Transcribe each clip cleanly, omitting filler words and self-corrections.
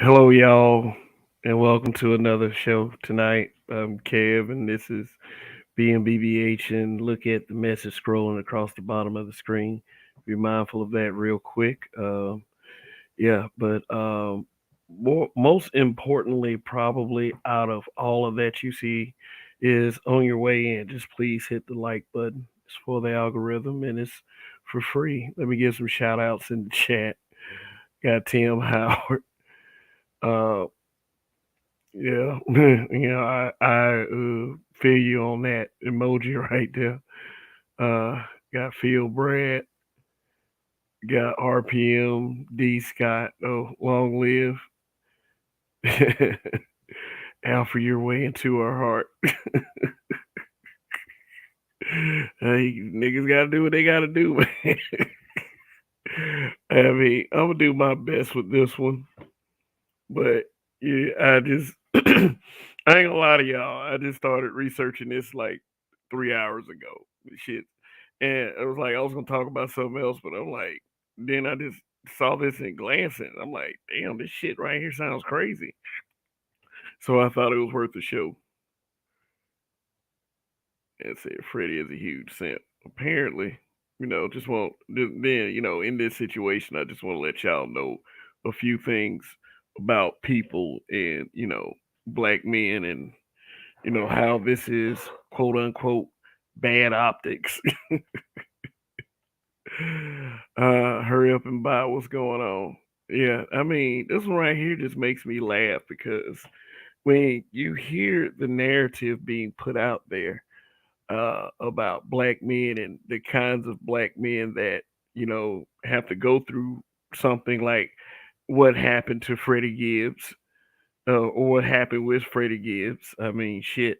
Hello, y'all, and welcome to another show tonight. I'm Kev, and this is BMBBH. And look at the message scrolling across the bottom of the screen. Be mindful of that real quick. Yeah, but most importantly, probably out of all of that you see, is on your way in. Just please hit the like button. It's for the algorithm, and it's for free. Let me give some shout outs in the chat. Got Tim Howard. Uh, Yeah, I feel you on that emoji right there. Got Phil Brad, got RPM, D Scott. Oh, long live Alpha your way into our heart. Hey, niggas gotta do what they gotta do, man. I mean, I'm gonna do my best with this one, but yeah, I ain't gonna lie to y'all. I just started researching this like 3 hours ago. Shit. And I was like, I was gonna talk about something else, but I'm like, then I just saw this and glancing. I'm like, damn, this shit right here sounds crazy. So I thought it was worth the show. And said Freddie is a huge simp. Apparently, just want then, in this situation, I just want to let y'all know a few things about people and, black men and, how this is quote unquote bad optics. Hurry up and buy what's going on. Yeah, I mean, this one right here just makes me laugh because when you hear the narrative being put out there about black men and the kinds of black men that, have to go through something like what happened to Freddie Gibbs or what happened with Freddie Gibbs. I mean, shit,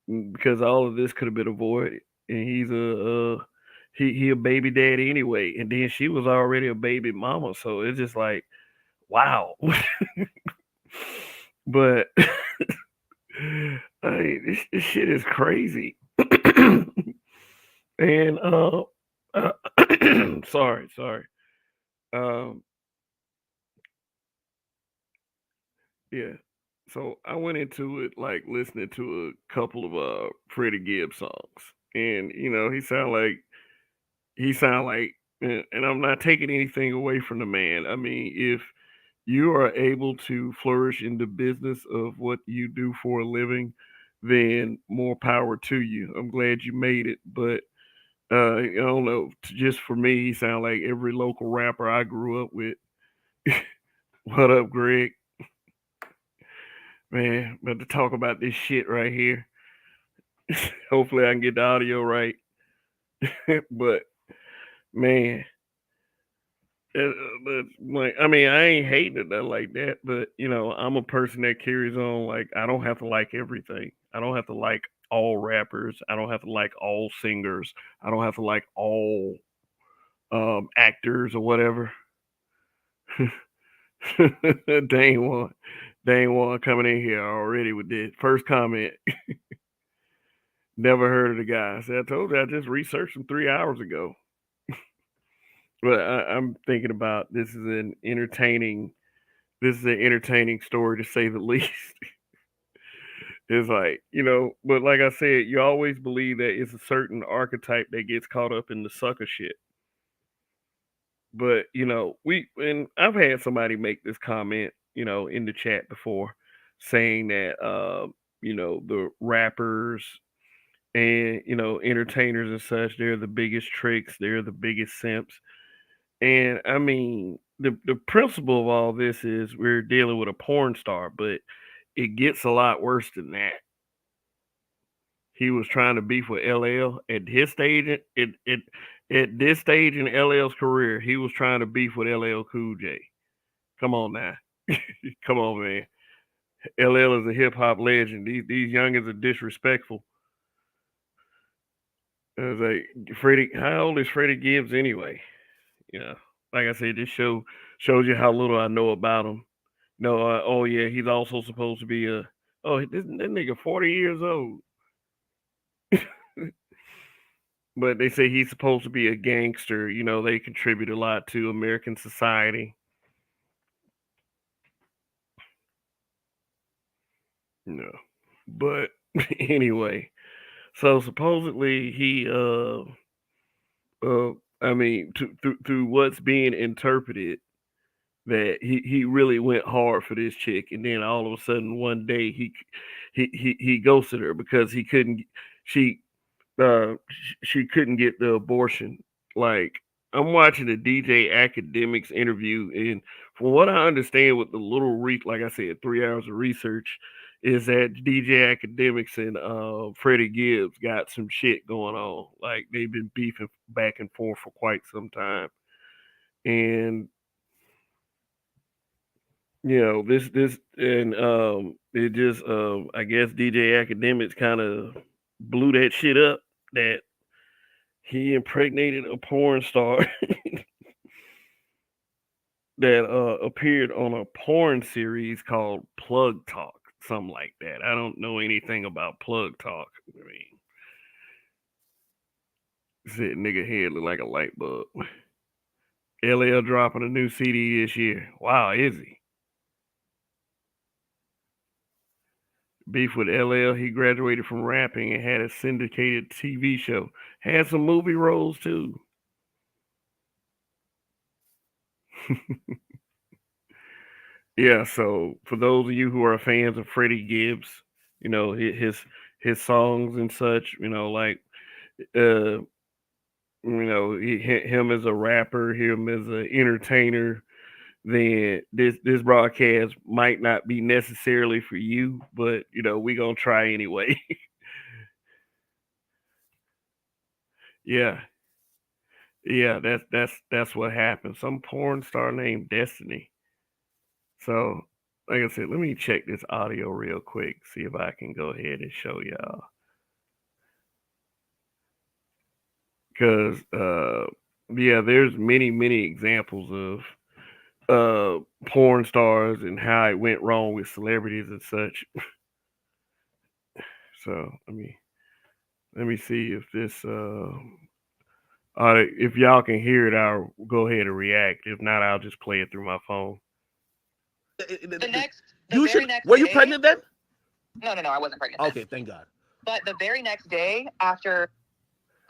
because all of this could have been avoided. And he a baby daddy anyway, and then she was already a baby mama, so it's just like wow. But I mean, this shit is crazy. And uh sorry. Um, yeah. So I went into it like listening to a couple of Freddie Gibbs songs, and he sound like and I'm not taking anything away from the man. I mean, if you are able to flourish in the business of what you do for a living, then more power to you. I'm glad you made it, but I don't know. Just for me, he sound like every local rapper I grew up with. What up, Greg? Man, but to talk about this shit right here. Hopefully, I can get the audio right. But man, but like, I mean, I ain't hating it nothing like that, but I'm a person that carries on. Like, I don't have to like everything. I don't have to like all rappers. I don't have to like all singers. I don't have to like all actors or whatever. Dang one, dang one coming in here already with this first comment. Never heard of the guy. I said, I told you I just researched him 3 hours ago. But I'm thinking about this is an entertaining story to say the least. It's like, but like I said, you always believe that it's a certain archetype that gets caught up in the sucker shit. But, and I've had somebody make this comment, in the chat before saying that, the rappers and, entertainers and such, they're the biggest tricks, they're the biggest simps. And I mean, the principle of all this is we're dealing with a porn star, but it gets a lot worse than that. He was trying to beef with LL at his stage. At this stage in LL's career, he was trying to beef with LL Cool J. Come on now, come on, man. LL is a hip hop legend. These youngins are disrespectful. I was like, Freddie, how old is Freddie Gibbs anyway? You know, like I said, this shows you how little I know about him. No, oh yeah, he's also supposed to be that nigga 40 years old. But they say he's supposed to be a gangster. They contribute a lot to American society. No. But anyway, so supposedly uh I mean through what's being interpreted that he really went hard for this chick, and then all of a sudden one day he ghosted her because he couldn't she she couldn't get the abortion. Like, I'm watching the DJ Academics interview, and from what I understand, with the little like I said, 3 hours of research, is that DJ Academics and Freddie Gibbs got some shit going on. Like, they've been beefing back and forth for quite some time, and this and it just I guess DJ Academics kind of blew that shit up, that he impregnated a porn star that appeared on a porn series called Plug Talk, something like that. I don't know anything about Plug Talk. I mean, that nigga head look like a light bulb. LL dropping a new CD this year. Wow, is he? Beef with LL, he graduated from rapping and had a syndicated TV show. Had some movie roles too. Yeah, so for those of you who are fans of Freddie Gibbs, his songs and such, like uh him as a rapper, him as an entertainer, then this broadcast might not be necessarily for you, but we gonna try anyway. Yeah, yeah, that's what happened. Some porn star named Destiny. So, like I said, let me check this audio real quick, see if I can go ahead and show y'all. Because, yeah, there's many examples of porn stars and how it went wrong with celebrities and such. So let me see if this if y'all can hear it, I'll go ahead and react. If not, I'll just play it through my phone. Were you pregnant then? No, I wasn't pregnant. Okay, thank God. But the very next day after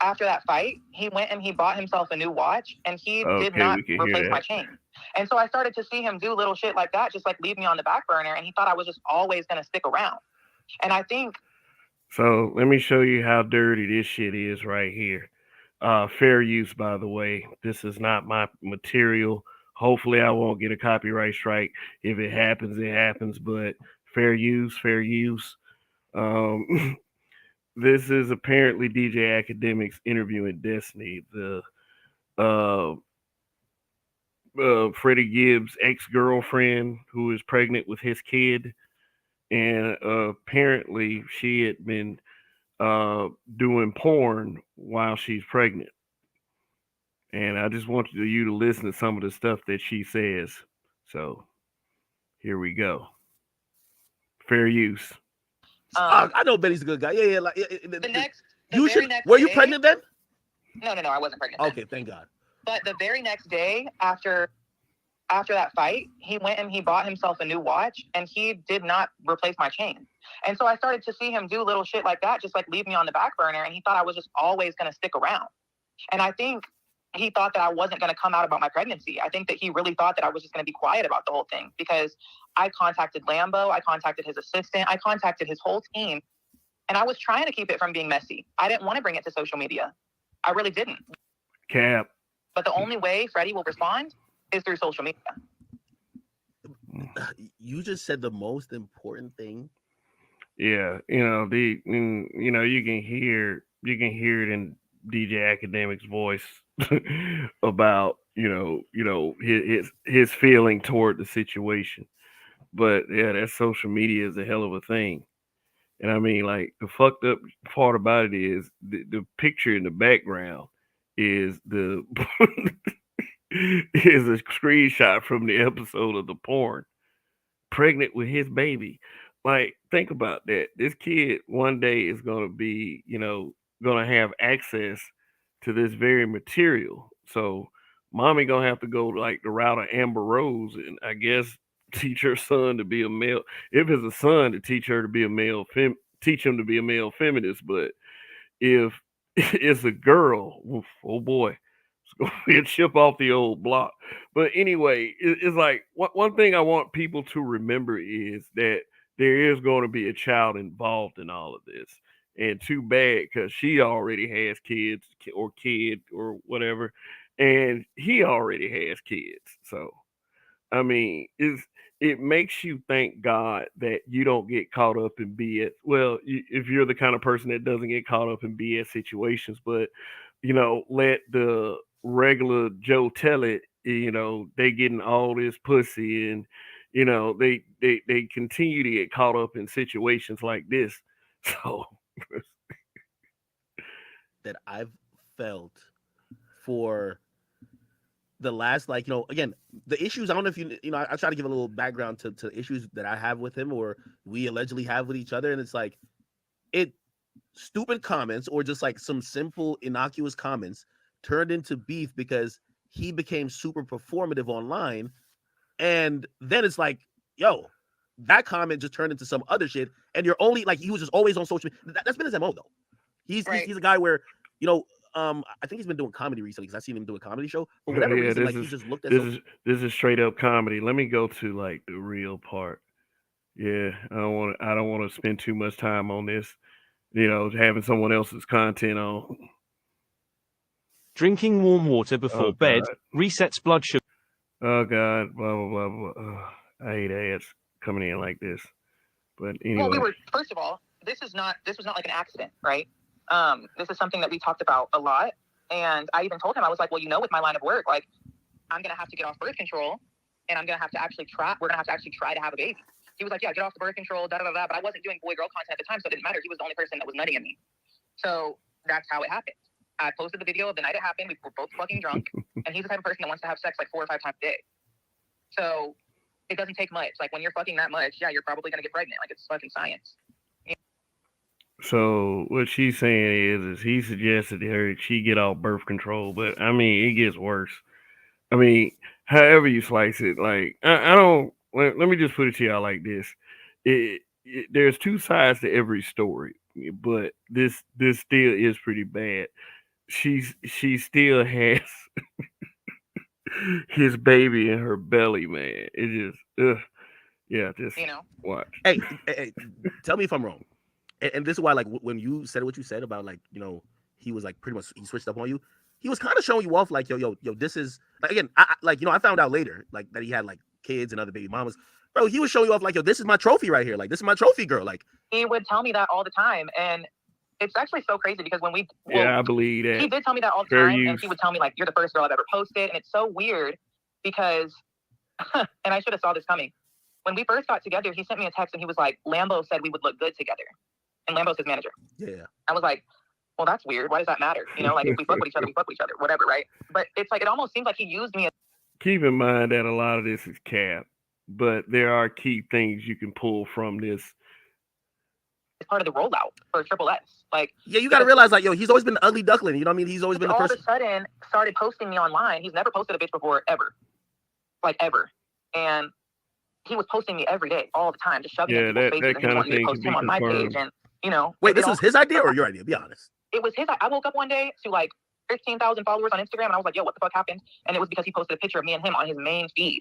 that fight, he went and he bought himself a new watch, and he did not replace my chain. And so I started to see him do little shit like that, just like leave me on the back burner, and he thought I was just always going to stick around. And I think. So let me show you how dirty this shit is right here. Fair use, by the way. This is not my material. Hopefully, I won't get a copyright strike. If it happens, it happens. But fair use, fair use. Um, this is apparently DJ Academics interviewing Destiny, the uh, Freddie Gibbs' ex-girlfriend who is pregnant with his kid, and apparently she had been doing porn while she's pregnant. And I just want you to listen to some of the stuff that she says. So here we go. Fair use. I know Betty's a good guy. Yeah. Like Were you pregnant then? No, I wasn't pregnant. Okay, thank God. But the very next day after that fight, he went and he bought himself a new watch, and he did not replace my chain. And so I started to see him do little shit like that, just like leave me on the back burner, and he thought I was just always going to stick around. And I think he thought that I wasn't going to come out about my pregnancy. I think that he really thought that I was just going to be quiet about the whole thing, because I contacted Lambo, I contacted his assistant, I contacted his whole team, and I was trying to keep it from being messy. I didn't want to bring it to social media. I really didn't. Cap. But the only way Freddie will respond is through social media. You just said the most important thing. Yeah, you can hear it in DJ Academic's voice about his feeling toward the situation. But yeah, that social media is a hell of a thing. And I mean, like, the fucked up part about it is the picture in the background is is a screenshot from the episode of the porn. Pregnant with his baby. Like, think about that. This kid one day is gonna be, gonna have access to this very material. So mommy gonna have to go like the route of Amber Rose and I guess teach her son to be a male. If it's a son, to teach her to be a male teach him to be a male feminist. But if it's a girl, oof, oh boy, it's gonna be a chip off the old block. But anyway, it's like one thing I want people to remember is that there is going to be a child involved in all of this. And too bad because she already has kids or kid or whatever, and he already has kids. So I mean, it makes you thank God that you don't get caught up in BS. Well, if you're the kind of person that doesn't get caught up in BS situations, but let the regular Joe tell it. They getting all this pussy, and they continue to get caught up in situations like this. So That I've felt for the last, like, again, the issues. I don't know if I try to give a little background to issues that I have with him, or we allegedly have with each other, and it's like it stupid comments or just like some simple innocuous comments turned into beef because he became super performative online, and then it's like, yo, that comment just turned into some other shit, and you're only like, he was just always on social media. That's been his MO though. He's a guy where, I think he's been doing comedy recently because I seen him do a comedy show. For whatever yeah, reason, this like, he is just looked at this is straight up comedy. Let me go to like the real part. Yeah, I don't want to spend too much time on this. Having someone else's content on. Drinking warm water before Oh bed God. resets blood sugar. Oh God. Blah blah blah blah. I hate ads coming in like this. But anyway. Well, first of all, this was not like an accident, right? This is something that we talked about a lot. And I even told him, I was like, well, with my line of work, like, I'm going to have to get off birth control, and I'm going to have to we're going to have to actually try to have a baby. He was like, yeah, get off the birth control, da da da da. But I wasn't doing boy-girl content at the time, so it didn't matter. He was the only person that was nutting at me. So that's how it happened. I posted the video of the night it happened. We were both fucking drunk, and he's the type of person that wants to have sex like 4 or 5 times a day. So it doesn't take much. Like, when you're fucking that much, yeah, you're probably going to get pregnant. Like, it's fucking science. So what she's saying is he suggested her she get off birth control, but I mean it gets worse. I mean, however you slice it, like I don't. Let me just put it to y'all like this: there's two sides to every story, but this still is pretty bad. She still has his baby in her belly, man. It just, yeah, just watch. Hey, tell me if I'm wrong. And this is why, like, when you said what you said about, like, he was like pretty much, he switched up on you. He was kind of showing you off, like, yo, this is, like, again, I found out later, like, that he had like kids and other baby mamas. Bro, he was showing you off like, yo, this is my trophy right here. Like, this is my trophy girl. Like, he would tell me that all the time, and it's actually so crazy because when I believe that he did tell me that all the time, and he would tell me, like, you're the first girl I've ever posted, and it's so weird because, and I should have saw this coming. When we first got together, he sent me a text and he was like, Lambo said we would look good together. And Lambo's his manager. Yeah. I was like, well, that's weird. Why does that matter? Like, if we fuck with each other, we fuck with each other, whatever, right? But it's like, it almost seems like he used me. Keep in mind that a lot of this is cap, but there are key things you can pull from this. It's part of the rollout for Triple S. Like, yeah, you got to realize, like, yo, he's always been the ugly duckling. You know what I mean? He's always been the person. All of a sudden, started posting me online. He's never posted a bitch before, ever. Like, ever. And he was posting me every day, all the time, just shoving in people's faces. And he wanted me to post him on my page. And, wait, this was his idea or your idea? Be honest. It was his. I woke up one day to like 15,000 followers on Instagram, and I was like, yo, what the fuck happened? And it was because he posted a picture of me and him on his main feed.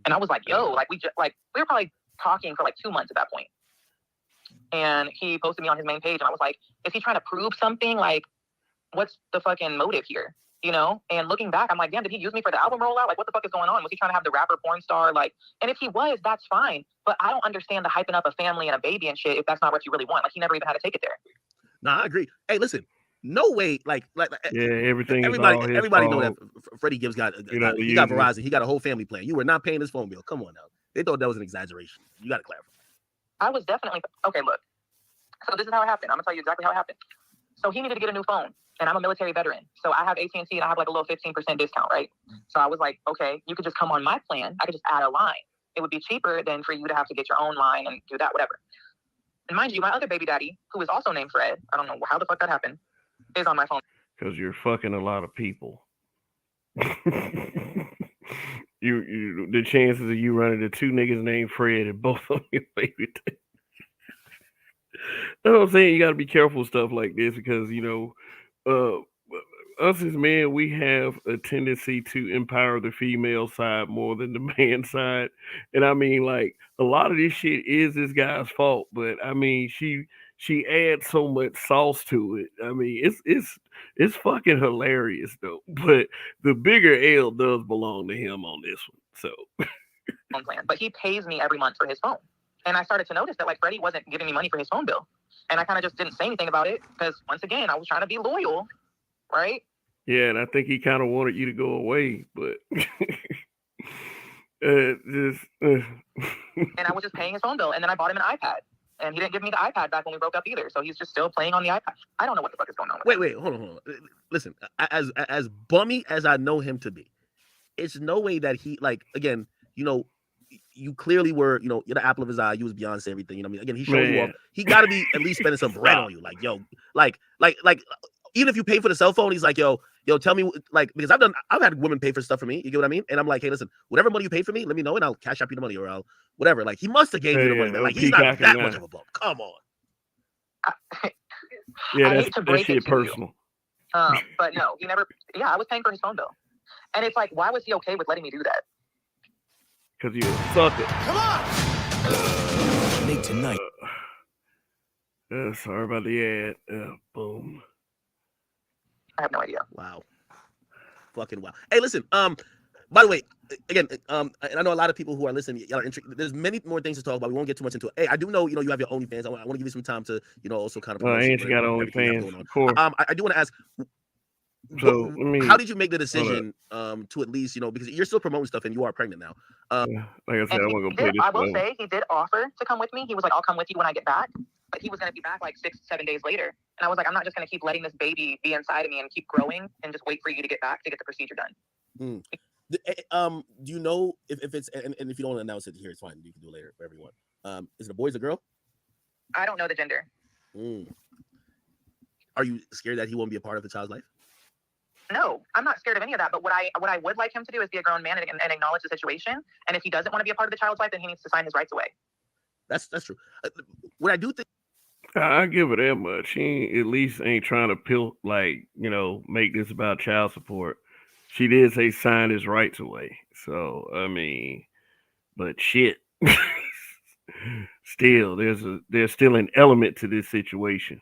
And I was like, yo, like, we were probably talking for like 2 months at that point. And he posted me on his main page, and I was like, is he trying to prove something? Like, what's the fucking motive here? And looking back, I'm like, damn, did he use me for the album rollout? Like, what the fuck is going on? Was he trying to have the rapper porn star? Like, and if he was, that's fine. But I don't understand the hyping up a family and a baby and shit if that's not what you really want. Like, he never even had to take it there. Nah, I agree. Hey, listen, no way. Like yeah, everything. Everybody know that Freddie Gibbs got Verizon. He got a whole family plan. You were not paying his phone bill. Come on now. They thought that was an exaggeration. You got to clarify. I was definitely okay. Look, so this is how it happened. I'm gonna tell you exactly how it happened. So he needed to get a new phone. And I'm a military veteran. So I have AT&T and I have like a little 15% discount, right? So I was like, okay, you could just come on my plan. I could just add a line. It would be cheaper than for you to have to get your own line and do that, whatever. And mind you, my other baby daddy, who is also named Fred, I don't know how the fuck that happened, is on my phone. Because you're fucking a lot of people. the chances of you running to two niggas named Fred and both of them your favorite. That's what I'm saying. You got to be careful with stuff like this because us as men, we have a tendency to empower the female side more than the man side, and I mean, like a lot of this shit is this guy's fault, but I mean, she adds so much sauce to it. I mean, it's fucking hilarious though. But the bigger L does belong to him on this one. So plan, but he pays me every month for his phone. And I started to notice that like Freddie wasn't giving me money for his phone bill. And I kind of just didn't say anything about it because once again, I was trying to be loyal, right? yeah, and I think he kind of wanted you to go away, but just And I was just paying his phone bill. And then I bought him an iPad. And he didn't give me the iPad back when we broke up either. So he's just still playing on the iPad. I don't know what the fuck is going on with Wait, hold on. Listen, as bummy as I know him to be, it's no way that he like again, you clearly were, you're the apple of his eye. You was Beyonce, everything. You know what I mean? Again, he showed you off. He got to be at least spending some bread on you. Like, yo, like, even if you pay for the cell phone, he's like, yo, tell me, like, because I've had women pay for stuff for me. You get what I mean? And I'm like, hey, listen, whatever money you pay for me, let me know, and I'll cash up you the money, or I'll whatever. Like, he must have gave you the money, man. Like, he's not that much of a bum. Come on. Yeah, that shit personal. But no, he never. Yeah, I was paying for his phone bill, and it's like, why was he okay with letting me do that? Because you suck it. Come on. Late tonight. Sorry about the ad. Boom. I have no idea. Wow. Fucking wow. Hey, listen. By the way, again, and I know a lot of people who are listening, y'all are intrigued. There's many more things to talk about. We won't get too much into it. Hey, I do know, you have your OnlyFans. I want to give you some time to, also kind of. Ain't you got OnlyFans? Of course. I do want to ask. So how did you make the decision to at least, because you're still promoting stuff and you are pregnant now? Like I said, I want to go play this. I will say he did offer to come with me. He was like, I'll come with you when I get back. But he was going to be back like 6-7 days later. And I was like, I'm not just going to keep letting this baby be inside of me and keep growing and just wait for you to get back to get the procedure done. Do you know if it's, and if you don't announce it here, it's fine. You can do it later for everyone. Is it a boy or a girl? I don't know the gender. Are you scared that he won't be a part of the child's life? No, I'm not scared of any of that. But what I would like him to do is be a grown man and acknowledge the situation. And if he doesn't want to be a part of the child's life, then he needs to sign his rights away. That's true. What I do think, I give it that much. He at least ain't trying to make this about child support. She did say sign his rights away. So I mean, but shit. Still, there's still an element to this situation.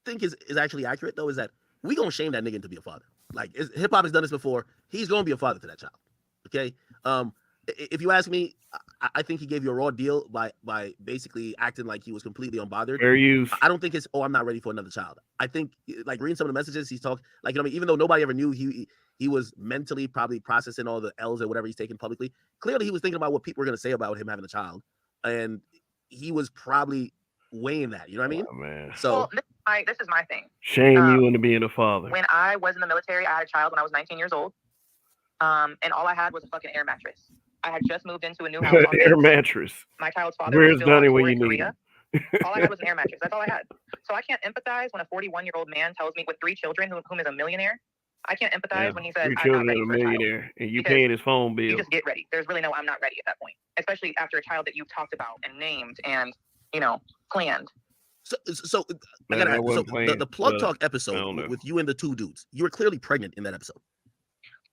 I think is actually accurate though, is that we gonna shame that nigga into be a father. Like hip hop has done this before. He's gonna be a father to that child. Okay. If you ask me, I think he gave you a raw deal by basically acting like he was completely unbothered. Fair use. I don't think it's, I'm not ready for another child. I think like reading some of the messages he's talking, like, even though nobody ever knew he was mentally probably processing all the L's or whatever he's taking publicly. Clearly he was thinking about what people were going to say about him having a child. And he was probably weighing that, you know what I mean? Oh, man. So this is my thing. Shame you into being a father. When I was in the military, I had a child when I was 19 years old. And all I had was a fucking air mattress. I had just moved into a new house. Air mattress. My child's father Where's was still Donnie on when tour you in need Korea. All I had was an air mattress. That's all I had. So I can't empathize when a 41-year-old man tells me with 3 children whom is a millionaire. I can't empathize when he says, 3 I'm children not ready and a for a child. millionaire, and you paying his phone bill. You just get ready. There's really no I'm not ready at that point. Especially after a child that you've talked about and named and, planned. So the Plug Talk episode with you and the 2 dudes, you were clearly pregnant in that episode.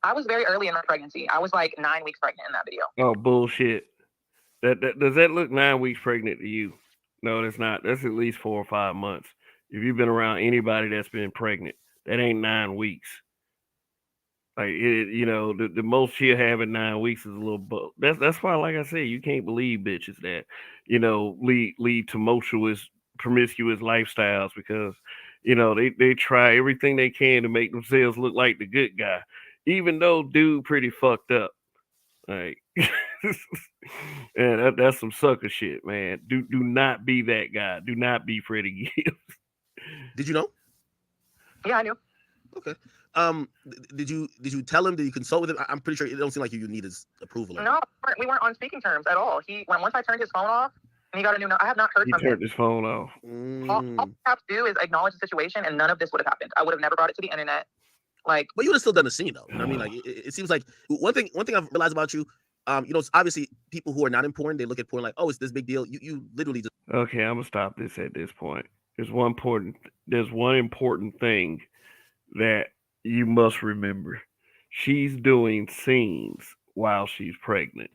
I was very early in my pregnancy. I was like 9 weeks pregnant in that video. Oh, bullshit. That does that look 9 weeks pregnant to you? No, that's not. That's at least 4 or 5 months. If you've been around anybody that's been pregnant, that ain't 9 weeks. Like the most she'll have in 9 weeks is a little. That's why, like I said, you can't believe bitches that lead tumultuous, promiscuous lifestyles because they try everything they can to make themselves look like the good guy, even though dude pretty fucked up. Like, yeah, that's some sucker shit, man. Do not be that guy. Do not be Freddie Gibbs. Did you know? Yeah, I knew. Okay. Did you tell him? Did you consult with him? I'm pretty sure it don't seem like you need his approval. No, we weren't on speaking terms at all. Once I turned his phone off and he got a new number, I have not heard from him. He turned his phone off. All I have to do is acknowledge the situation, and none of this would have happened. I would have never brought it to the internet. Like, But you would have still done the scene though. You know what I mean? Like it seems like one thing I've realized about you, it's obviously people who are not in porn, they look at porn like, oh, it's this big deal. You literally just Okay, I'm gonna stop this at this point. There's one important thing that you must remember. She's doing scenes while she's pregnant.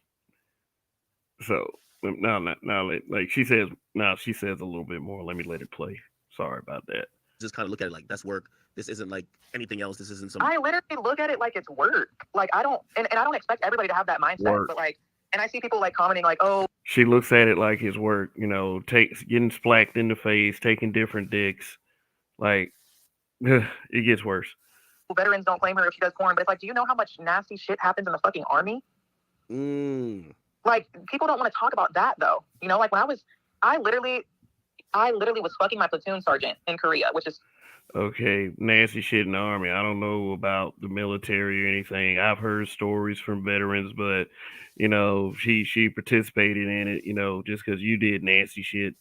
So like she says now she says a little bit more. Let it play. Sorry about that. just kind of look at it like that's work. This isn't like anything else. This isn't some. I literally look at it like it's work. Like, I don't, and I don't expect everybody to have that mindset, Work. but like, and I see people like commenting like, oh, She looks at it like it's work, getting splacked in the face, taking different dicks. Like it gets worse. veterans don't claim her if she does porn, but it's like, do you know how much nasty shit happens in the fucking army? Like, people don't want to talk about that though. You know, like when I literally was fucking my platoon sergeant in Korea, which is Okay, nasty shit in the army. I don't know about the military or anything. I've heard stories from veterans, but she participated in it. Just because you did nasty shit.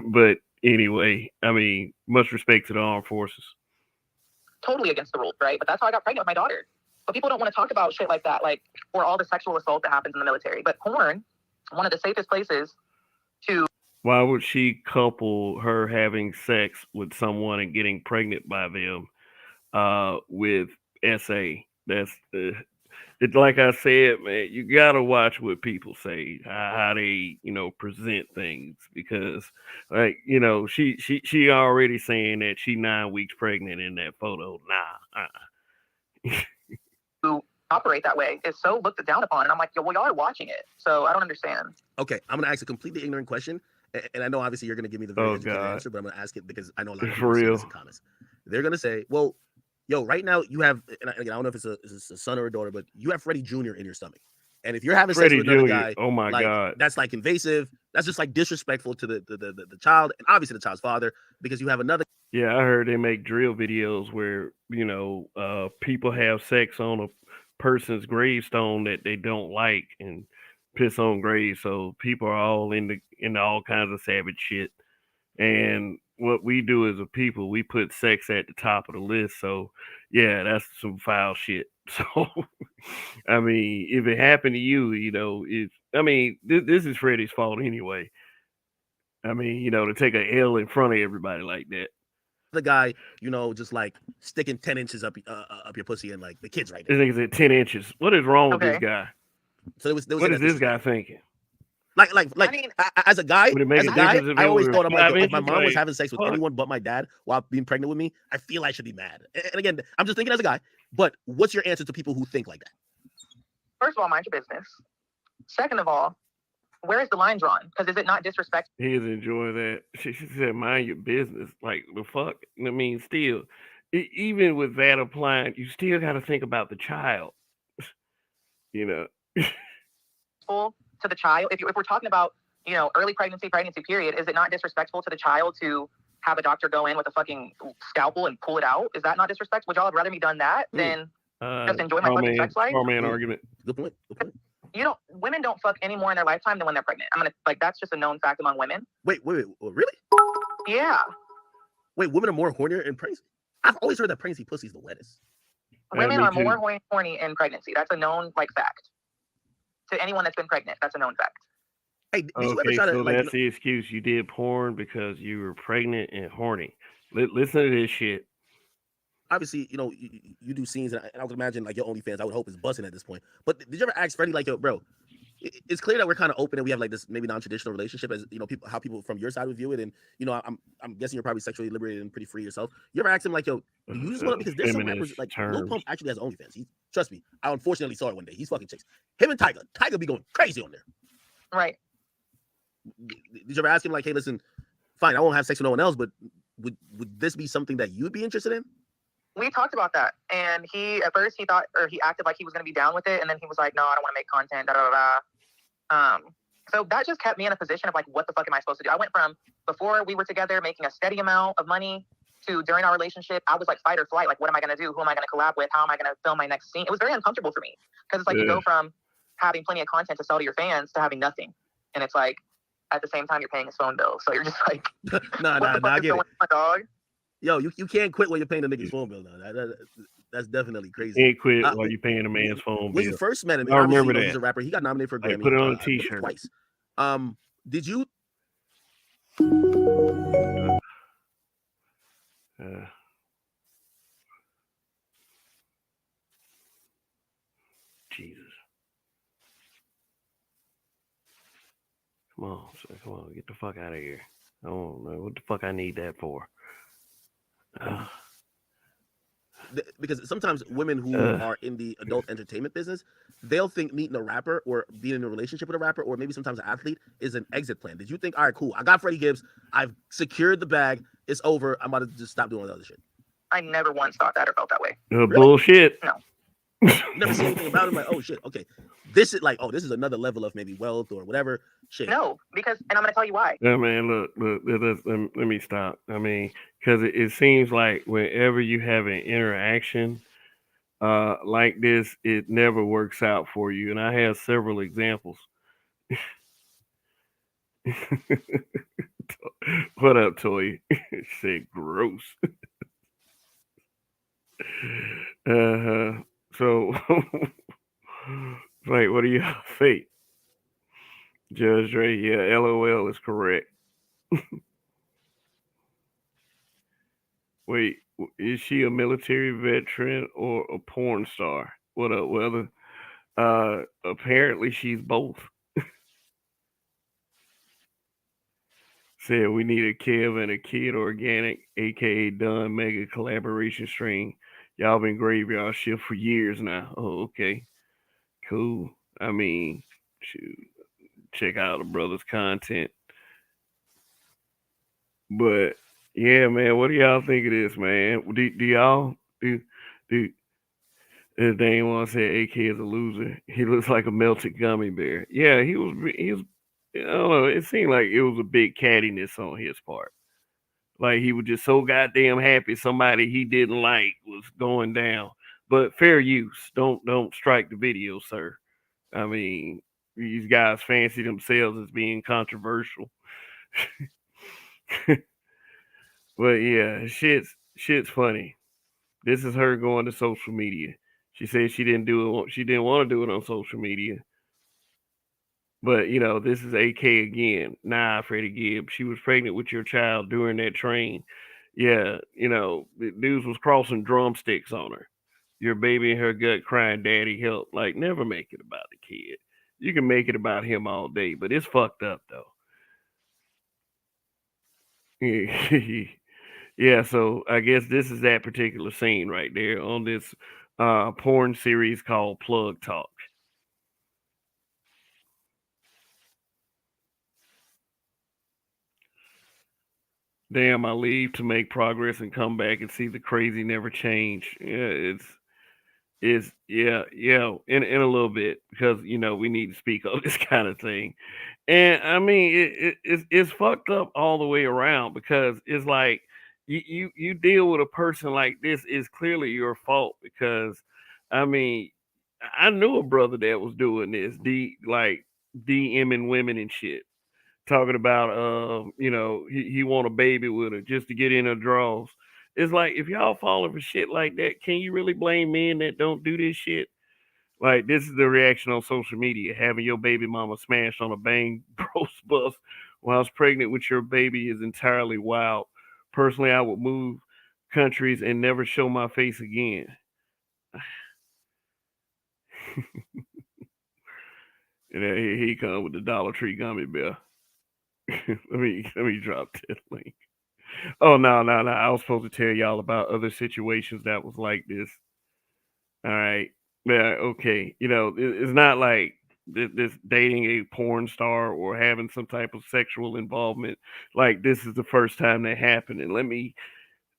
But anyway, I mean, much respect to the armed forces. totally against the rules, right? But that's how I got pregnant with my daughter. But people don't want to talk about shit like that, like, or all the sexual assault that happens in the military. But porn, one of the safest places to. Why would she couple her having sex with someone and getting pregnant by them with SA? That's it's like I said, man. You gotta watch what people say, how they present things, because like she already saying that she 9 weeks pregnant in that photo. Nah. Who operate that way is so looked down upon, and I'm like, yo, well, y'all are watching it, so I don't understand. Okay, I'm gonna ask a completely ignorant question. And I know obviously you're going to give me the very educated answer, but I'm going to ask it because I know a lot of people say this in comments. They're going to say, well, yo, right now you have, and again, I don't know if it's a son or a daughter, but you have Freddie Jr. in your stomach. And if you're having sex with another guy, oh my God, that's like invasive. That's just like disrespectful to the child and obviously the child's father, because you have another. Yeah, I heard they make drill videos where, people have sex on a person's gravestone that they don't like and piss on graves. So people are all into all kinds of savage shit. And what we do as a people, we put sex at the top of the list. So yeah, that's some foul shit. So I mean, if it happened to you, this is Freddie's fault anyway. I mean, to take a L in front of everybody like that. The guy, just like sticking 10 inches up your pussy and like the kid's right there. This nigga's at 10 inches. What is wrong with this guy? So what is this guy thinking? Like, I mean, as a guy, I always thought I'm like, if my mom was having sex with anyone but my dad while being pregnant with me, I feel I should be mad. And again, I'm just thinking as a guy. But what's your answer to people who think like that? First of all, mind your business. Second of all, where is the line drawn? Because is it not disrespectful? He is enjoying that. She said, mind your business. Like, the fuck? I mean, still, even with that applying, you still got to think about the child. To the child, if we're talking about, early pregnancy period, is it not disrespectful to the child to have a doctor go in with a fucking scalpel and pull it out? Is that not disrespectful? Would y'all have rather me done that than just enjoy my fucking sex life? Man argument. Good point. Women don't fuck any more in their lifetime than when they're pregnant. That's just a known fact among women. Wait, really? Yeah. Wait, women are more hornier in pregnancy? I've always heard that pregnancy pussy is the wettest. Women are more horny in pregnancy. That's a known fact. To anyone that's been pregnant, that's a known fact. Hey, did you ever try to, that's the excuse. You did porn because you were pregnant and horny. Listen to this shit. Obviously, you do scenes, and I would imagine like your OnlyFans, I would hope, is busting at this point. But did you ever ask Freddie, like, yo, bro, it's clear that we're kind of open and we have like this maybe non-traditional relationship, as how people from your side would view it, and I'm guessing you're probably sexually liberated and pretty free yourself. You ever ask him like, yo, do you just want to, because there's some rappers like Lil Pump actually has OnlyFans. Trust me, I unfortunately saw it one day. He's fucking chicks. Him and Tiger be going crazy on there. Right. Did you ever ask him like, hey, listen, fine, I won't have sex with no one else, but would this be something that you'd be interested in? We talked about that, and at first he acted like he was going to be down with it, and then he was like, no, I don't want to make content, So that just kept me in a position of like, what the fuck am I supposed to do? I went from before we were together making a steady amount of money to during our relationship, I was like fight or flight. Like, what am I going to do? Who am I going to collab with? How am I going to film my next scene? It was very uncomfortable for me, because it's like you go from having plenty of content to sell to your fans to having nothing. And it's like, at the same time, you're paying his phone bill. So you're just like, nah, I get it. My dog? Yo, you can't quit when you're paying the nigga's phone bill now. That's definitely crazy. Can't quit while you're paying a man's phone When you bill. first met him, I obviously, remember he's a that. rapper. He got nominated for a Like, Grammy. put it on a I believe t-shirt. twice. Did you? Jesus. Come on, get the fuck out of here. I don't know what the fuck I need that for. Because sometimes women who are in the adult entertainment business, they'll think meeting a rapper or being in a relationship with a rapper or maybe sometimes an athlete is an exit plan. Did you think, all right, cool, I got Freddie Gibbs, I've secured the bag, it's over, I'm about to just stop doing all the other shit? I never once thought that or felt that way. Really? Bullshit. No. You never see anything about him like, oh shit, okay, this is like, oh, this is another level of maybe wealth or whatever shit. No, because, and I'm going to tell you why. Yeah, man, look, let me stop. I mean, because it seems like whenever you have an interaction like this, it never works out for you. And I have several examples. What up, Toy? She said gross. So, like, what do you think? Judge Dre, yeah, LOL is correct. Wait, is she a military veteran or a porn star? What up, Weather? Apparently she's both. Said we need a Kev and a Kid Organic, aka Dunn Mega collaboration string. Y'all been graveyard shift for years now. Oh, okay. Cool. I mean, shoot, check out the brother's content. But yeah, man, what do y'all think of this, man? Do y'all do they ain't want to say AK is a loser? He looks like a melted gummy bear. Yeah, he was. I don't know. It seemed like it was a big cattiness on his part. Like he was just so goddamn happy somebody he didn't like was going down. But fair use. Don't strike the video, sir. I mean, these guys fancy themselves as being controversial. But yeah, shit's funny. This is her going to social media. She said she didn't do it. She didn't want to do it on social media. But you know, this is AK again. Nah, Freddie Gibbs. She was pregnant with your child during that train. Yeah, you know, the dudes was crossing drumsticks on her. Your baby in her gut crying, "Daddy, help!" Like, never make it about the kid. You can make it about him all day, but it's fucked up though. Yeah, so I guess this is that particular scene right there on this porn series called Plug Talk. Damn, I leave to make progress and come back and see the crazy never change. Yeah, it's yeah, in a little bit because you know we need to speak on this kind of thing, and I mean it's fucked up all the way around because it's like you deal with a person like this is clearly your fault because I mean I knew a brother that was doing this like DMing women and shit talking about you know he want a baby with her just to get in her drawers. It's like if y'all falling for shit like that, can you really blame men that don't do this shit? Like this is the reaction on social media: having your baby mama smashed on a bang bros bus whilst pregnant with your baby is entirely wild. Personally, I would move countries and never show my face again. And then he come with the Dollar Tree gummy bear. let me drop that link. Oh no. I was supposed to tell y'all about other situations that was like this. All right. Yeah, okay. You know, it's not like this dating a porn star or having some type of sexual involvement. Like this is the first time that happened. And let me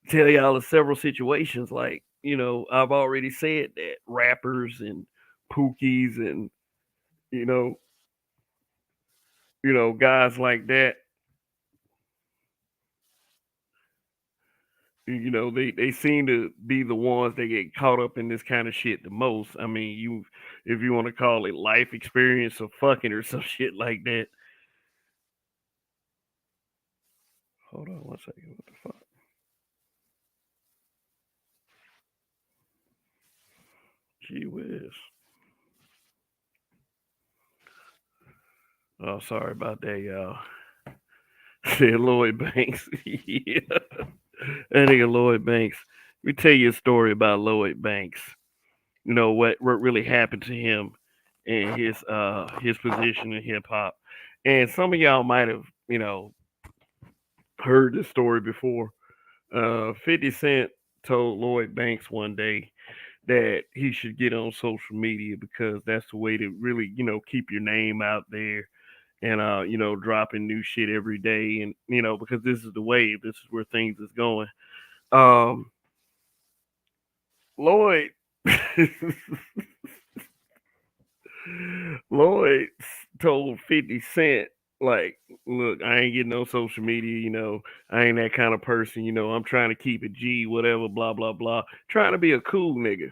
tell y'all of several situations. Like, you know, I've already said that rappers and pookies and you know, guys like that. You know, they seem to be the ones that get caught up in this kind of shit the most. I mean, you if you want to call it life experience of fucking or some shit like that. Hold on one second. What the fuck? Gee whiz. Oh, sorry about that, y'all. Said Lloyd Banks. Yeah. That nigga Lloyd Banks. Let me tell you a story about Lloyd Banks. You know what really happened to him and his position in hip hop. And some of y'all might have, heard this story before. 50 Cent told Lloyd Banks one day that he should get on social media because that's the way to really, keep your name out there and dropping new shit every day and because this is the wave, this is where things is going. Um Lloyd Lloyd told 50 Cent, like, look, I ain't getting on social media, I ain't that kind of person, I'm trying to keep it G, whatever, blah, blah, blah. Trying to be a cool nigga.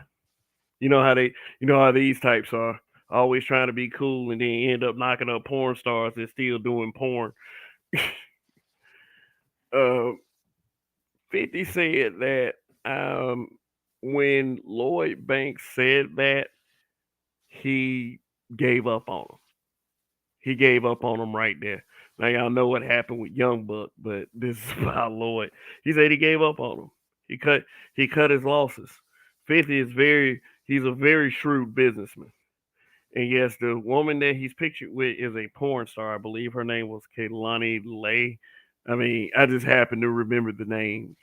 You know how these types are. Always trying to be cool and then end up knocking up porn stars and still doing porn. uh 50 said that when Lloyd Banks said that, he gave up on him. He gave up on him right there. Now y'all know what happened with Young Buck, but this is about Lloyd. He said he gave up on him. He cut his losses. 50 is he's a very shrewd businessman. And yes, the woman that he's pictured with is a porn star. I believe her name was Kaylani Lay. I mean, I just happen to remember the name,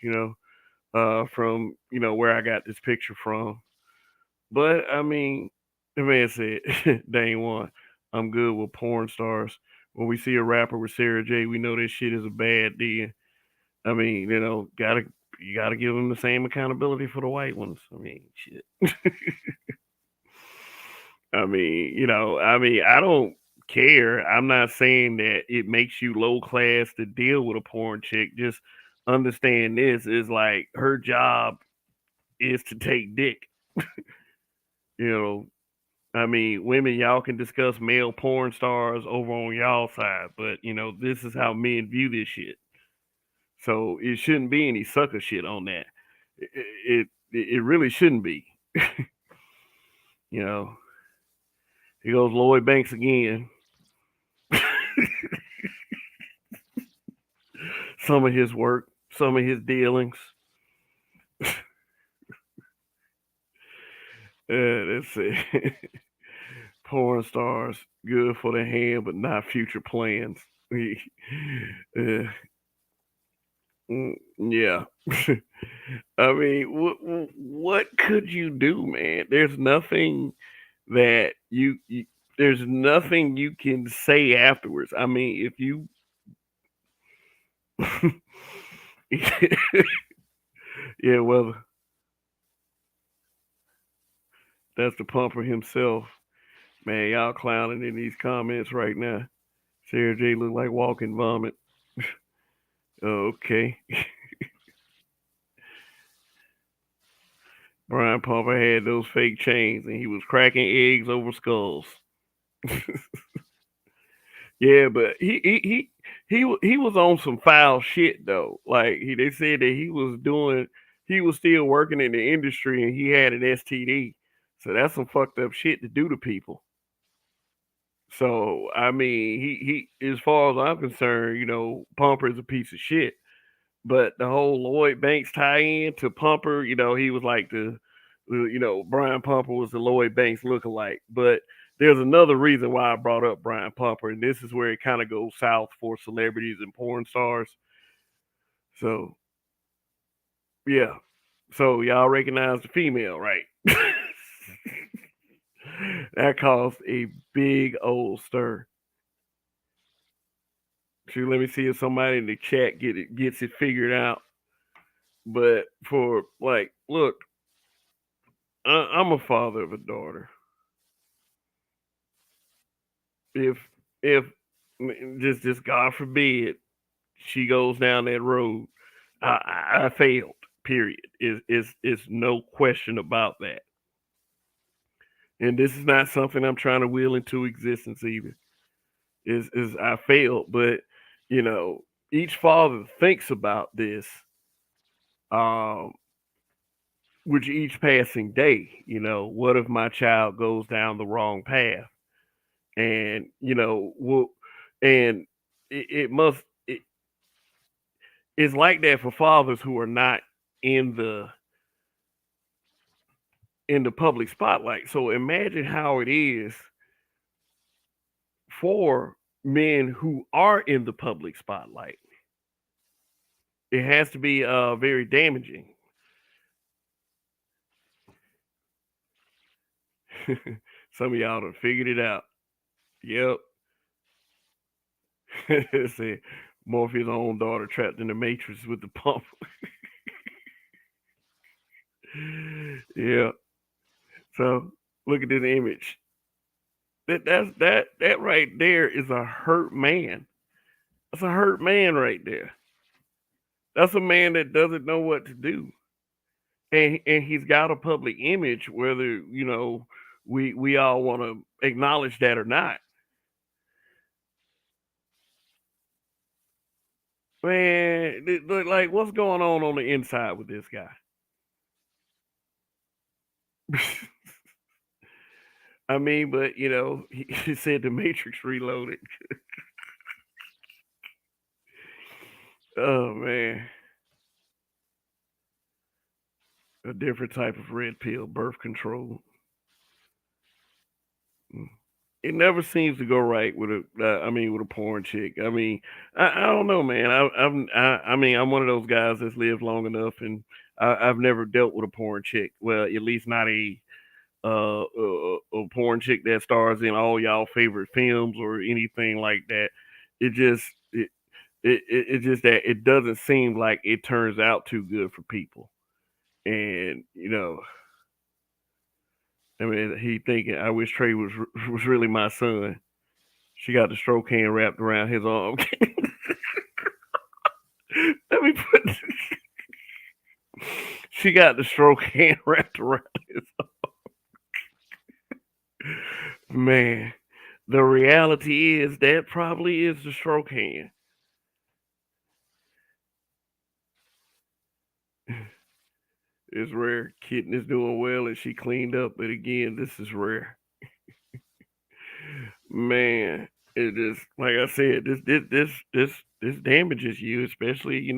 from where I got this picture from. But I mean, the man said, "Dang one, I'm good with porn stars. When we see a rapper with Sarah J, we know this shit is a bad deal. I mean, you gotta give them the same accountability for the white ones. I mean, shit. I don't care. I'm not saying that it makes you low class to deal with a porn chick. Just understand this is like her job is to take dick. You know, women, y'all can discuss male porn stars over on y'all side, but this is how men view this shit. So it shouldn't be any sucker shit on that. It really shouldn't be. You know, here goes Lloyd Banks again. Some of his work, some of his dealings. Let's see. Porn stars, good for the hand, but not future plans. uh, yeah. I mean, what could you do, man? That there's nothing you can say afterwards. I mean, if you yeah, well, that's the pumper himself. Man, y'all clowning in these comments right now. Sarah J look like walking vomit. Okay. Brian Pumper had those fake chains and he was cracking eggs over skulls. Yeah, but he was on some foul shit though. Like they said that he was still working in the industry and he had an STD. So that's some fucked up shit to do to people. So I mean, he as far as I'm concerned, Pumper is a piece of shit. But the whole Lloyd Banks tie-in to Pumper, he was like Brian Pumper was the Lloyd Banks lookalike. But there's another reason why I brought up Brian Pumper, and this is where it kind of goes south for celebrities and porn stars. So, yeah. So y'all recognize the female, right? That caused a big old stir. So let me see if somebody in the chat gets it figured out. But for like, look, I'm a father of a daughter. If just God forbid she goes down that road, I failed. Period. Is no question about that. And this is not something I'm trying to will into existence either. Is I failed, but each father thinks about this. Um, with each passing day, what if my child goes down the wrong path? And, and it must, it's like that for fathers who are not in the in the public spotlight. So imagine how it is for men who are in the public spotlight. It has to be very damaging. Some of y'all done figured it out. Yep. Say Morpheus' own daughter trapped in the matrix with the pump. Yeah. So look at this image. That right there is a hurt man. That's a hurt man right there. That's a man that doesn't know what to do. And he's got a public image, whether, we all want to acknowledge that or not. Man, like what's going on the inside with this guy? I mean, but he said the Matrix Reloaded. Oh man, a different type of red pill, birth control. Mm. It never seems to go right with with a porn chick. I mean, I don't know, man. I'm one of those guys that's lived long enough, and I've never dealt with a porn chick. Well, at least not a porn chick that stars in all y'all favorite films or anything like that. It just it's just that it doesn't seem like it turns out too good for people. And I mean, he thinking, I wish Trey was really my son. She got the stroke hand wrapped around his arm. Let me put. She got the stroke hand wrapped around his arm. Man, the reality is that probably is the stroke hand. It's rare. Kitten is doing well and she cleaned up, but again, this is rare. Man, it just like I said, this damages you, especially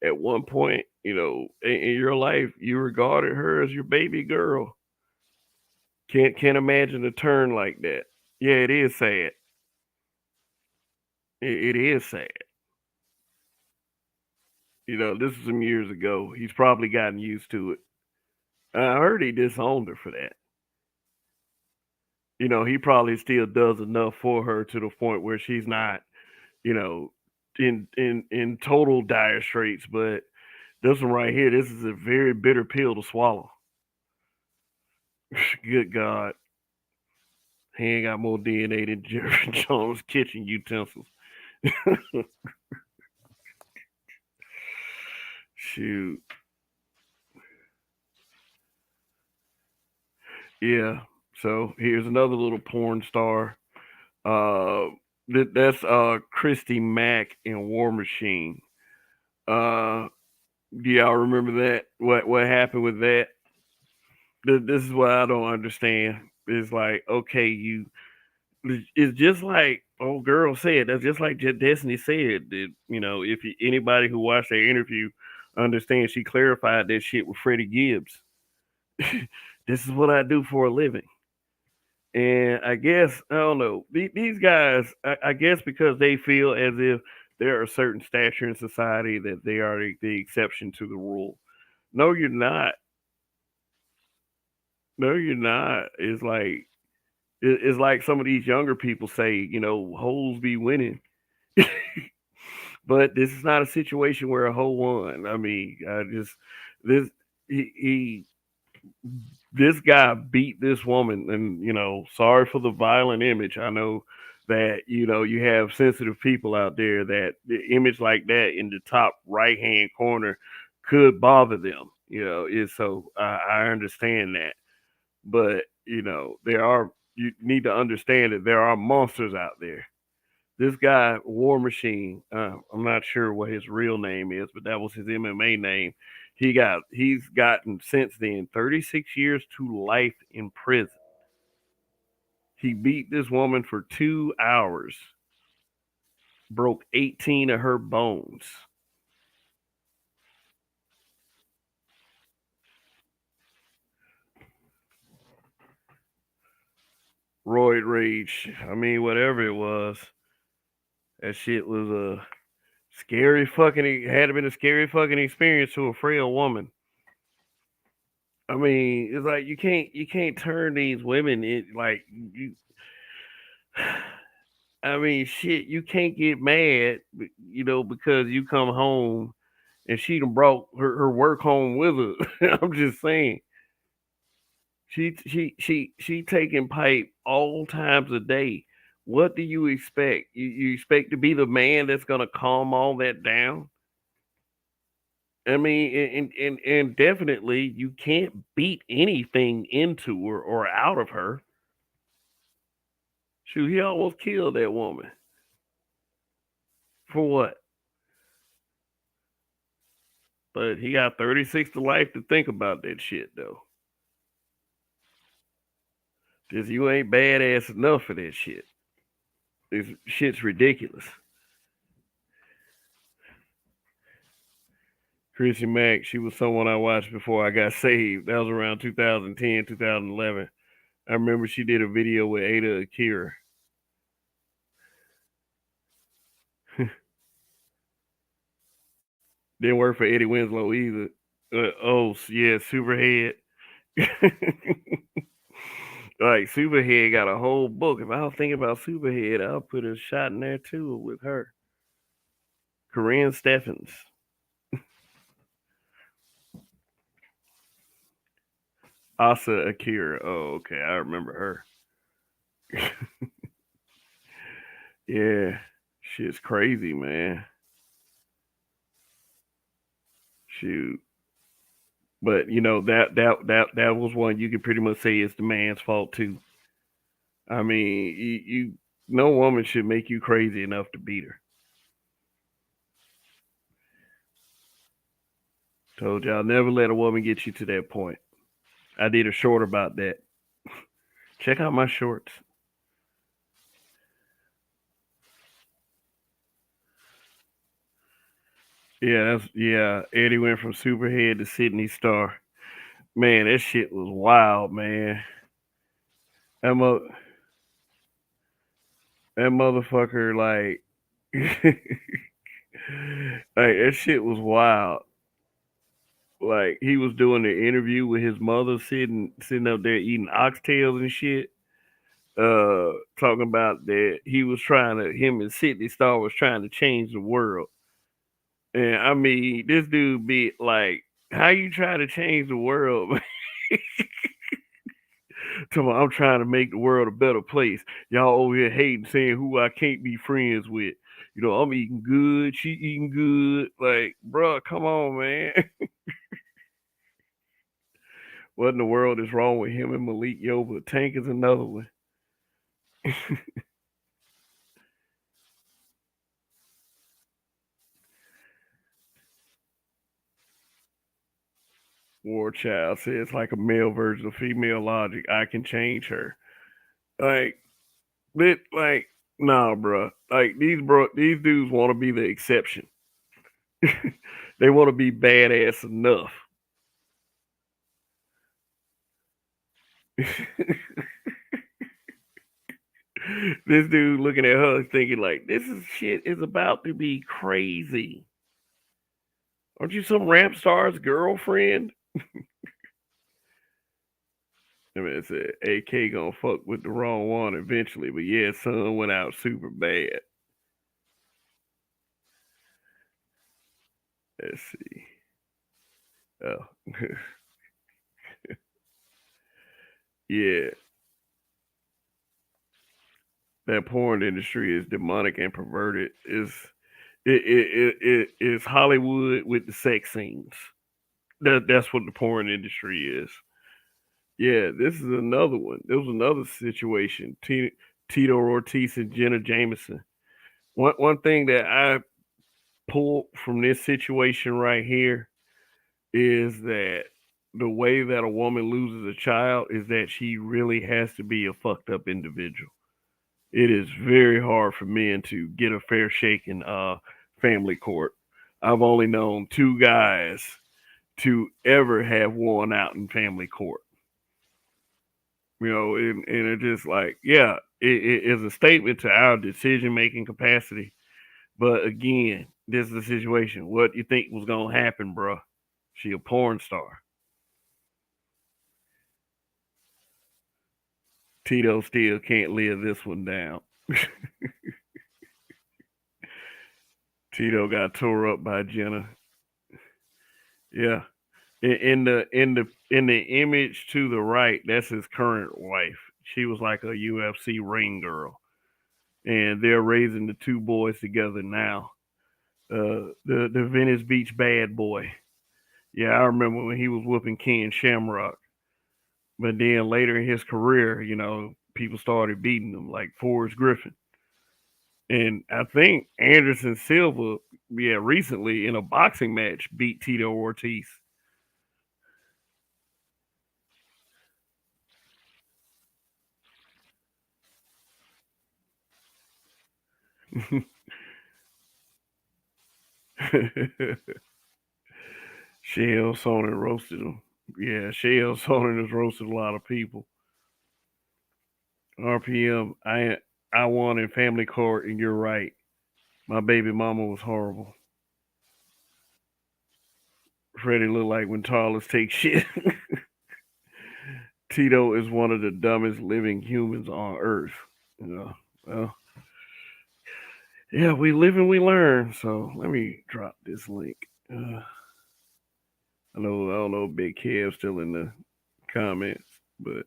at one point in your life you regarded her as your baby girl. Can't imagine a turn like that. Yeah, it is sad. It is sad. This was some years ago. He's probably gotten used to it. I heard he disowned her for that. He probably still does enough for her to the point where she's not, you know, in total dire straits. But this one right here, this is a very bitter pill to swallow. Good God. He ain't got more DNA than Jerry Jones' kitchen utensils. Shoot. Yeah. So here's another little porn star. That's Christy Mack in War Machine. Do y'all remember that? What happened with that? This is what I don't understand. It's like, okay, it's just like old girl said. That's just like Destiny said. That if anybody who watched that interview understands, she clarified that shit with Freddie Gibbs. This is what I do for a living. And I guess I don't know these guys. I guess because they feel as if there are a certain stature in society that they are the exception to the rule. No, you're not. No, you're not. It's like some of these younger people say, hoes be winning. But this is not a situation where a hoe won. I mean, I just this he this guy beat this woman, and sorry for the violent image. I know that you have sensitive people out there that the image like that in the top right hand corner could bother them. Is so I understand that, but there are you need to understand that there are monsters out there. This guy, War Machine, I'm not sure what his real name is, but that was his MMA name. He's gotten since then 36 years to life in prison. He beat this woman for 2 hours, broke 18 of her bones. Roid rage. I mean, whatever it was, that shit was a scary fucking. It had been a scary fucking experience to a frail woman. I mean, it's like you can't turn these women in like you. I mean, shit, you can't get mad, because you come home and she done brought her work home with her. I'm just saying. She taking pipe all times a day. What do you expect? You expect to be the man that's gonna calm all that down? I mean, and definitely you can't beat anything into her or out of her. Shoot, he almost killed that woman. For what? But he got 36 to life to think about that shit though. Cause you ain't badass enough for that shit. This shit's ridiculous. Chrissy Mack, she was someone I watched before I got saved. That was around 2010, 2011. I remember she did a video with Ada Akira. Didn't work for Eddie Winslow either. Yeah, Superhead. Like, Superhead got a whole book. If I was thinking about Superhead, I'll put a shot in there too with her. Corinne Steffens. Asa Akira. Oh, okay. I remember her. Yeah. Shit's crazy, man. Shoot. But that was one you could pretty much say is the man's fault too. I mean, you no woman should make you crazy enough to beat her. Told y'all never let a woman get you to that point. I did a short about that. Check out my shorts. Yeah. Eddie went from Superhead to Sydney Star. Man, that shit was wild, man. That mo- that motherfucker, like, like that shit was wild. Like, he was doing the interview with his mother, sitting up there eating oxtails and shit. Talking about that him and Sydney Star was trying to change the world. And I mean, this dude be like, how you try to change the world? I'm trying to make the world a better place. Y'all over here hating, saying who I can't be friends with. I'm eating good. She eating good. Like, bruh, come on, man. What in the world is wrong with him and Malik Yoba? Tank is another one. War Child says like a male version of female logic. I can change her. Like, nah, bro. Like these dudes want to be the exception. They want to be badass enough. This dude looking at her thinking like, shit is about to be crazy. Aren't you some rap star's girlfriend? I mean, it's AK gonna fuck with the wrong one eventually, but yeah, son went out super bad. Let's see. Oh, yeah. That porn industry is demonic and perverted. It is Hollywood with the sex scenes. That's what the porn industry is. Yeah, this is another one. There was another situation. Tito Ortiz and Jenna Jameson. One thing that I pulled from this situation right here is that the way that a woman loses a child is that she really has to be a fucked up individual. It is very hard for men to get a fair shake in family court. I've only known two guys to ever have won out in family court. And it's just like, yeah, it is a statement to our decision making capacity. But again, this is the situation. What you think was gonna happen, bruh? She a porn star. Tito still can't live this one down. Tito got tore up by Jenna. Yeah. In the image to the right, that's his current wife. She was like a UFC ring girl. And they're raising the two boys together now. The Venice Beach bad boy. Yeah, I remember when he was whooping Ken Shamrock. But then later in his career, people started beating him like Forrest Griffin. And I think Anderson Silva, yeah, recently in a boxing match beat Tito Ortiz. Shell Sonnen roasted him. Yeah, Shell Sonnen has roasted a lot of people. RPM, I won in family court, and you're right. My baby mama was horrible. Freddie looked like when Tarless takes shit. Tito is one of the dumbest living humans on earth. Well, yeah, we live and we learn. So let me drop this link. I don't know, Big Kev still in the comments, but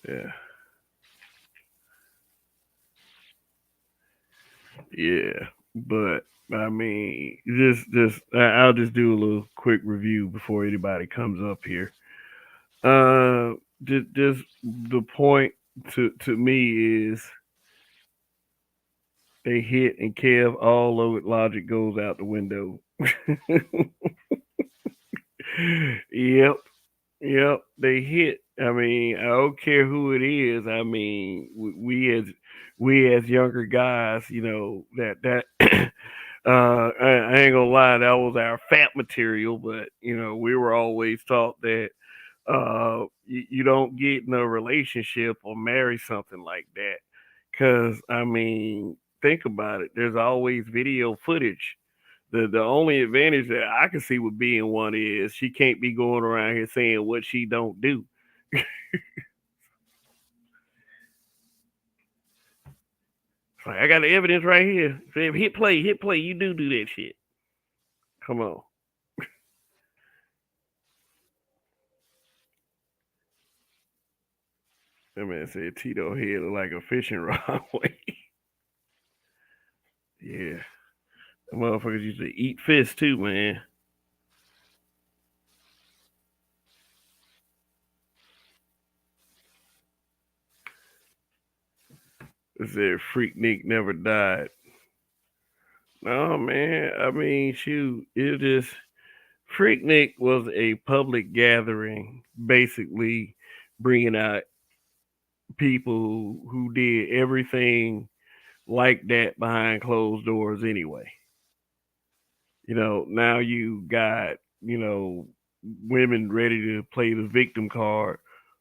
yeah, yeah. But I mean, I'll just do a little quick review before anybody comes up here. Just the point to me is they hit and Kev all logic goes out the window. Yep, yep, they hit. I mean, I don't care who it is. I mean, we as younger guys, that I ain't gonna lie, that was our fat material. But we were always taught that you don't get in a relationship or marry something like that. Because I mean, think about it. There's always video footage. The only advantage that I can see with being one is she can't be going around here saying what she don't do. Like, I got the evidence right here. Hit play, You do that shit. Come on. That man said Tito head look like a fishing rod. Yeah. The motherfuckers used to eat fish too, man. It said Freak Nick never died. No, man. I mean, shoot. It just Freak Nick was a public gathering, basically bringing out people who did everything like that behind closed doors anyway. Now you got, women ready to play the victim card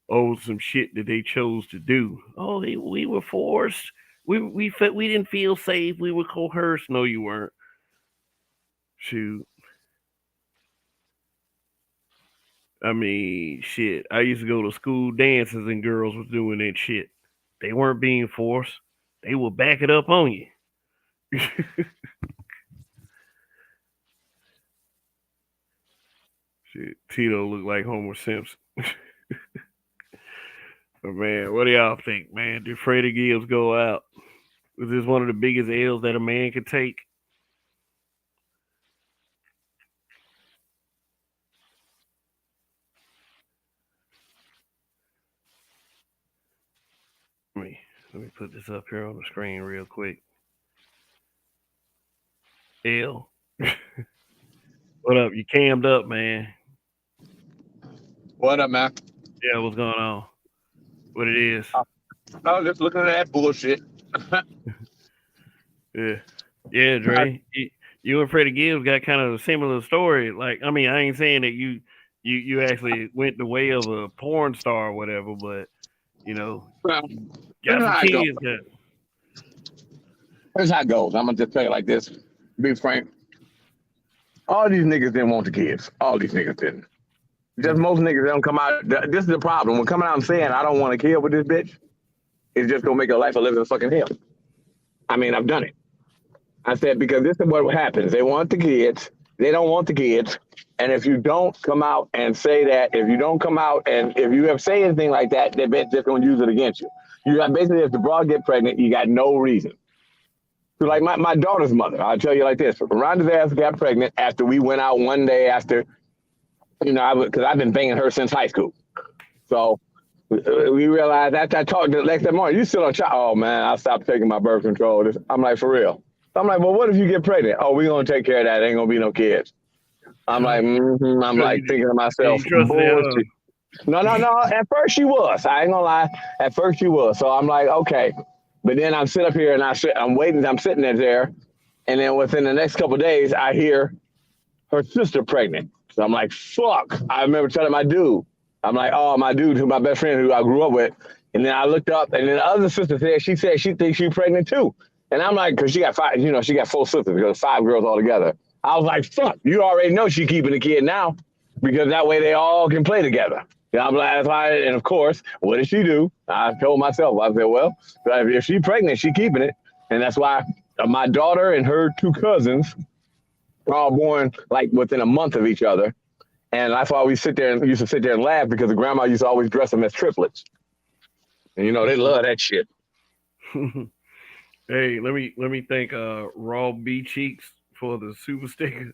over some shit that they chose to do. Oh, we were forced. We didn't feel safe. We were coerced. No, you weren't. Shoot. I mean, shit. I used to go to school dances and girls was doing that shit. They weren't being forced. They will back it up on you. Shit, Tito looked like Homer Simpson. But man, what do y'all think, man? Did Freddie Gibbs go out? Was this one of the biggest L's that a man could take? Let me put this up here on the screen real quick. L, what up? You cammed up, man. What up, man? Yeah, what's going on? What it is? I was just looking at that bullshit. Yeah, yeah, Dre. You and Freddie Gibbs got kind of a similar story. Like, I mean, I ain't saying that you actually went the way of a porn star or whatever, but you know, Well, got here's some how it goes. kids. Here's how it goes. I'm gonna just tell you like this. Be frank. All these niggas didn't want the kids. All these niggas didn't. Just most niggas don't come out. This is the problem. When coming out and saying I don't want a kid with this bitch, it's just gonna make her life a living fucking hell. I mean, I've done it. I said because this is what happens. They want the kids. They don't want the kids. And if you don't come out and say that, if you don't come out and if you have say anything like that, they're just gonna use it against you. You got basically if the broad get pregnant, you got no reason. So like my daughter's mother, I'll tell you like this. Rhonda's ass got pregnant after we went out one day after, because I've been banging her since high school. So we realized after I talked to the next morning, you still on child. Oh man, I stopped taking my birth control. I'm like, for real. I'm like, well, what if you get pregnant? Oh, we're gonna take care of that. Ain't gonna be no kids. I'm like, I'm like thinking to myself, bullshit. No. At first she was. I ain't gonna lie. At first she was. So I'm like, okay. But then I'm sit up here and I'm waiting. I'm sitting there, and then within the next couple of days, I hear her sister pregnant. So I'm like, fuck. I remember telling my dude. I'm like, oh, my dude, who my best friend, who I grew up with. And then I looked up, and then the other sister said she thinks she's pregnant too. And I'm like, because she got five, she got 4 sisters, because 5 girls all together. I was like, fuck, you already know she keeping the kid now, because that way they all can play together. I'm like, and of course, what did she do? I told myself, I said, well, if she's pregnant, she's keeping it. And that's why my daughter and her 2 cousins were all born like within a month of each other. And that's why we used to sit there and laugh, because the grandma used to always dress them as triplets. And they love that shit. Hey, let me thank Raw B Cheeks for the super sticker,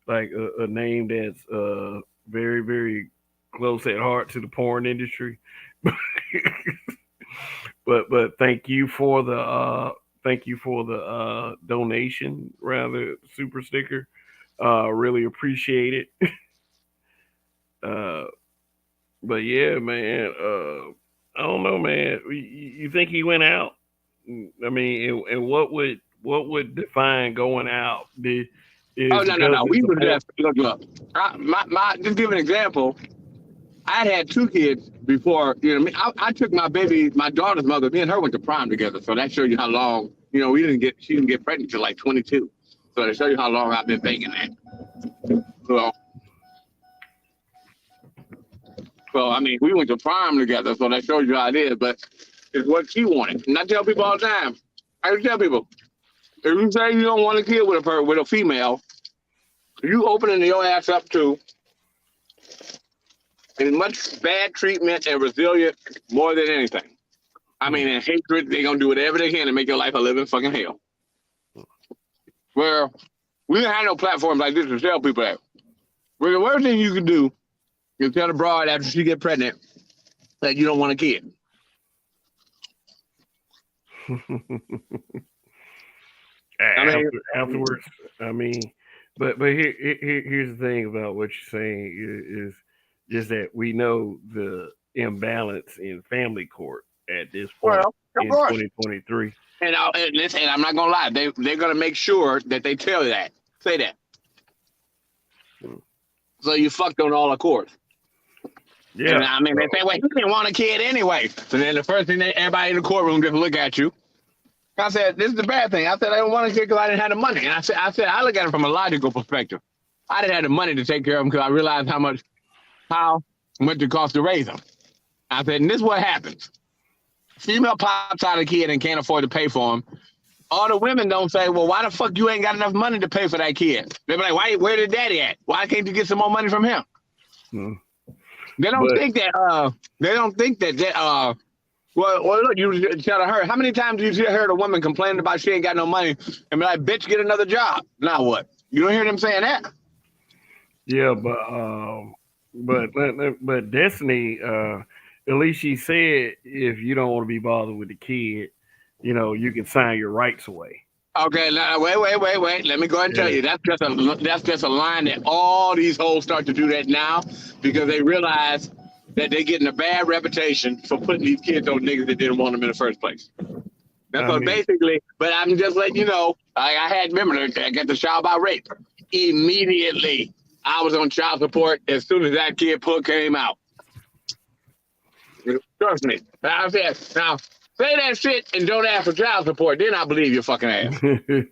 like a name that's very, very close at heart to the porn industry. but thank you for the donation, rather, super sticker. Really appreciate it. But yeah, man. I don't know, man. You think he went out? I mean, and what would define going out? Oh no. We would just look. Just give an example. I had 2 kids before. I took my daughter's mother. Me and her went to prom together. So that shows you how long. She didn't get pregnant till like 22. So to show you how long I've been banging that. So I mean, we went to prom together. So that shows you how it is. But it's what she wanted. And I tell people all the time. I tell people, if you say you don't want a kid with a female, you opening your ass up to as much bad treatment and resilience more than anything. I mean, in hatred, they're gonna do whatever they can to make your life a living fucking hell. Where we don't have no platforms like this to tell people that. Well, the worst thing you can do is tell the broad after she get pregnant that you don't want a kid. Afterwards, I mean, but here's the thing about what you're saying is just that we know the imbalance in family court at this point in 2023. And I'm not gonna lie, they're gonna make sure that they tell you that, say that. So you fucked on all the courts. Yeah, and I mean they say, well, you didn't want a kid anyway. So then the first thing everybody in the courtroom just look at you. I said, this is the bad thing. I said, I don't want a kid because I didn't have the money. And I said, I look at it from a logical perspective. I didn't have the money to take care of them because I realized how much it costs to raise them. I said, and this is what happens. Female pops out a kid and can't afford to pay for him. All the women don't say, well, why the fuck you ain't got enough money to pay for that kid? They be like, where did daddy at? Why can't you get some more money from him? They don't think that, well, look, you tell her, how many times do you hear a woman complaining about she ain't got no money and be like, bitch, get another job? Now what? You don't hear them saying that? Yeah, but Destiny, at least she said, if you don't want to be bothered with the kid, you can sign your rights away. Okay, now, wait. Let me go ahead and tell Yeah. you that's just a line that all these hoes start to do that now because they realize that they're getting a bad reputation for putting these kids on niggas that didn't want them in the first place. That's I what mean, basically. But I'm just letting you know. I had remember I got the child by rape immediately. I was on child support as soon as that kid book came out. Trust me. I said now. Say that shit and don't ask for child support, then I believe your fucking ass. I said,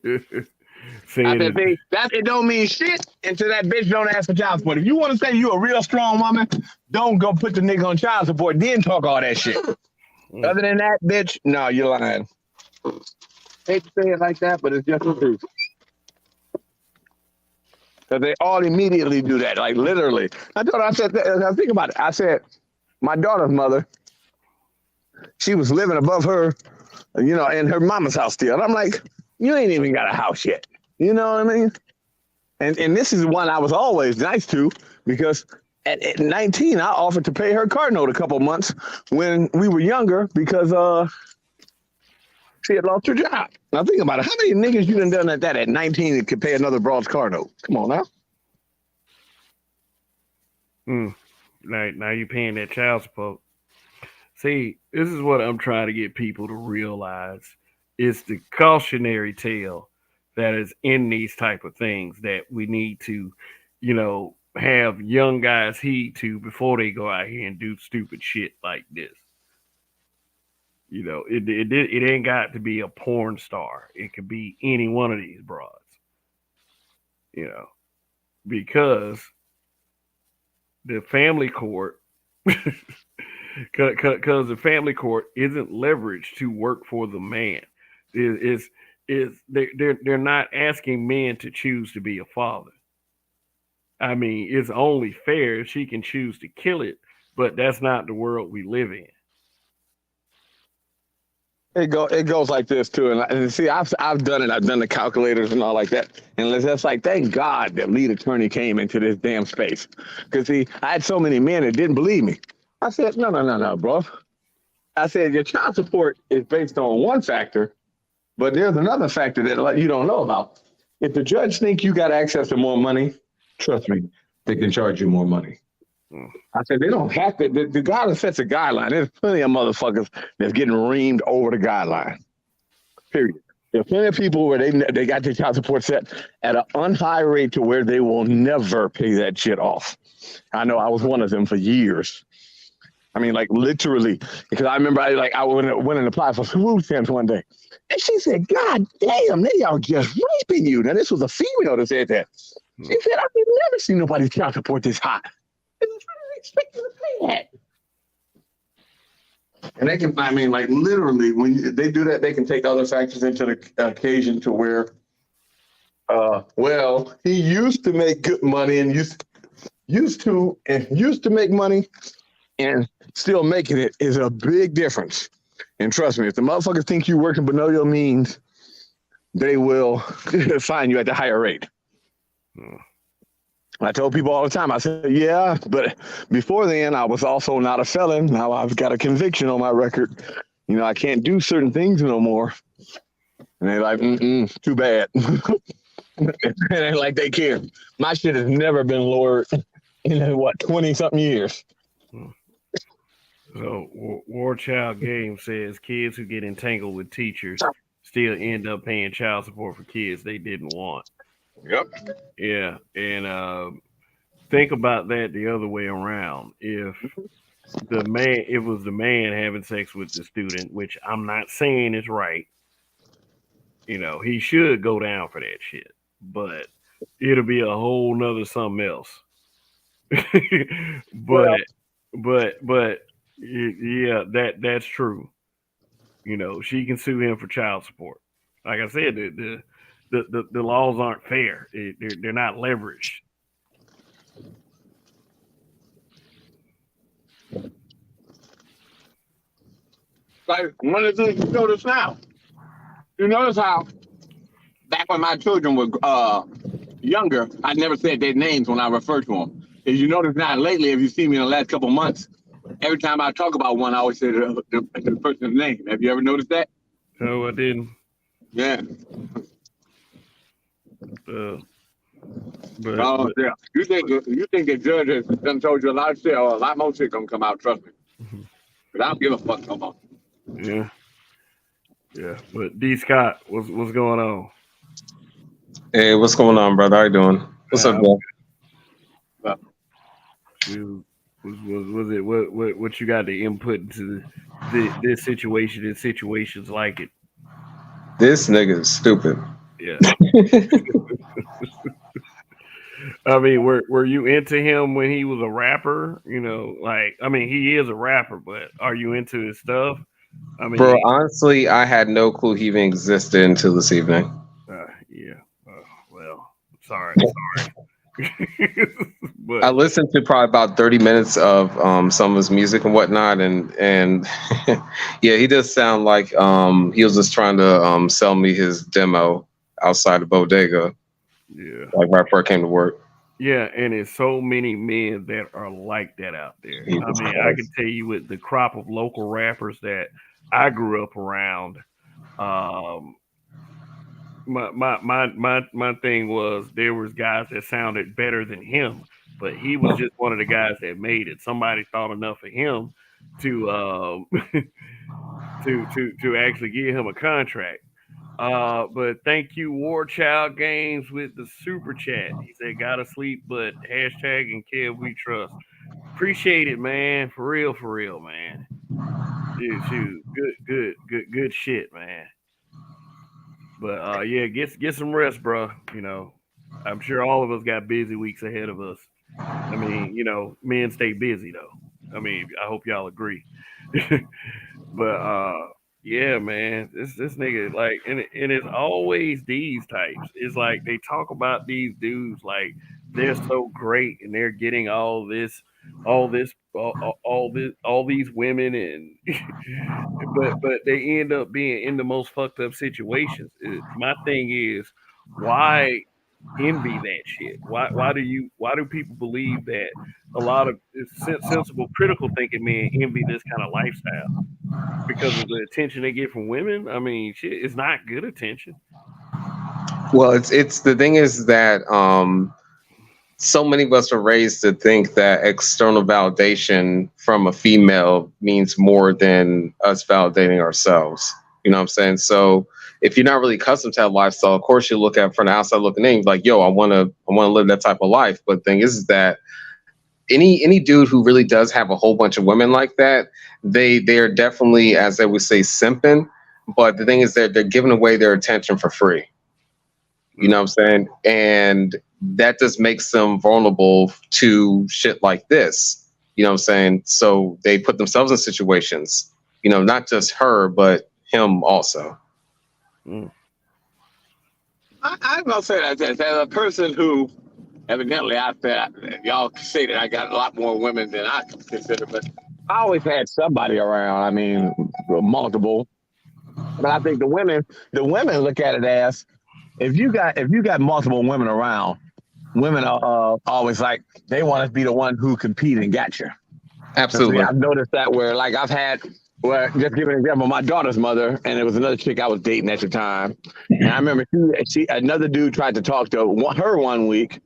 saying see, that it don't mean shit until that bitch don't ask for child support. If you want to say you a real strong woman, don't go put the nigga on child support, then talk all that shit. Other than that, bitch, no, you're lying. Hate to say it like that, but it's just the truth. Because they all immediately do that, like literally. I think about it. I said, my daughter's mother, she was living above her, in her mama's house still. And I'm like, you ain't even got a house yet. You know what I mean? And this is one I was always nice to because at 19, I offered to pay her car note a couple months when we were younger because she had lost her job. Now think about it. How many niggas you done at 19 that could pay another broad's car note? Come on now. now you paying that child support. See, this is what I'm trying to get people to realize. It's the cautionary tale that is in these type of things that we need to, have young guys heed to before they go out here and do stupid shit like this. It ain't got to be a porn star. It could be any one of these broads. Because the family court because the family court isn't leveraged to work for the man. They're not asking men to choose to be a father. I mean, it's only fair if she can choose to kill it, but that's not the world we live in. It goes like this too, and see, I've done it. I've done the calculators and all like that, and it's just like, thank God that lead attorney came into this damn space, because see, I had so many men that didn't believe me. I said, no, bro. I said your child support is based on one factor, but there's another factor that you don't know about. If the judge think you got access to more money, trust me, they can charge you more money. I said, they don't have to. The guideline sets a guideline. There's plenty of motherfuckers that's getting reamed over the guideline. Period. There's plenty of people where they got their child support set at an unhigh rate to where they will never pay that shit off. I know I was one of them for years. I mean, like literally, because I remember I went and applied for food stamps one day. And she said, God damn, they are just raping you. Now, this was a female that said that. She said, I've never seen nobody's child support this high. And I'm trying to expect you to pay that. And they can, I mean, like literally, when they do that, they can take other factors into the occasion to where, well, he used to make good money and used to make money and still making it is a big difference. And trust me, if the motherfuckers think you working below your means, they will fine you at the higher rate. I told people all the time, I said, yeah, but before then, I was also not a felon. Now I've got a conviction on my record. I can't do certain things no more. And they're like, too bad. It ain't like they care. My shit has never been lowered in, 20-something years. So, War Child Game says kids who get entangled with teachers still end up paying child support for kids they didn't want. Yep. Yeah, and think about that the other way around. If it was the man having sex with the student, which I'm not saying is right, he should go down for that shit. But it'll be a whole nother something else. but yeah, that's true. She can sue him for child support. Like I said, the laws aren't fair. They're not leveraged. Like one of the things you notice now. You notice how back when my children were younger, I never said their names when I referred to them. As you notice now, lately, if you see me in the last couple of months, every time I talk about one, I always say the person's name. Have you ever noticed that? No, I didn't. Yeah. Uh, but Oh, yeah. You think the judge has done told you a lot of shit, or a lot more shit gonna come out? Trust me. But I don't give a fuck no more. yeah, yeah. But D Scott, what's going on? Hey, what's going on, brother? How you doing? What's up, Uh, bro? But you- was it what you got to input into this situation and situations like it? This nigga is stupid. Yeah. I mean, were you into him when he was a rapper? You know, like I mean, he is a rapper, but are you into his stuff? I Bro, mean, honestly, I had no clue he even existed until this evening. yeah. Well, sorry, but I listened to probably about 30 minutes of some of his music and whatnot, and yeah, he does sound like he was just trying to sell me his demo outside the bodega, yeah, like right before I came to work. yeah, and there's so many men that are like that out there. I Jesus mean, I can Christ. tell you with the crop of local rappers that I grew up around. Um, my thing was there was guys that sounded better than him, but he was just one of the guys that made it. Somebody thought enough of him to to actually give him a contract. But thank you, War Child Games, with the super chat. He said, "Gotta sleep, but hashtag and Kev we trust." Appreciate it, man. For real, man. Dude, shoot, good shit, man. But yeah, get some rest, bro. You know, I'm sure all of us got busy weeks ahead of us. I mean, you know, men stay busy though. I mean, I hope y'all agree. But yeah, man, this nigga like, and it's always these types. It's like they talk about these dudes like they're so great and they're getting all these women and but they end up being in the most fucked up situations. My thing is, why envy that shit? Why do people believe that a lot of sensible, critical thinking men envy this kind of lifestyle because of the attention they get from women? I mean, shit, it's not good attention. Well, it's the thing is that so many of us are raised to think that external validation from a female means more than us validating ourselves. You know what I'm saying? So if you're not really accustomed to that lifestyle, of course you look at from the outside looking in, like, yo, I wanna live that type of life. But the thing is that any dude who really does have a whole bunch of women like that, they are definitely, as they would say, simping. But the thing is that they're giving away their attention for free. You know what I'm saying? And that just makes them vulnerable to shit like this. You know what I'm saying? So they put themselves in situations, not just her, but him also. Mm. I'm gonna say that as a person who evidently I said y'all say that I got a lot more women than I consider, but I always had somebody around. I mean, multiple. But I think the women look at it as if you got multiple women around, women are always like they want to be the one who compete and got you. Absolutely. I've noticed that where like I've had where just give an example, my daughter's mother, and it was another chick I was dating at the time, and I remember she another dude tried to talk to her one week,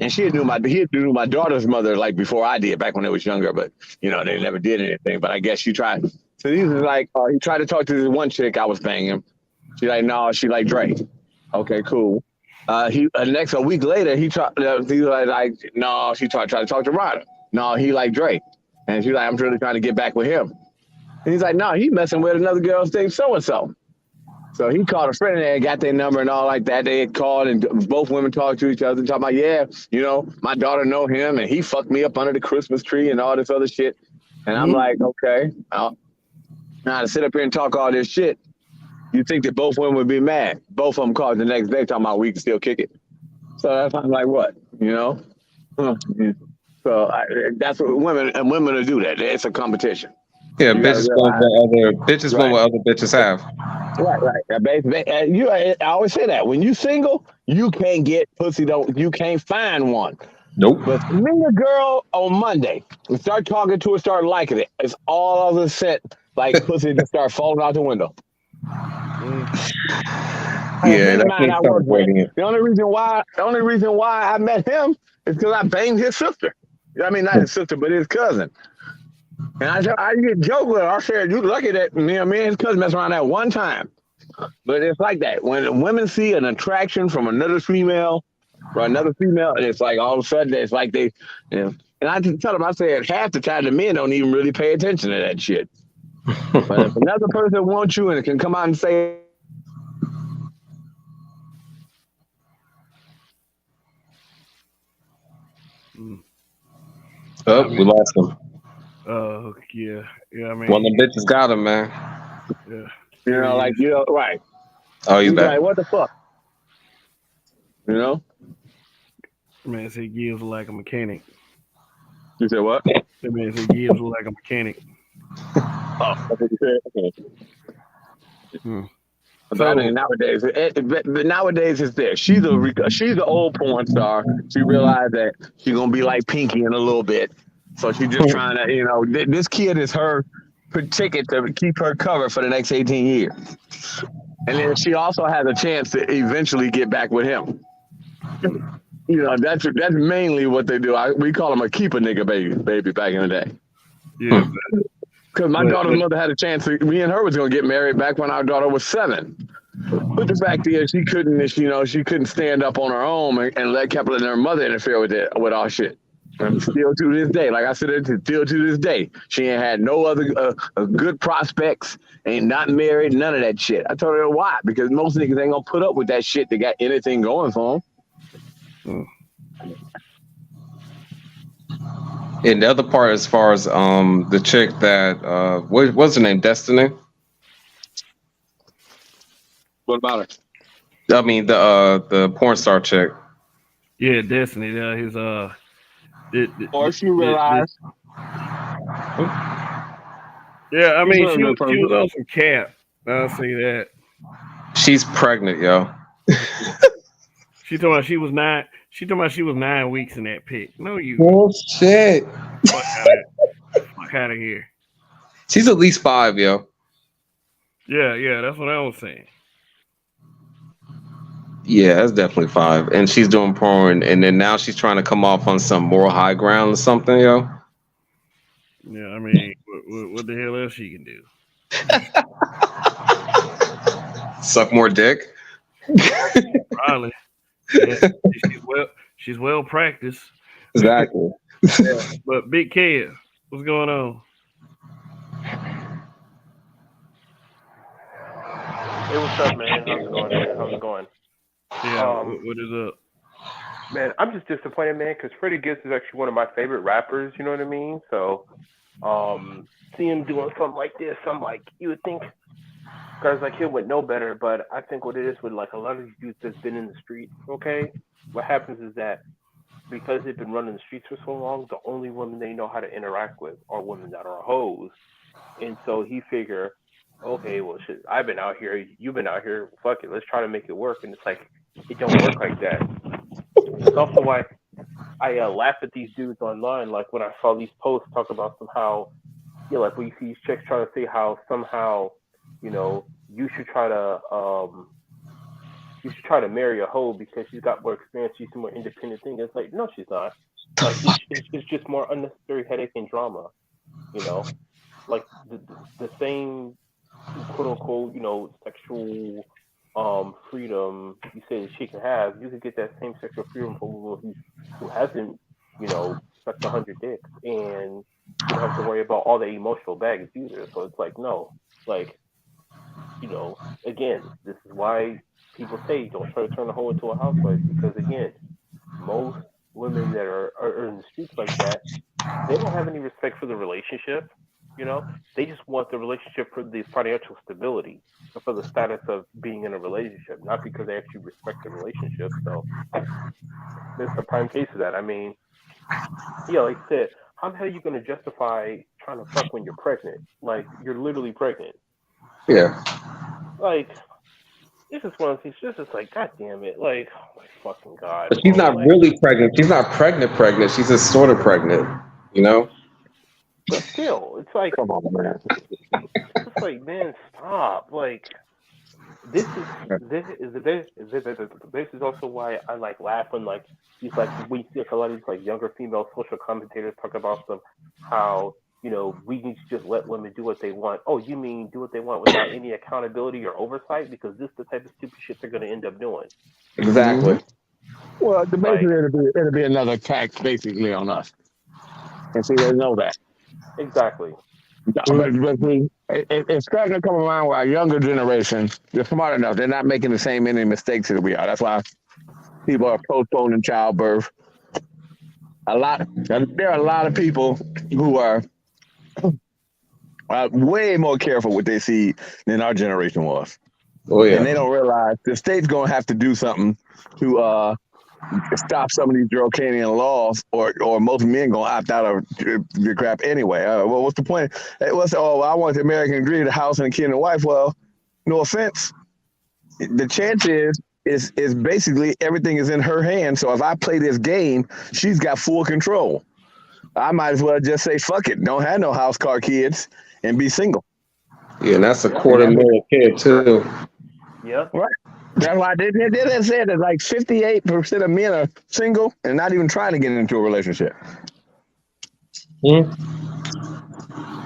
and he knew my daughter's mother like before I did back when they was younger, but they never did anything. But I guess she tried. So he was like, he tried to talk to this one chick I was banging. She like, no, she like Drake. Okay, cool. Next a week later, he tried. He was like, no, she tried to talk to Ryder. No, he like Drake, and she's like, I'm really trying to get back with him. And he's like, no, he messing with another girl's thing, so and so. So he called a friend and got their number and all like that. They had called and both women talked to each other and talking about, yeah, my daughter know him and he fucked me up under the Christmas tree and all this other shit. And I'm like, okay, now to sit up here and talk all this shit, you think that both women would be mad? Both of them called the next day talking about we can still kick it. So that's like what, So that's what women will do that. It's a competition. Yeah, bitches want what other bitches have. Right. I always say that when you single, you can't get pussy. You can't find one. Nope. But meet a girl on Monday and start talking to her, start liking it. It's all of a set like pussy to start falling out the window. I had a Yeah, friend of that's mine me I work with. celebrating it. The only reason why I met him is because I banged his sister. I mean, not his sister, but his cousin. And I get joke with her. I said, "You lucky that me and his cousin messed around that one time." But it's like that when women see an attraction from another female or another female, and it's like all of a sudden it's like they, you know. And I just tell them, I said half the time the men don't even really pay attention to that shit. But if another person wants you and it can come out and say, Oh, we lost him. Yeah. I mean, One of them bitches got him, man. yeah. you know, like, you know, right. Oh, he's He's back. like, what the fuck? You know? Man said Gibbs like a mechanic. You said what? That man said Gibbs like a mechanic. Oh, that's what you said? Okay. But I mean, nowadays it's there. She's the old porn star. She realized that she's gonna be like Pinky in a little bit, so she's just trying to, you know, this kid is her ticket to keep her covered for the next 18 years, and then she also has a chance to eventually get back with him. You know, that's mainly what they do. We call him a keep a nigga baby back in the day. Yeah. Because my daughter's mother had a chance. Me and her was gonna get married back when our daughter was 7. But the fact is, she couldn't stand up on her own and kept letting her mother interfere with our shit. And still to this day, like I said, still to this day, she ain't had no other good prospects, ain't not married, none of that shit. I told her why, because most niggas ain't gonna put up with that shit that got anything going for them. And the other part, as far as the chick that what's her name, Destiny? What about her? I mean the porn star chick. Yeah, Destiny. His Or she realized. Yeah, I mean, She's she a was person. on some cap. I'll say that. She's pregnant, yo. She told me she was 9. She told me she was 9 weeks in that pic. No, you Bullshit. fuck out of here. She's at least 5, yo. Yeah, that's what I was saying. Yeah, that's definitely 5. And she's doing porn, and then now she's trying to come off on some moral high ground or something, yo. Yeah, I mean, what the hell else she can do? Suck more dick. Probably. Yeah, she's well practiced. Exactly. Yeah, but Big Kev, what's going on? Hey, what's up, man? How's it going? Yeah, what is up? Man, I'm just disappointed, man, because Freddie Gibbs is actually one of my favorite rappers. You know what I mean? So, seeing him doing something like this, I'm like, you would think guys like him would know better, but I think what it is with like a lot of these dudes that's been in the streets, okay, what happens is that because they've been running the streets for so long, the only women they know how to interact with are women that are hoes. And so he figure, okay, well, shit, I've been out here, you've been out here, fuck it, let's try to make it work. And it's like, it don't work like that. It's also why I laugh at these dudes online, like when I saw these posts talk about somehow, you know, like when you see these chicks trying to say how somehow, you know, you should try to marry a hoe because she's got more experience, she's a more independent thing. It's like, no, she's not. Like, it's just more unnecessary headache and drama, you know? Like, the same, quote-unquote, you know, sexual freedom you say that she can have, you could get that same sexual freedom from a woman who hasn't, you know, sucked 100 dicks, and you don't have to worry about all the emotional baggage either. So it's like, no. Like, you know, again, this is why people say don't try to turn a hoe into a housewife, because again, most women that are in the streets like that, they don't have any respect for the relationship. You know, they just want the relationship for the financial stability, for the status of being in a relationship, not because they actually respect the relationship. So there's a prime case of that. I mean, yeah, like I said, how the hell are you going to justify trying to fuck when you're pregnant? Like, you're literally pregnant. Yeah. Like, this is one of these. This is like, god damn it! Like, oh my fucking god. But she's bro. not Like, really pregnant. She's not pregnant. She's just sort of pregnant, you know? but still, it's like, Come on, man. it's just like, man, stop. Like, This is also why I like laugh when like these like we see like, a lot of these like younger female social commentators talk about some how we need to just let women do what they want. Oh, you mean do what they want without any accountability or oversight? Because this is the type of stupid shit they're going to end up doing. Mm-hmm. Exactly. Well, basically, Like it'll be another tax basically on us. And see, they know that. exactly. But see, it's starting to come around with our younger generation. They're smart enough. They're not making the same many mistakes that we are. That's why people are postponing childbirth. There are a lot of people who are way more careful with their seed than our generation was. Oh And they yeah. don't realize the state's going to have to do something to stop some of these draconian laws, or most men gonna opt out of the crap anyway. Well, what's the point? I want the American dream, the house and a kid and a wife. Well, no offense, the chance is basically everything is in her hands. So if I play this game, she's got full control. I might as well just say fuck it, don't have no house, car, kids, and be single. Yeah, and that's a $250,000 kid too. Yep. Right. That's why they said that like 58% of men are single and not even trying to get into a relationship. Mm.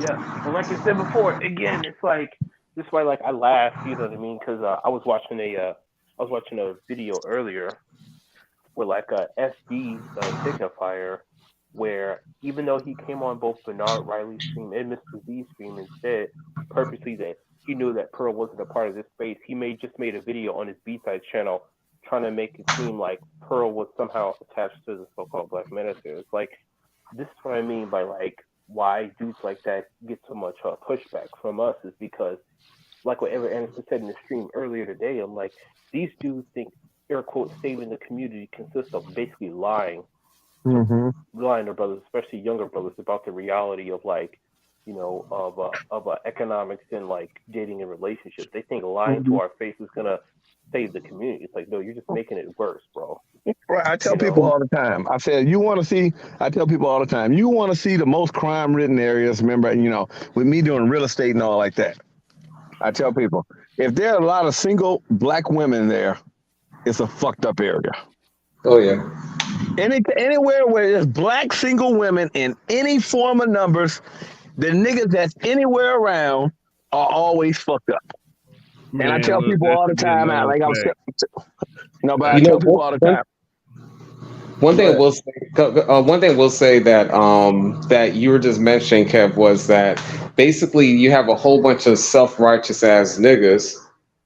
Yeah. And like I said before, again, it's like this is why like I laugh. You know what I mean? Because I was watching a video earlier with like a SD signifier where even though he came on both Bernard Riley's stream and Mr. Z's stream and said purposely that he knew that Pearl wasn't a part of this space, he just made a video on his B-side channel trying to make it seem like Pearl was somehow attached to the so-called Black Minister. It's like, this is what I mean by like why dudes like that get so much pushback from us is because, like what Ever Anderson said in the stream earlier today, I'm like, these dudes think air quote saving the community consists of basically lying to brothers, especially younger brothers, about the reality of like, of economics and like dating and relationships. They think lying to our face is gonna save the community. It's like, no, you're just making it worse, bro. Right. I tell people all the time. I tell people all the time, you want to see the most crime-ridden areas. Remember, with me doing real estate and all like that. I tell people, if there are a lot of single black women there, it's a fucked up area. Oh yeah. Anywhere where there's black single women in any form of numbers, the niggas that's anywhere around are always fucked up. And I tell people all the time, I tell people all the time. One thing we'll say that that you were just mentioning, Kev, was that basically you have a whole bunch of self-righteous ass niggas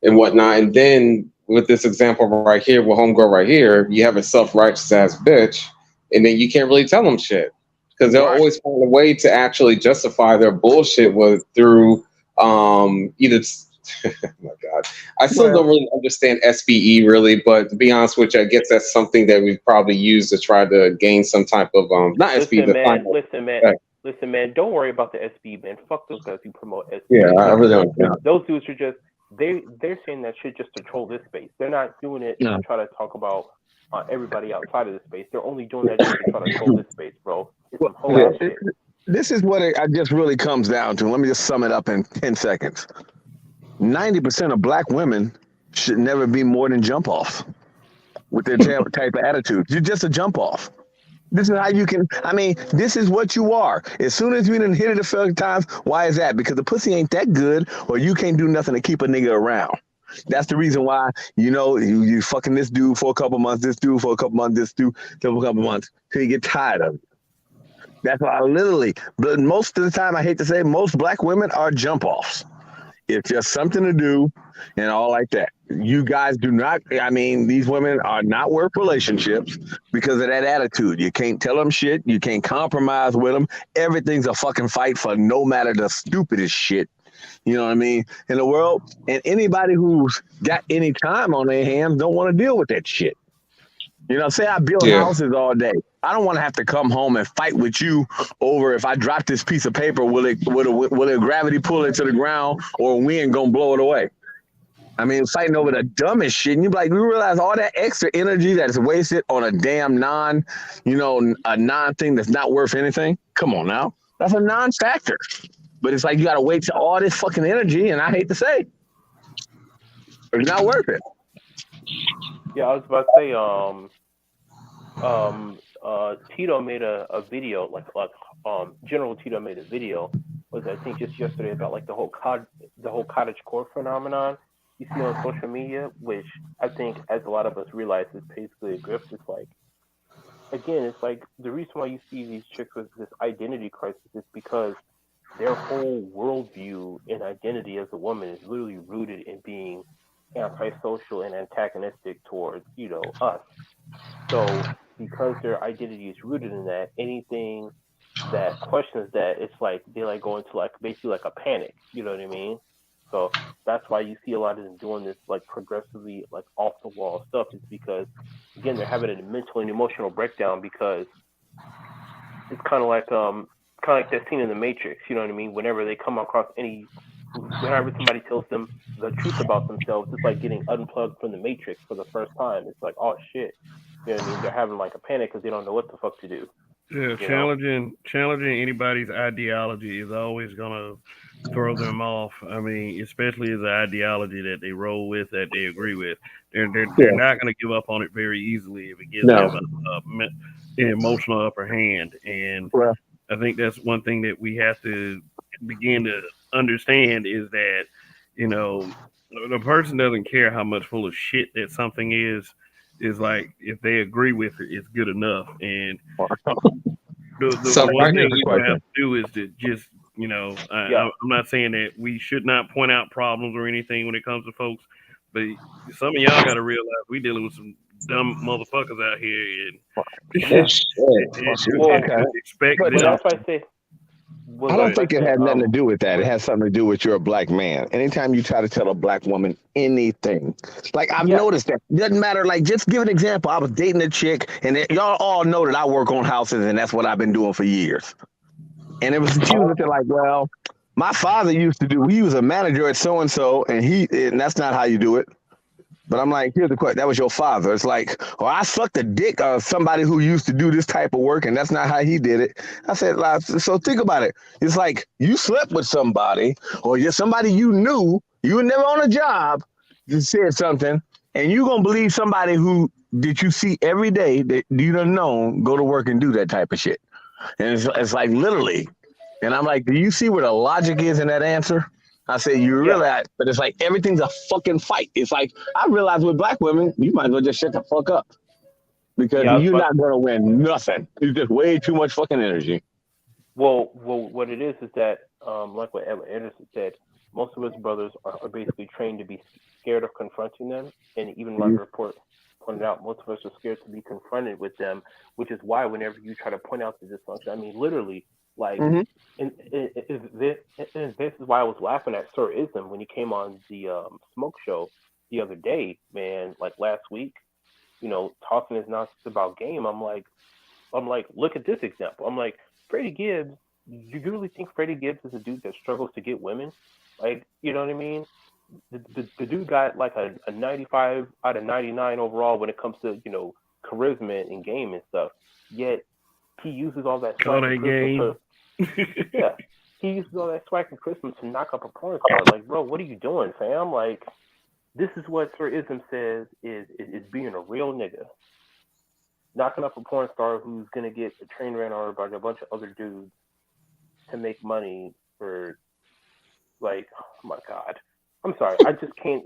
and whatnot, and then with this example right here, with homegirl right here, you have a self-righteous ass bitch, and then you can't really tell them shit because they'll always find a way to actually justify their bullshit through either. Oh my God, I still don't really understand SBE really, but to be honest with you, I guess that's something that we've probably used to try to gain some type of not SBE. Listen, man, don't worry about the SBE, man. Fuck those guys who promote SBE. Yeah, I really don't. Those dudes are just they're saying that shit just to troll this space. They're not doing it to try to talk about everybody outside of the space. They're only doing that just to try to troll this space, bro. It's some whole ass shit. This is what it just really comes down to. Let me just sum it up in 10 seconds. 90% of black women should never be more than jump offs with their type of attitude. You're just a jump off. This is how you can, this is what you are. As soon as you done hit it a few times, why is that? Because the pussy ain't that good, or you can't do nothing to keep a nigga around. That's the reason why, you fucking this dude for a couple months, this dude for a couple months, this dude for a couple months, till you get tired of it. That's why but most of the time, I hate to say, most black women are jump offs. It's just something to do and all like that. You guys do not, these women are not worth relationships because of that attitude. You can't tell them shit. You can't compromise with them. Everything's a fucking fight for no matter the stupidest shit. You know what I mean? In the world. And anybody who's got any time on their hands don't want to deal with that shit. Say I build houses all day. I don't want to have to come home and fight with you over if I drop this piece of paper, will it gravity pull it to the ground or wind gonna blow it away? Fighting over the dumbest shit. And you be like, we realize all that extra energy that's wasted on a damn non thing that's not worth anything. Come on now. That's a non-factor. But it's like you gotta wait to all this fucking energy, and I hate to say. It's not worth it. Yeah, I was about to say, Tito made a video, General Tito made a video, was I think just yesterday, about like the whole cottage core phenomenon you see on social media, which I think, as a lot of us realize, is basically a grift. It's like, again, it's like the reason why you see these chicks with this identity crisis is because their whole worldview and identity as a woman is literally rooted in being antisocial and antagonistic towards, us. So because their identity is rooted in that, anything that questions that, it's like they like go into like basically like a panic. You know what I mean? So that's why you see a lot of them doing this like progressively like off the wall stuff, is because, again, they're having a mental and emotional breakdown, because it's kind of like that scene in The Matrix. You know what I mean? Whenever they come across whenever somebody tells them the truth about themselves, it's like getting unplugged from the Matrix for the first time. It's like, oh shit. You know what I mean? They're having like a panic because they don't know what the fuck to do. Yeah, challenging anybody's ideology is always gonna throw them off. I mean, especially as an ideology that they roll with, that they agree with. They're not gonna give up on it very easily if it gives them an emotional upper hand. And Well, I think that's one thing that we have to begin to understand, is that, the person doesn't care how much full of shit that something is. Is like, if they agree with it, it's good enough. And the So one Rodney, thing you have to do is to just, I'm not saying that we should not point out problems or anything when it comes to folks, but some of y'all got to realize we dealing with some dumb motherfuckers out here, and expect but them. that's why I say. I don't think it has nothing to do with that. It has something to do with you're a black man. Anytime you try to tell a black woman anything, like I've noticed that. It doesn't matter. Like, just give an example. I was dating a chick, and y'all all know that I work on houses, and that's what I've been doing for years. And she was like, well, my father he was a manager at so and so, and that's not how you do it. But I'm like, here's the question. That was your father. It's like, well, I sucked a dick of somebody who used to do this type of work, and that's not how he did it. I said, so think about it. It's like you slept with somebody, or just somebody you knew, you were never on a job, you said something, and you're going to believe somebody that you see every day that you don't know go to work and do that type of shit. And it's like, literally. And I'm like, do you see where the logic is in that answer? I said, you realize, but it's like everything's a fucking fight. It's like, I realize with black women, you might as well just shut the fuck up, because you're not going to win nothing. It's just way too much fucking energy. Well, what it is that, like what Edward Anderson said, most of us brothers are basically trained to be scared of confronting them. And even like the report pointed out, most of us are scared to be confronted with them, which is why whenever you try to point out the dysfunction, I mean, literally, like, and this is why I was laughing at Sir Ism when he came on the Smoke Show the other day, man, like last week, talking his nonsense about game. I'm like, look at this example. I'm like, Freddie Gibbs, you really think Freddie Gibbs is a dude that struggles to get women? Like, you know what I mean? The dude got like a 95 out of 99 overall when it comes to, charisma and game and stuff. Yet he uses all that swag and charisma he uses all that swag and charisma to knock up a porn star. Like, bro, what are you doing, fam? Like, this is what Sir Ism says is being a real nigga. Knocking up a porn star who's gonna get a train ran over by a bunch of other dudes to make money for, like, oh my God. I'm sorry, I just can't.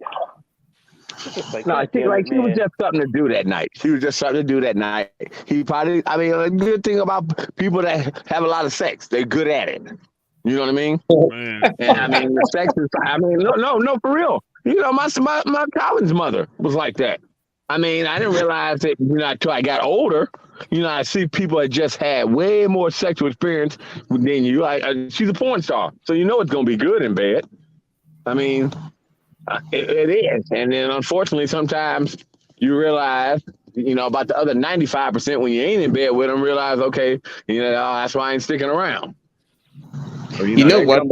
Like, no, I think like she was just something to do that night. She was just something to do that night. He probably, I mean, a good thing about people that have a lot of sex, they're good at it. You know what I mean? And I mean, the sex is, I mean, no, for real. My Calvin's mother was like that. I mean, I didn't realize it, until I got older. I see people that just had way more sexual experience than you. She's a porn star, so it's gonna be good in bed. I mean, it is. And then unfortunately, sometimes you realize, about the other 95% when you ain't in bed with them, realize, okay, that's why I ain't sticking around. So, you know what?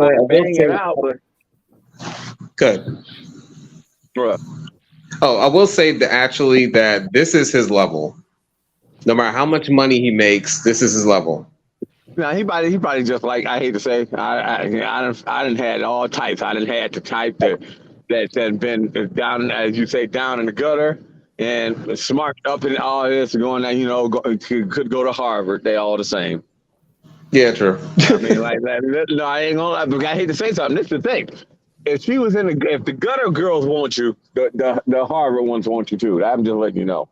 Good. I will say that actually that this is his level. No matter how much money he makes, this is his level. Now he probably just, like, I hate to say, I done had all types. I done had the type that that's been down, as you say, down in the gutter and smart up in all this, going that could go to Harvard. They all the same. Yeah, true. I mean, no, I ain't gonna lie, but I hate to say something. This is the thing. If the gutter girls want you, the Harvard ones want you too. I'm just letting you know.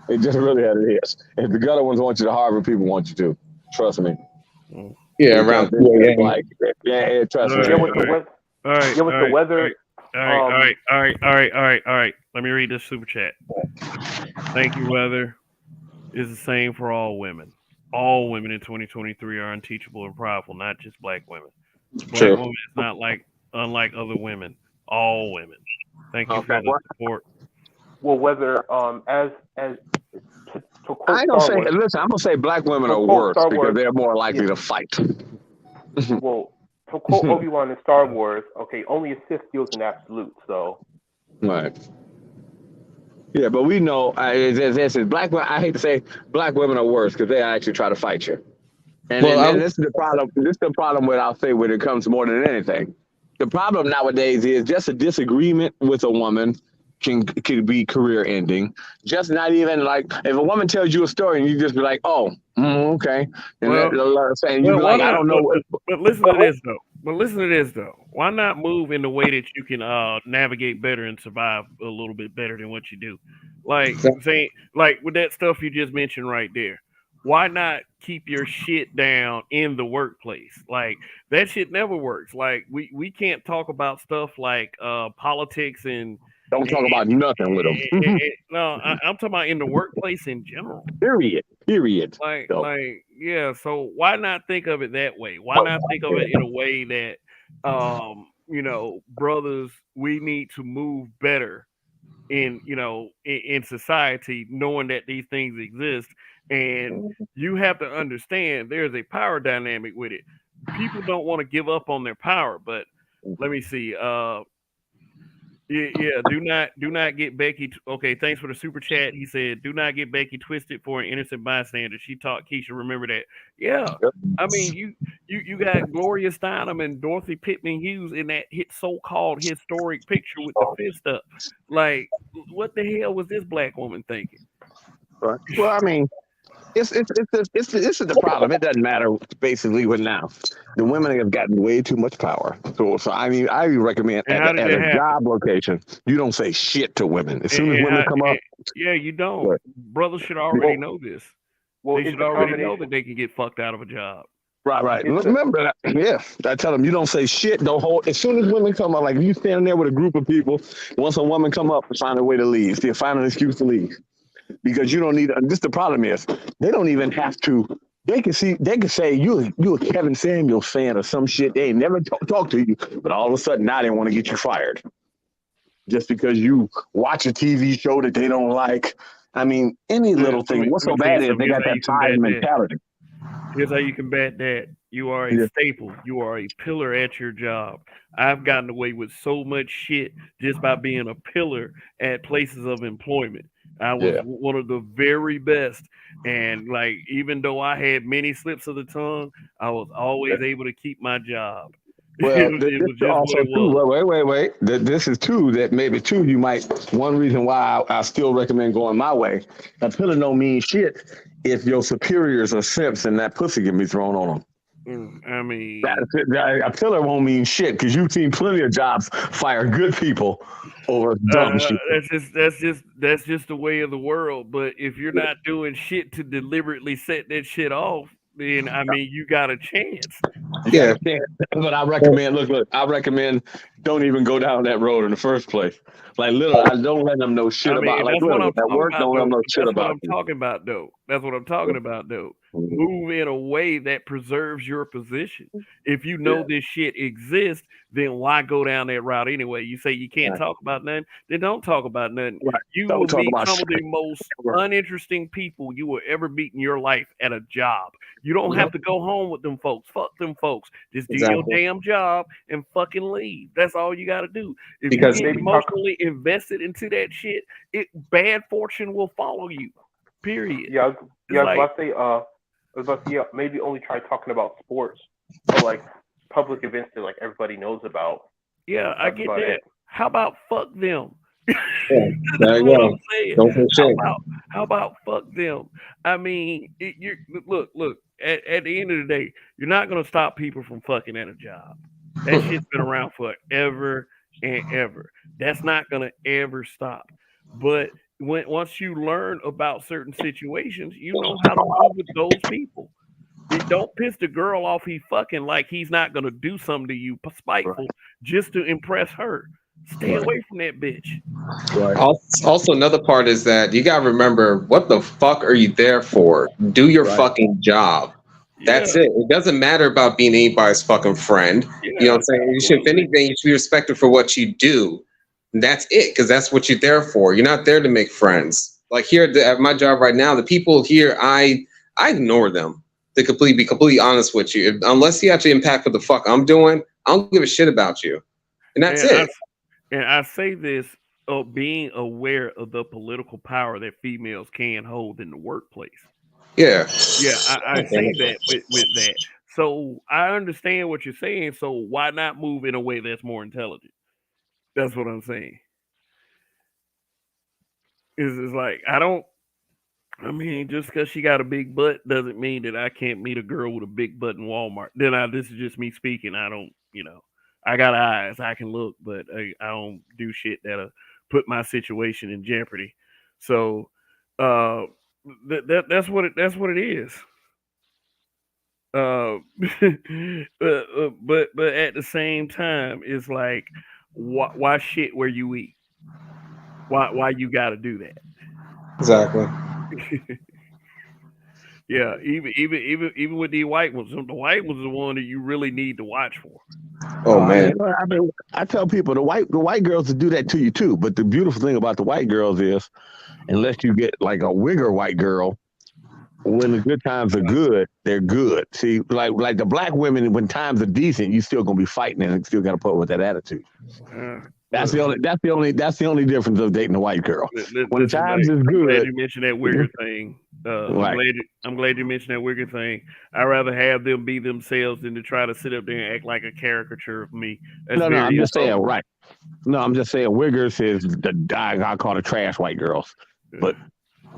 It just really how it is. If the gutter ones want you, the Harvard people want you too. Trust me. Yeah, Because around it's 2 a.m. like, yeah, trust me. Yeah, with the weather. All right, Yeah, with the weather. all right. Let me read this super chat. Thank you, weather. Is the same for all women. All women in 2023 are unteachable and prideful, not just black women. Black True. woman is not unlike other women. All women. Thank you Okay, for the support. Well, whether as to quote I ain't gonna Star say. Wars, Listen, I'm gonna say black women to are quote worse Star because Wars, they're more likely yeah. to fight. Well, to quote Obi-Wan in Star Wars, okay, only a Sith deals in absolute. So Right. Yeah, but we know, as black women, I hate to say black women are worse because they actually try to fight you. And, Well, and this is the problem. This is the problem with, I'll say, when it comes more than anything. The problem nowadays is just a disagreement with a woman can be career ending. Just not even like if a woman tells you a story and you just be like, oh, okay, and Well, saying you be why like, I not? don't know. But listen to this though. But listen to this though. Why not move in the way that you can navigate better and survive a little bit better than what you do? Like saying, like with that stuff you just mentioned right there. Why not keep your shit down in the workplace? Like that shit never works. Like we can't talk about stuff like politics and Don't talk about nothing with them. no, I'm talking about in the workplace in general. Period. So, Yeah, so why not think of it that way? Why not think of it in a way that brothers, we need to move better in society, knowing that these things exist, and you have to understand there's a power dynamic with it. People don't want to give up on their power, but let me see. Yeah. Do not get Becky. Okay, thanks for the super chat. He said, "Do not get Becky twisted for an innocent bystander." She taught Keisha. Remember that. Yeah, I mean, you got Gloria Steinem and Dorothy Pittman Hughes in that so-called historic picture with the fist up. Like, what the hell was this black woman thinking? right. Well, I mean, this is the problem. It doesn't matter basically what now. The women have gotten way too much power. So I mean, I recommend And how did at that a happen? job location, you don't say shit to women. As soon as women come up, yeah, you don't. Right. Brothers should already know this. well, They it's should a already know combination. that they can get fucked out of a job. right. It's Remember that. Yeah, I tell them you don't say shit. Don't hold. As soon as women come up, like you standing there with a group of people, once a woman come up, find a way to leave. They find an excuse to leave because you don't need. This the problem is they don't even have to. They can say you a Kevin Samuels fan or some shit. They ain't never talk to you, but all of a sudden now they want to get you fired just because you watch a TV show that they don't like. I mean, any little thing. What's so Let me tell you bad is something. they Here's got how that you combat five that. mentality. Here's how you combat that. You are a Yeah. staple. You are a pillar at your job. I've gotten away with so much shit just by being a pillar at places of employment. I was Yeah. one of the very best. And like, even though I had many slips of the tongue, I was always able to keep my job. Well, it this was just also what it too. was. Wait. This is too that maybe too. You might one reason why I still recommend going my way. A pillar don't mean shit if your superiors are simps and that pussy can be thrown on them. I mean, A pillar won't mean shit because you've seen plenty of jobs fire good people over dumb shit. that's just the way of the world. But if you're not doing shit to deliberately set that shit off, then I mean, you got a chance. Yeah. But I recommend look, I recommend don't even go down that road in the first place. Like literally, I don't let them know shit I mean, about like that's what literally I'm at talking work. about, Don't let them though. know shit That's what about I'm you. talking about, though. That's what I'm talking about, though. Mhm. Move in a way that preserves your position. If you know this shit exists, then why go down that route anyway? You say you can't talk about nothing, then don't talk about nothing. Right. You Don't will talk meet about some shit. of the most uninteresting people you will ever meet in your life at a job. You don't have to go home with them folks. Fuck them folks. Just do your Exactly. damn job and fucking leave. That's all you got to do. If Because you get maybe talk. emotionally invested into that shit, bad fortune will follow you. Period. Yeah, It's I was like, about to say. I was about to say, maybe only try talking about sports or like public events that like everybody knows about. yeah, I That's get about that. it. How about fuck them? Yeah, there That's you what go. I'm saying. Don't say How shit. about how about fuck them? I mean, you look. At the end of the day, you're not gonna stop people from fucking at a job. That shit's been around forever and ever. That's not gonna ever stop. But once you learn about certain situations, you know how to move with those people. Don't piss the girl off he fucking like he's not gonna do something to you spiteful just to impress her. Stay Right. away from that bitch. Right. Also, another part is that you gotta remember what the fuck are you there for? Do your Right. fucking job. Yeah, That's it. It doesn't matter about being anybody's fucking friend. You know yeah, what I'm saying? You should, if absolutely. anything, you should be respected for what you do. And that's it, because that's what you're there for. You're not there to make friends. Like here at my job right now, the people here, I ignore them. To be completely honest with you, unless you actually impact what the fuck I'm doing, I don't give a shit about you, and that's And I it. and I say this being aware of the political power that females can hold in the workplace. Yeah. Yeah, I say that with that. So I understand what you're saying. So why not move in a way that's more intelligent? That's what I'm saying. Is like I don't. I mean, just because she got a big butt doesn't mean that I can't meet a girl with a big butt in Walmart. This is just me speaking. I don't, I got eyes. I can look, but I don't do shit that'll put my situation in jeopardy. So, uh, that's what it is. Uh, but at the same time, it's like, why shit where you eat? Why you got to do that? Exactly. Yeah, even with the white ones, the white ones are the one that you really need to watch for. Oh man. I tell people the white girls will do that to you too. But the beautiful thing about the white girls is, unless you get like a wigger white girl, when the good times are good, they're good. See, like the black women, when times are decent, you still gonna be fighting and still gotta put up with that attitude. Uh, That's look, the only difference of dating a white girl. When listen, times Mike. is I'm glad good, you mentioned that wigger thing. right? I'm glad you mentioned that wigger thing. I'd rather have them be themselves than to try to sit up there and act like a caricature of me. That's No, I'm very just saying, insulting. right? No, I'm just saying, wiggers is the I call the trash white girls, but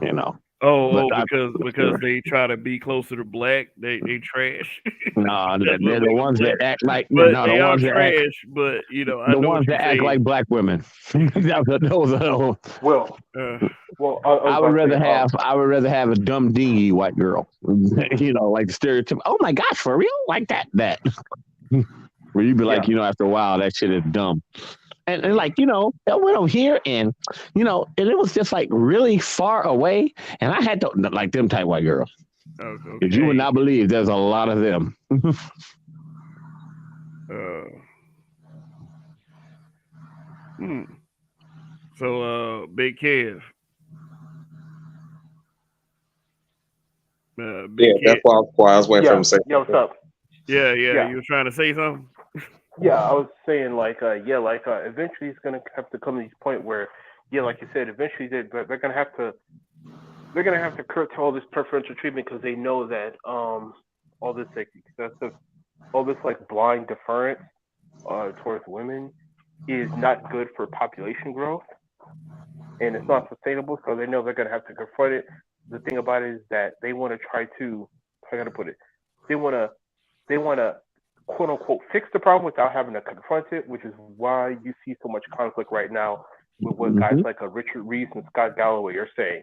you know, but Because they try to be closer to black, they trash. no, That's what they're the make them ones black. that act like But no, they are trash. But I the know what ones you're that act saying. like black women. Those are, Well, Uh, I was about to say, I would rather have a dumb dingy white girl. Like the stereotype. Oh my gosh, for real? Like that. Where you'd be yeah, like, after a while, that shit is dumb. And like, I went over here and, and it was just like really far away. And I had to, like them type white girls. Because you would okay. not believe there's a lot of them. Uh, hmm. So, Big Kev, Yeah, Big Kev, that's why I was waiting for him yeah, to say yeah. What's something. up? yeah, Yeah, you were trying to say something? yeah. I was saying like, eventually it's gonna have to come to this point where, yeah, like you said, eventually they're gonna have to curtail this preferential treatment because they know that all this like excessive, all this like blind deference towards women is not good for population growth and it's not sustainable. So they know they're gonna have to confront it. The thing about it is that they want to try to, how can I put it? They want to they want to quote unquote fix the problem without having to confront it, which is why you see so much conflict right now with what guys Mm-hmm. like Richard Reeves and Scott Galloway are saying.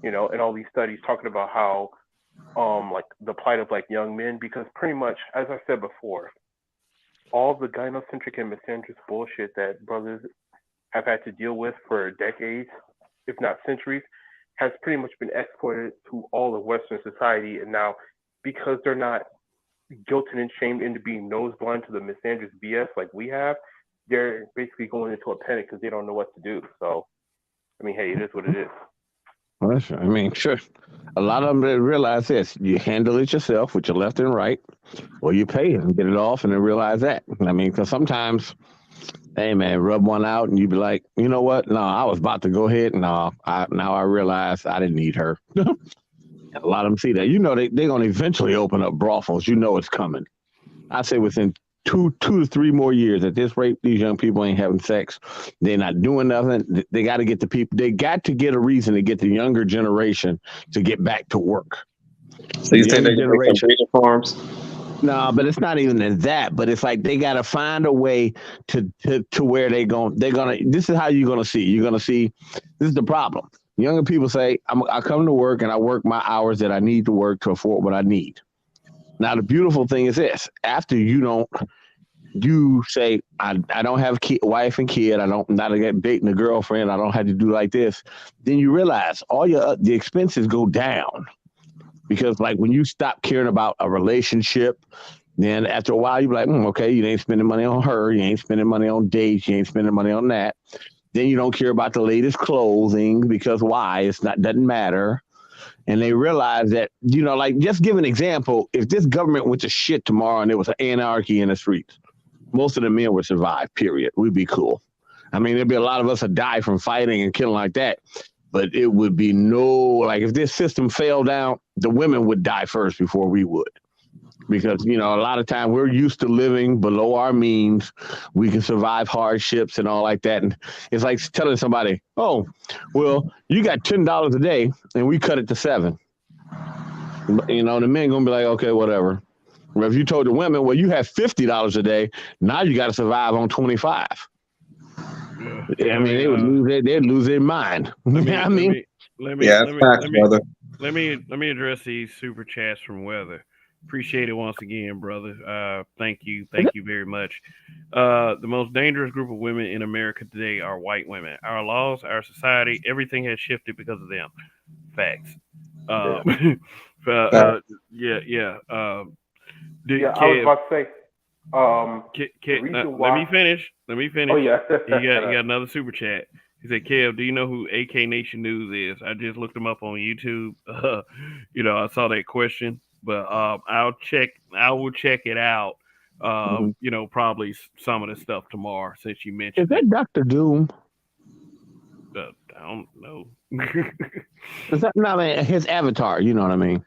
And all these studies talking about how like the plight of like young men, because pretty much as I said before, all the gynocentric and misandrous bullshit that brothers have had to deal with for decades, if not centuries, has pretty much been exported to all of Western society. And now, because they're not guilted and shamed into being nose blind to the misandrous BS like we have, they're basically going into a panic because they don't know what to do. So, I mean, hey, it is what it is. Well, sure. I mean, sure. A lot of them didn't realize this. You handle it yourself with your left and right, or you pay and get it off and then realize that. I mean, because sometimes, hey, man, rub one out and you be like, you know what? No, I was about to go ahead. No, now I realize I didn't need her. A lot of them see that. They're going to eventually open up brothels. It's coming. I say within two to 3 more years. At this rate, these young people ain't having sex. They're not doing nothing. They got to get the people. They got to get a reason to get the younger generation to get back to work. So you think they can make some breeder farms? No, but it's not even in that. But it's like they got to find a way to where they're gonna. This is how you're gonna see. You're gonna see. This is the problem. Younger people say, I come to work and I work my hours that I need to work to afford what I need. Now the beautiful thing is this: after you say I don't have wife and kid. I'm not dating a girlfriend. I don't have to do like this. Then you realize all the expenses go down. Because like when you stop caring about a relationship, then after a while you're like, okay, you ain't spending money on her, you ain't spending money on dates, you ain't spending money on that. Then you don't care about the latest clothing because why? Doesn't matter. And they realize that, like just give an example, if this government went to shit tomorrow and there was an anarchy in the streets, most of the men would survive, period. We'd be cool. I mean, there'd be a lot of us that die from fighting and killing like that. But it would be if this system fell down, the women would die first before we would. Because, a lot of times we're used to living below our means. We can survive hardships and all like that. And it's like telling somebody, oh, well, you got $10 a day and we cut it to $7. The men going to be like, okay, whatever. Well, if you told the women, well, you have $50 a day, now you got to survive on 25. I mean, they would lose their mind. Let me address these super chats from Weather. Appreciate it once again, brother. Thank you very much. The most dangerous group of women in America today are white women. Our laws, our society, everything has shifted because of them. Facts. I was about to say. Let me finish. Oh yeah. You got another super chat. He said, "Kev, do you know who AK Nation News is? I just looked him up on YouTube. I saw that question, but I will check it out. Probably some of the stuff tomorrow since you mentioned. Is that Dr. Doom? I don't know. Is that his avatar? You know what I mean?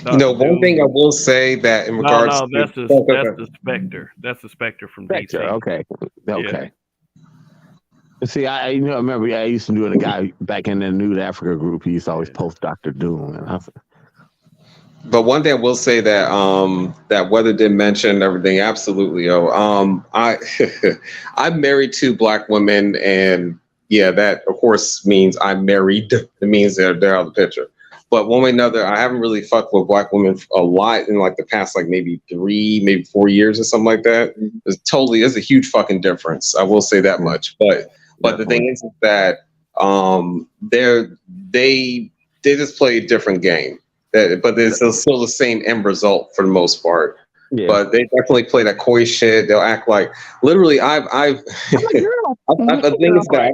One thing I will say that in regards to that's the Spectre. That's the Spectre from Spectre. DC. Okay. Yeah. See, I remember I used to do it. A guy back in the Nude Africa group. He used to always post Dr. Doom, and But one thing I will say that that Weather did mention everything. Absolutely, I'm married to Black women, and yeah, that of course means I'm married. It means they're out of the picture. But one way or another, I haven't really fucked with Black women a lot in like the past, like maybe 3, maybe 4 years or something like that. It's a huge fucking difference. I will say that much. But the thing is that they just play a different game. But there's still the same end result for the most part. Yeah. But they definitely play that coy shit. They'll act like literally. I've the thing is that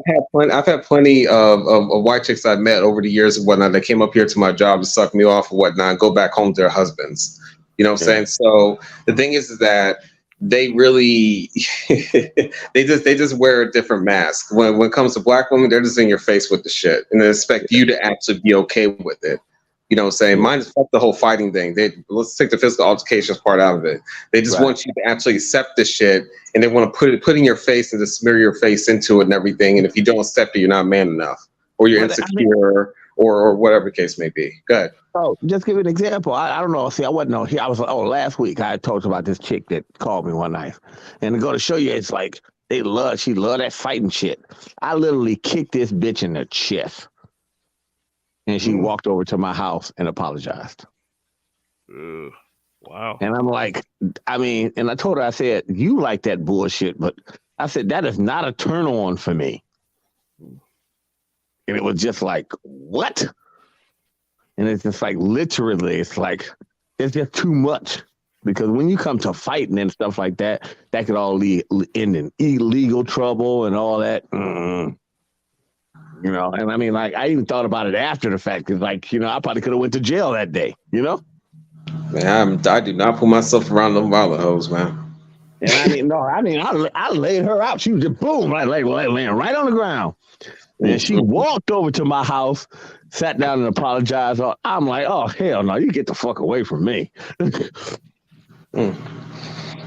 I've had plenty of white chicks I've met over the years and whatnot. They came up here to my job to suck me off and whatnot, and go back home to their husbands. You know what I'm saying? So the thing is that they really they just wear a different mask. When it comes to Black women, they're just in your face with the shit and they expect you to actually be okay with it. You know what I'm saying? Mine is fuck the whole fighting thing. Let's take the physical altercations part out of it. They just want you to actually accept this shit, and they want to put in your face and to smear your face into it and everything. And if you don't accept it, you're not man enough, or you're insecure, or whatever the case may be. Go ahead. Oh, just give an example. I don't know. See, I wasn't here. I was last week I told you about this chick that called me one night, and to go to show you, it's like she love that fighting shit. I literally kicked this bitch in the chest. And she walked over to my house and apologized. Wow. And I'm like, and I told her, I said, you like that bullshit, but I said, that is not a turn on for me. And it was just like, what? And it's just like, literally, it's just too much. Because when you come to fighting and stuff like that, that could all end in illegal trouble and all that. And I even thought about it after the fact. Cause I probably could have went to jail that day, Man, I do not put myself around them violent hoes, man. And I laid her out. She was just boom, laying right on the ground. And she walked over to my house, sat down and apologized. I'm like, oh, hell no, you get the fuck away from me.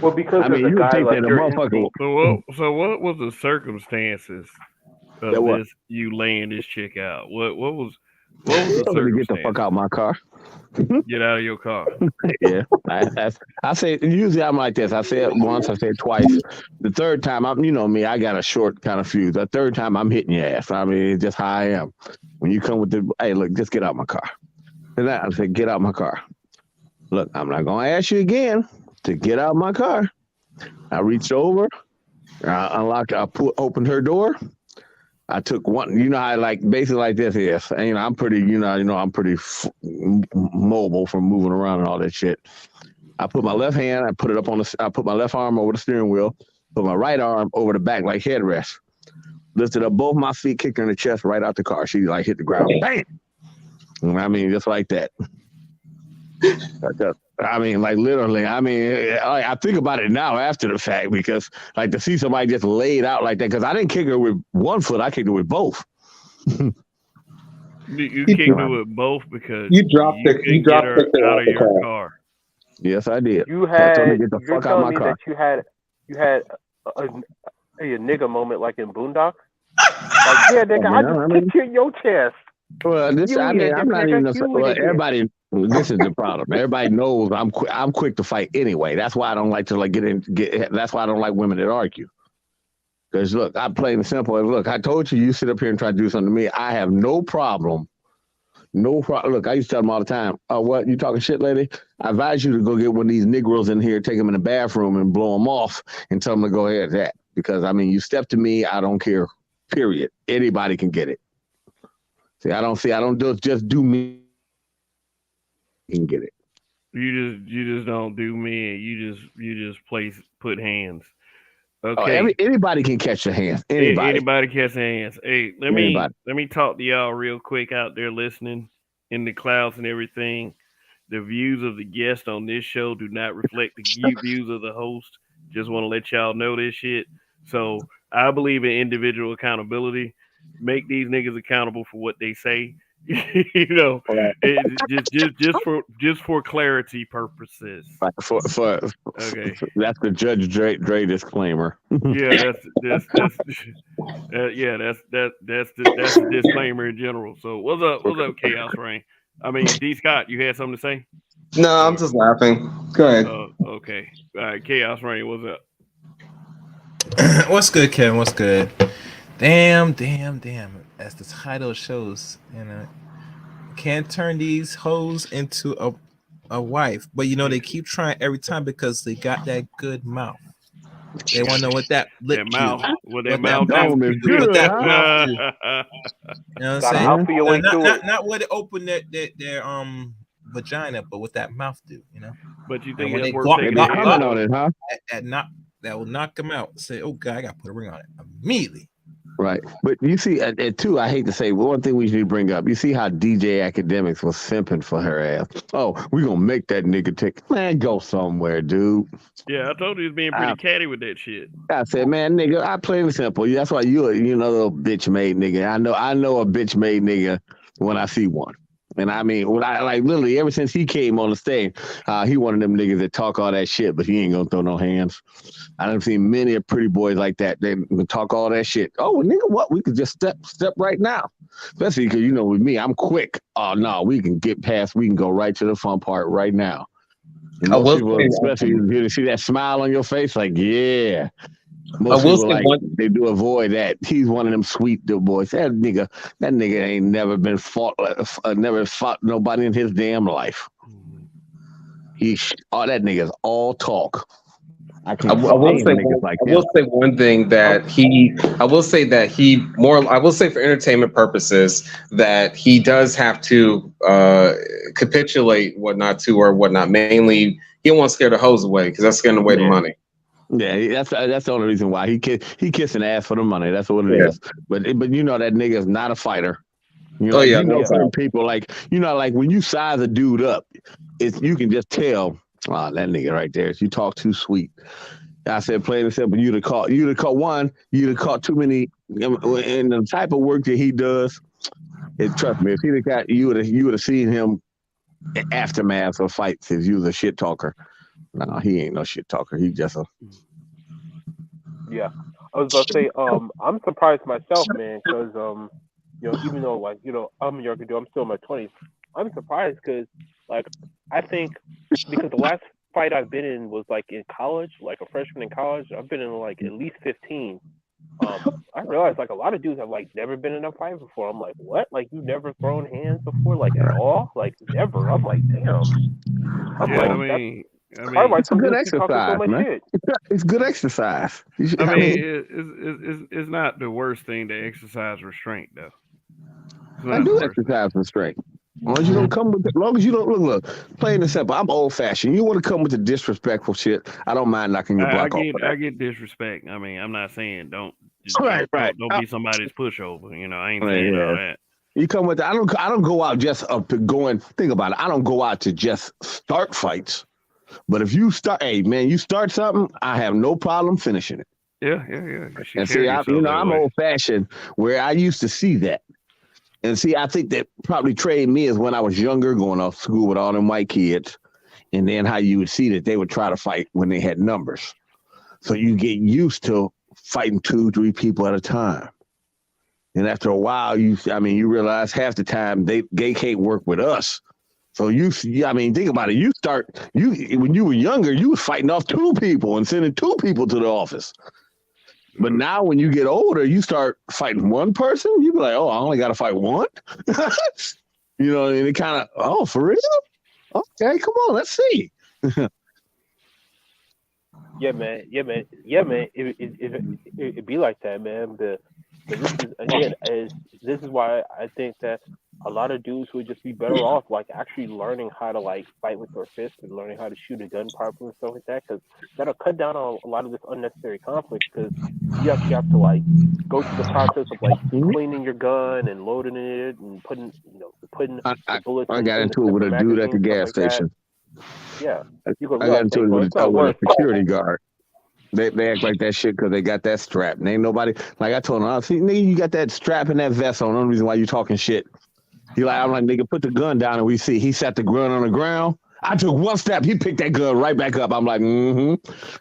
Well, because I as mean, a you would guy, think like that a your motherfucker. instinct. So what was the circumstances That of what? this you laying this chick out? What was the Tell her to get the fuck circumstances? out my car. Get out of your car. Yeah, I say usually I'm like this. I say it once, I say it twice. The third time, I'm, you know me, I got a short kind of fuse. The third time, I'm hitting your ass. I mean, it's just how I am. When you come with the, hey, look, just get out my car. And I say, get out my car. Look, I'm not gonna ask you again to get out my car. I reached over, I unlocked, opened her door. I took one, you know, I like basically like this is, and, you know, I'm pretty, I'm pretty mobile from moving around and all that shit. I put my left hand, I put my left arm over the steering wheel, put my right arm over the back like headrest, lifted up both my feet, kicked her in the chest right out the car. She like hit the ground, bang! I mean, just like that. I mean, like literally. I mean, I think about it now after the fact because, like, to see somebody just laid out like that. Because I didn't kick her with one foot; I kicked her with both. You kicked her with both because You dropped you the couldn't get her out of your car. Yes, I did. You So I told her had. to get the You're fuck out of telling my me car. that you had a nigga moment like in Boondocks. Like, yeah, nigga, Oh, I man, just I mean- kicked you in your chest. Well, this, You I eat mean, it, I'm not nigga. even. You Well, eat it. everybody. This is the problem. Everybody knows I'm quick to fight anyway. That's why I don't like to like get. That's why I don't like women that argue. Because look, I'm plain and simple. Look, I told you, you sit up here and try to do something to me. I have no problem. No problem. Look, I used to tell them all the time. What you talking shit, lady? I advise you to go get one of these Negroes in here, take them in the bathroom, and blow them off, and tell them to go ahead at that. Because I mean, you step to me, I don't care. Period. Anybody can get it. I don't just do me. You can get it. You just don't do men. You just put hands. Oh, Okay. anybody can catch the hands. Anybody. Anybody catch hands. Hey, Anybody. let me talk to y'all real quick out there listening in the clouds and everything. The views of the guest on this show do not reflect the views of the host. Just want to let y'all know this shit. So I believe in individual accountability. Make these niggas accountable for what they say. You know, just for clarity purposes. Right, Okay. That's the Judge Dre disclaimer. Yeah, that's the disclaimer in general. So what's up, Chaos Rain? I mean, D Scott, you had something to say? No, I'm just laughing. Go ahead. Okay. All right, Chaos Rain, what's up? What's good, Kevin? What's good? Damn. As the title shows, can't turn these hoes into a wife. But they keep trying every time because they got that good mouth. They want to know what that lip mouth, do. what that mouth do. is good, What that huh? mouth do. You know what I'm Gotta saying? out for your way through it. Not where they open their vagina, but what that mouth do. But you think when that's they worth got- taking They a got- head comment on? on it, huh? that will knock them out. Say, oh God, I got to put a ring on it immediately. Right. But you see, too, I hate to say, one thing we should bring up, you see how DJ Academics was simping for her ass. Oh, we going to make that nigga take, man, go somewhere, dude. Yeah, I told you he's being pretty catty with that shit. I said, man, nigga, I plain and simple. That's why you little bitch made nigga. I know a bitch made nigga when I see one. And I mean, when I like literally ever since he came on the stage, he one of them niggas that talk all that shit, but he ain't gonna throw no hands. I done seen many of pretty boys like that. They talk all that shit. Oh, well, nigga, what? We could just step right now. Especially because with me, I'm quick. Oh no, we can get past. We can go right to the fun part right now. And most people, especially you see that smile on your face, like yeah. Most people they do avoid that. He's one of them sweet little boys. That nigga ain't never been never fought nobody in his damn life. All that nigga's all talk. I will say one thing that I will say for entertainment purposes that he does have to capitulate whatnot. Mainly, he don't want to scare the hoes away because that's scaring away the money. Yeah, that's the only reason why he kissing ass for the money. That's what it is. But that nigga is not a fighter. Certain people like when you size a dude up, you can just tell. Oh, that nigga right there. You talk too sweet. I said, plain and simple. You'd have caught too many. In the type of work that he does, trust me, if he'd have got you would have seen him aftermath of fights if you was a shit talker. No, he ain't no shit talker. He just a Yeah, I was about to say, I'm surprised myself, man, because even though like I'm a younger dude, I'm still in my 20s. I'm surprised because like I think because the last fight I've been in was like in college, like a freshman in college. I've been in like at least 15. I realized like a lot of dudes have like never been in a fight before. I'm like, what? Like you never thrown hands before, like at all? Like never. I'm like, damn. I'm Yeah, like, I that's mean, I probably why mean, it's a some good dudes keep talking so exercise, much man. shit. It's good exercise. I I mean, mean, it's not the worst thing to exercise restraint, though. It's I not the do worst thing. exercise restraint. As long as you don't come with, as long as you don't look, plain and simple. I'm old fashioned. You want to come with the disrespectful shit? I don't mind knocking your I block off get of that. I get disrespect. I mean, I'm not saying don't Right, right. don't be somebody's pushover. I ain't Right, saying all yeah. that. You come with. I don't go out just up to going. Think about it. I don't go out to just start fights. But if you start, hey man, you start something, I have no problem finishing it. Yeah, yeah, yeah. You should And carry see, yourself that I'm way. old fashioned where I used to see that. And see, I think that probably trained me is when I was younger, going off school with all them white kids, and then how you would see that they would try to fight when they had numbers. So you get used to fighting 2, 3 people at a time. And after a while, you realize half the time they can't work with us. So think about it. When you were younger, you was fighting off 2 people and sending 2 people to the office. But now when you get older, you start fighting 1 person. You be like, oh, I only got to fight 1. And it kind of, oh, for real? Okay, come on, let's see. Yeah, man. Yeah, man. Yeah, man. It be like that, man. But this is again, this is why I think that a lot of dudes would just be better off like actually learning how to like fight with their fists and learning how to shoot a gun properly and stuff like that, because that'll cut down on a lot of this unnecessary conflict. Because you actually have to like go through the process of like cleaning your gun and loading it and putting the bullets I got in the into it with a different dude at the magazines, stuff gas like that. station. Yeah, you go I got realize, into hey, it bro, it's not with worth a security guard. They act like that shit because they got that strap. And ain't nobody, like I told him, see, nigga, you got that strap and that vest on. The only reason why you talking shit. I'm like, nigga, put the gun down and we see. He sat the gun on the ground. I took 1 step. He picked that gun right back up. I'm like, mm-hmm.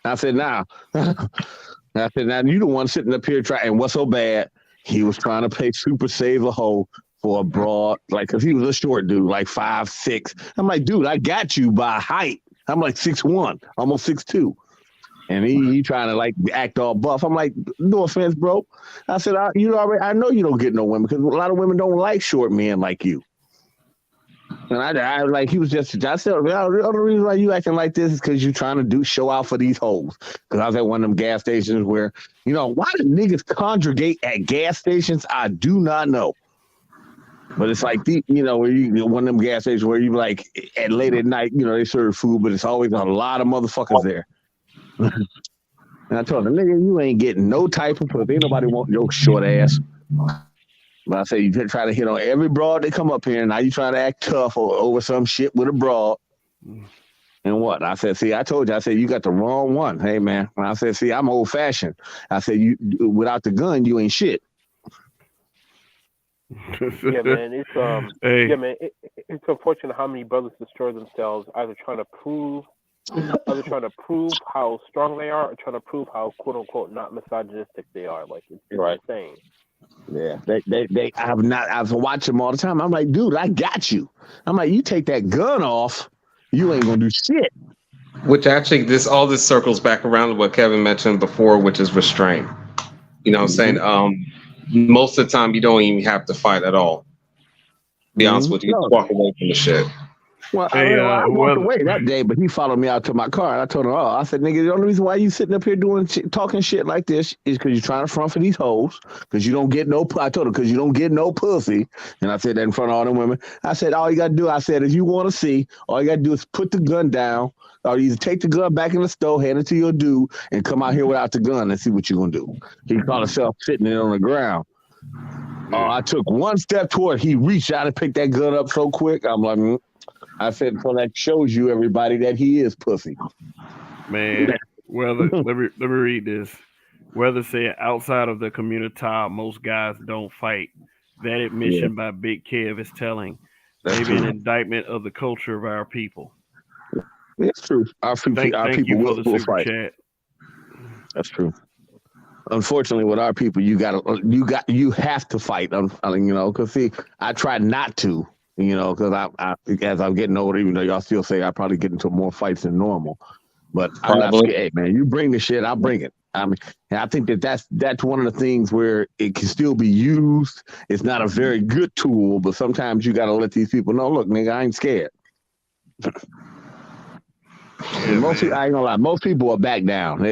I said, now. I said, now you the one sitting up here trying. And what's so bad? He was trying to play super save a hole for a broad, like, because he was a short dude, like 5'6". I'm like, dude, I got you by height. I'm like 6'1", almost 6'2". And he trying to like act all buff. I'm like, no offense, bro. I said, I know you don't get no women because a lot of women don't like short men like you. And I like, he was just, I said, the other reason why you acting like this is because you trying to show out for these hoes. Because I was at one of them gas stations where, why do niggas congregate at gas stations? I do not know. But it's like, where you one of them gas stations where you like at late at night, they serve food, but it's always a lot of motherfuckers there. And I told him, nigga, you ain't getting no type of pussy. Ain't nobody want your short ass. But I say you try to hit on every broad that come up here, and now you trying to act tough over some shit with a broad. And what? I said, see, I told you, I said, you got the wrong one. Hey, man. And I said, see, I'm old fashioned. I said, you without the gun, you ain't shit. Yeah, man. It's Hey. yeah, man. It's unfortunate how many brothers destroy themselves either trying to prove how strong they are or trying to prove how quote unquote not misogynistic they are. Like it's Right. insane. Yeah, I was watching them all the time. I'm like, dude, I got you. I'm like, you take that gun off, you ain't gonna do shit. Which actually, all this circles back around to what Kevin mentioned before, which is restraint. You know what I'm saying? Most of the time, you don't even have to fight at all. Be honest with you, No. just walk away from the shit. Well, Hey, I walked away that day, but he followed me out to my car. And I told him, I said, nigga, the only reason why you sitting up here doing talking shit like this is because you're trying to front for these hoes, because you don't get no, I told him, because you don't get no pussy. And I said that in front of all the women. I said, all you got to do, I said, if you want to see, all you got to do is put the gun down, or either take the gun back in the store, hand it to your dude, and come out here without the gun and see what you're going to do. He caught himself sitting it on the ground. I took 1 step toward, he reached out and picked that gun up so quick. I'm like, I said, so that shows you, everybody, that he is pussy. Man, let me read this. Weather said, outside of the community, most guys don't fight. That admission by Big Kev is telling. Maybe an indictment of the culture of our people. It's true. Our Thank people you for the will super fight. chat. That's true. Unfortunately, with our people, you have to fight. Because see, I try not to, because I as I'm getting older, even though y'all still say I probably get into more fights than normal, but I'm not Probably. scared. Hey, man, you bring the shit, I'll bring it. I mean, and I think that's one of the things where it can still be used. It's not a very good tool, but sometimes you got to let these people know, look, nigga, I ain't scared. Yeah, I ain't gonna lie, most people are back down.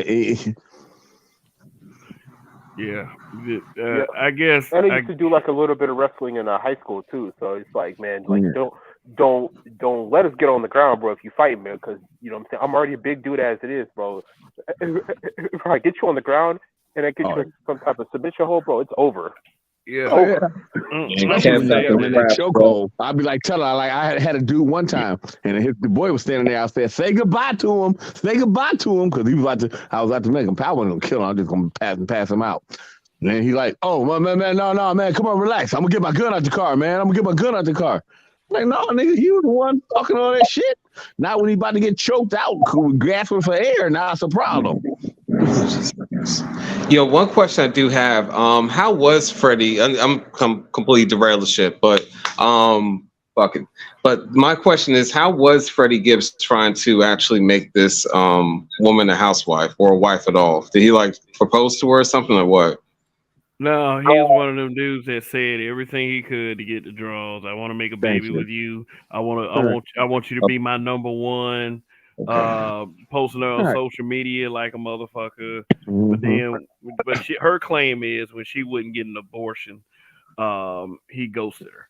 yeah. Yeah. I guess And I used to do like a little bit of wrestling in high school too. So it's like, man, like don't let us get on the ground, bro. If you fight, man, because you know what I'm saying. I'm already a big dude as it is, bro. If I get you on the ground and I get you in some type of submission hold, bro, it's over. yeah. Over. Especially when I'm in that chokehold. I'll be like, tell her, like I had a dude one time, and the boy was standing there. I said, say goodbye to him, because he was I was about to make him. I wasn't gonna kill him. I was just gonna pass him out. And then he like, oh man, no, man, come on, relax. I'm gonna get my gun out the car, man. Like, no, nigga, you the one talking all that shit. Not when he about to get choked out, gasping for air. Now it's a problem. Yo, one question I do have. How was Freddie? I'm completely derailed the shit, but fucking. But my question is, how was Freddie Gibbs trying to actually make this woman a housewife or a wife at all? Did he like propose to her or something, or what? No, he was one of them dudes that said everything he could to get the draws. I want to make a baby with you. I want you to be my number one. Posting her on social media like a motherfucker. But her claim is when she wouldn't get an abortion, he ghosted her.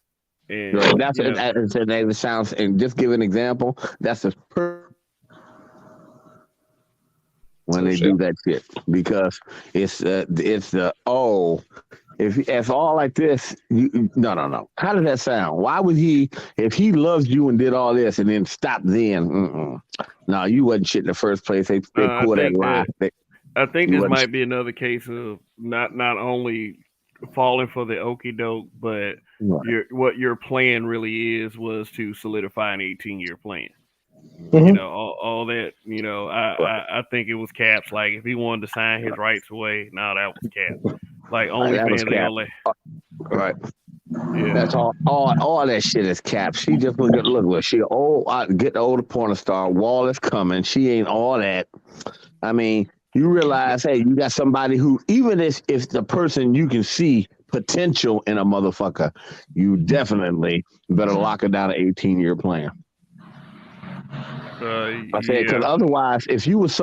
And that's it sounds. And just give an example. That's the when they do that shit, because it's if all like this, no. How does that sound? Why would he, if he loves you and did all this and then stop then? No, you wasn't shit in the first place. They pulled that lie. I think this might be another case of not only falling for the okie doke, but what your plan really was to solidify an 18-year plan. You know, all that, I think it was Cap's. Like, if he wanted to sign his rights away, that was Cap. Like, OnlyFans, right. Yeah. That's all that shit is Cap. She just look, she get the older porn star, wall is coming. She ain't all that. I mean, you realize, hey, you got somebody who, even if the person you can see potential in a motherfucker, you definitely better lock it down an 18-year plan. I said, because otherwise, if you was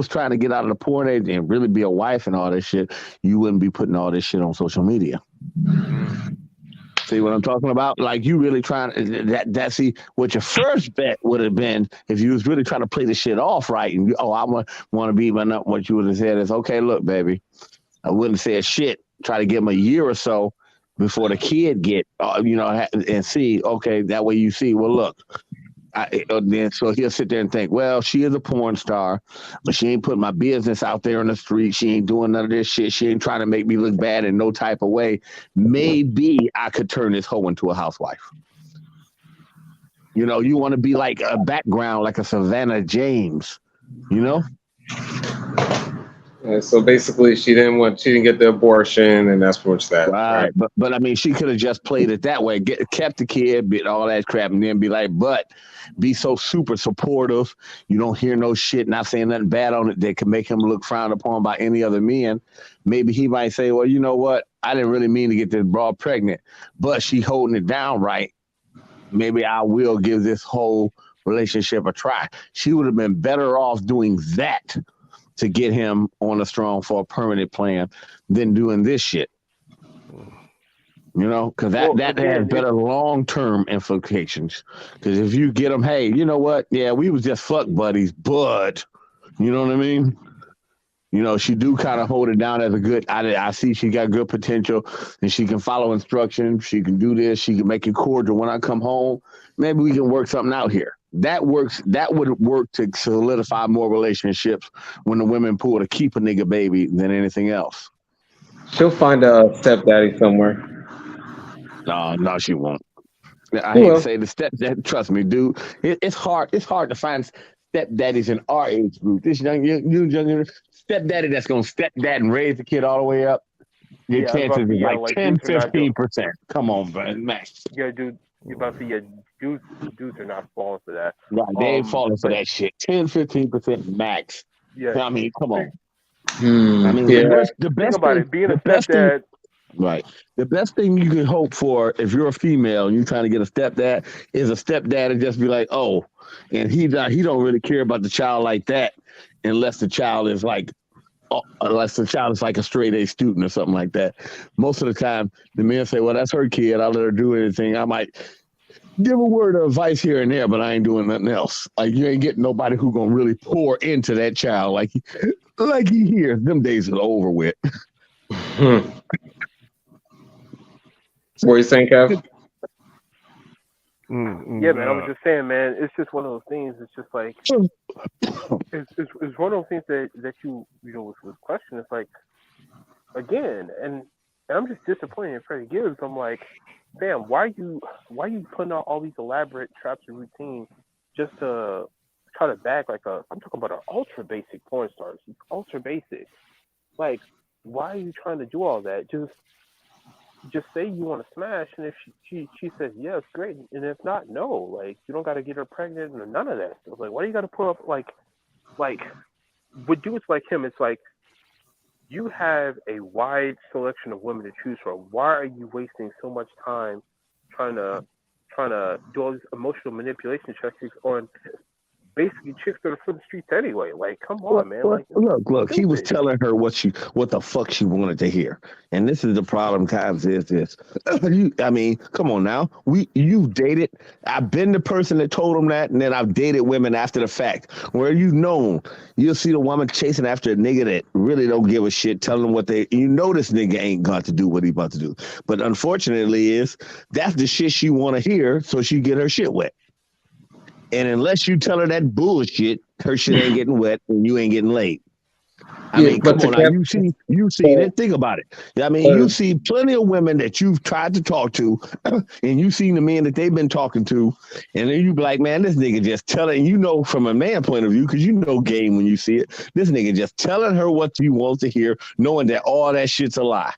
trying to get out of the porn age and really be a wife and all this shit, you wouldn't be putting all this shit on social media. See what I'm talking about? Like, you really trying to see what your first bet would have been if you was really trying to play the shit off right. And I want to be my nut. What you would have said is, okay, look, baby, I wouldn't say a shit. Try to give him a year or so before the kid get, and see. Okay, that way you see. Well, look. Then so he'll sit there and think, well, she is a porn star, but she ain't putting my business out there on the street. She ain't doing none of this shit. She ain't trying to make me look bad in no type of way. Maybe I could turn this hoe into a housewife. You want to be like a background, like a Savannah James, So basically, she didn't get the abortion, and that's what's that. Right. But I mean, she could have just played it that way, kept the kid, bit all that crap, and then be like, but be so super supportive. You don't hear no shit, not saying nothing bad on it that could make him look frowned upon by any other men. Maybe he might say, well, you know what? I didn't really mean to get this broad pregnant, but she holding it down right. Maybe I will give this whole relationship a try. She would have been better off doing that to get him on a strong for a permanent plan than doing this shit. Because that has better long-term implications. Because if you get them, hey, you know what? Yeah, we was just fuck buddies, but you know what I mean? She do kind of hold it down as a good, I see she got good potential and she can follow instructions. She can do this. She can make it cordial when I come home. Maybe we can work something out here. That works. That would work to solidify more relationships when the women pull to keep a nigga baby than anything else. She'll find a stepdaddy somewhere. No, she won't. I hate to say the stepdad. Trust me, dude. It's hard. It's hard to find stepdaddies in our age group. This young stepdaddy that's gonna stepdad and raise the kid all the way up. Your Yeah, I was about chances to is say, yeah, like like 10, dudes are not doing. 15%. Come on, man, max. Yeah, dude, you about to say, yeah, dudes are not falling for that. Right, they ain't falling for But that shit. 10, 15% max. yeah, I mean, come on. I Hmm. mean, Yeah. the think best about thing, it. Being a the best thing, stepdad, right? The best thing you can hope for if you're a female and you're trying to get a stepdad is a stepdad and just be like, oh, and he don't really care about the child like that unless the child is like a straight A student or something like that. Most of the time, the men say, well, that's her kid. I'll let her do anything. I might give a word of advice here and there, but I ain't doing nothing else. Like you ain't getting nobody who gonna really pour into that child like he hears. Them days are over with. Hmm. What are you saying, Kev? yeah, man. I was just saying, man. It's just one of those things. It's just like it's one of those things that you know was question. It's like again, and I'm just disappointed in Freddie Gibbs. I'm like, damn, why you putting out all these elaborate traps and routines just to try to bag like I'm talking about an ultra basic porn star. She's ultra basic. Like, why are you trying to do all that? Just say you want to smash, and if she says yes, great, and if not, no. Like, you don't got to get her pregnant or none of that stuff. Like, why do you got to put up like with dudes like him? It's like you have a wide selection of women to choose from. Why are you wasting so much time trying to do all these emotional manipulation techniques on basically chicks that are from the streets anyway? Like, come on, man. Like, Look. He was stupid. telling her what the fuck she wanted to hear, and this is the problem. Times is this. I mean, come on now. You've dated. I've been the person that told him that, and then I've dated women after the fact, where you'll see the woman chasing after a nigga that really don't give a shit, telling them this nigga ain't got to do what he about to do. But unfortunately, that's the shit she want to hear, so she get her shit wet. And unless you tell her that bullshit, her shit ain't getting wet and you ain't getting laid. I mean, come on now. You seen it. Think about it. I mean, you see plenty of women that you've tried to talk to, and you seen the men that they've been talking to, and then you be like, man, this nigga just telling, from a man point of view, because game when you see it. This nigga just telling her what you want to hear, knowing that all that shit's a lie.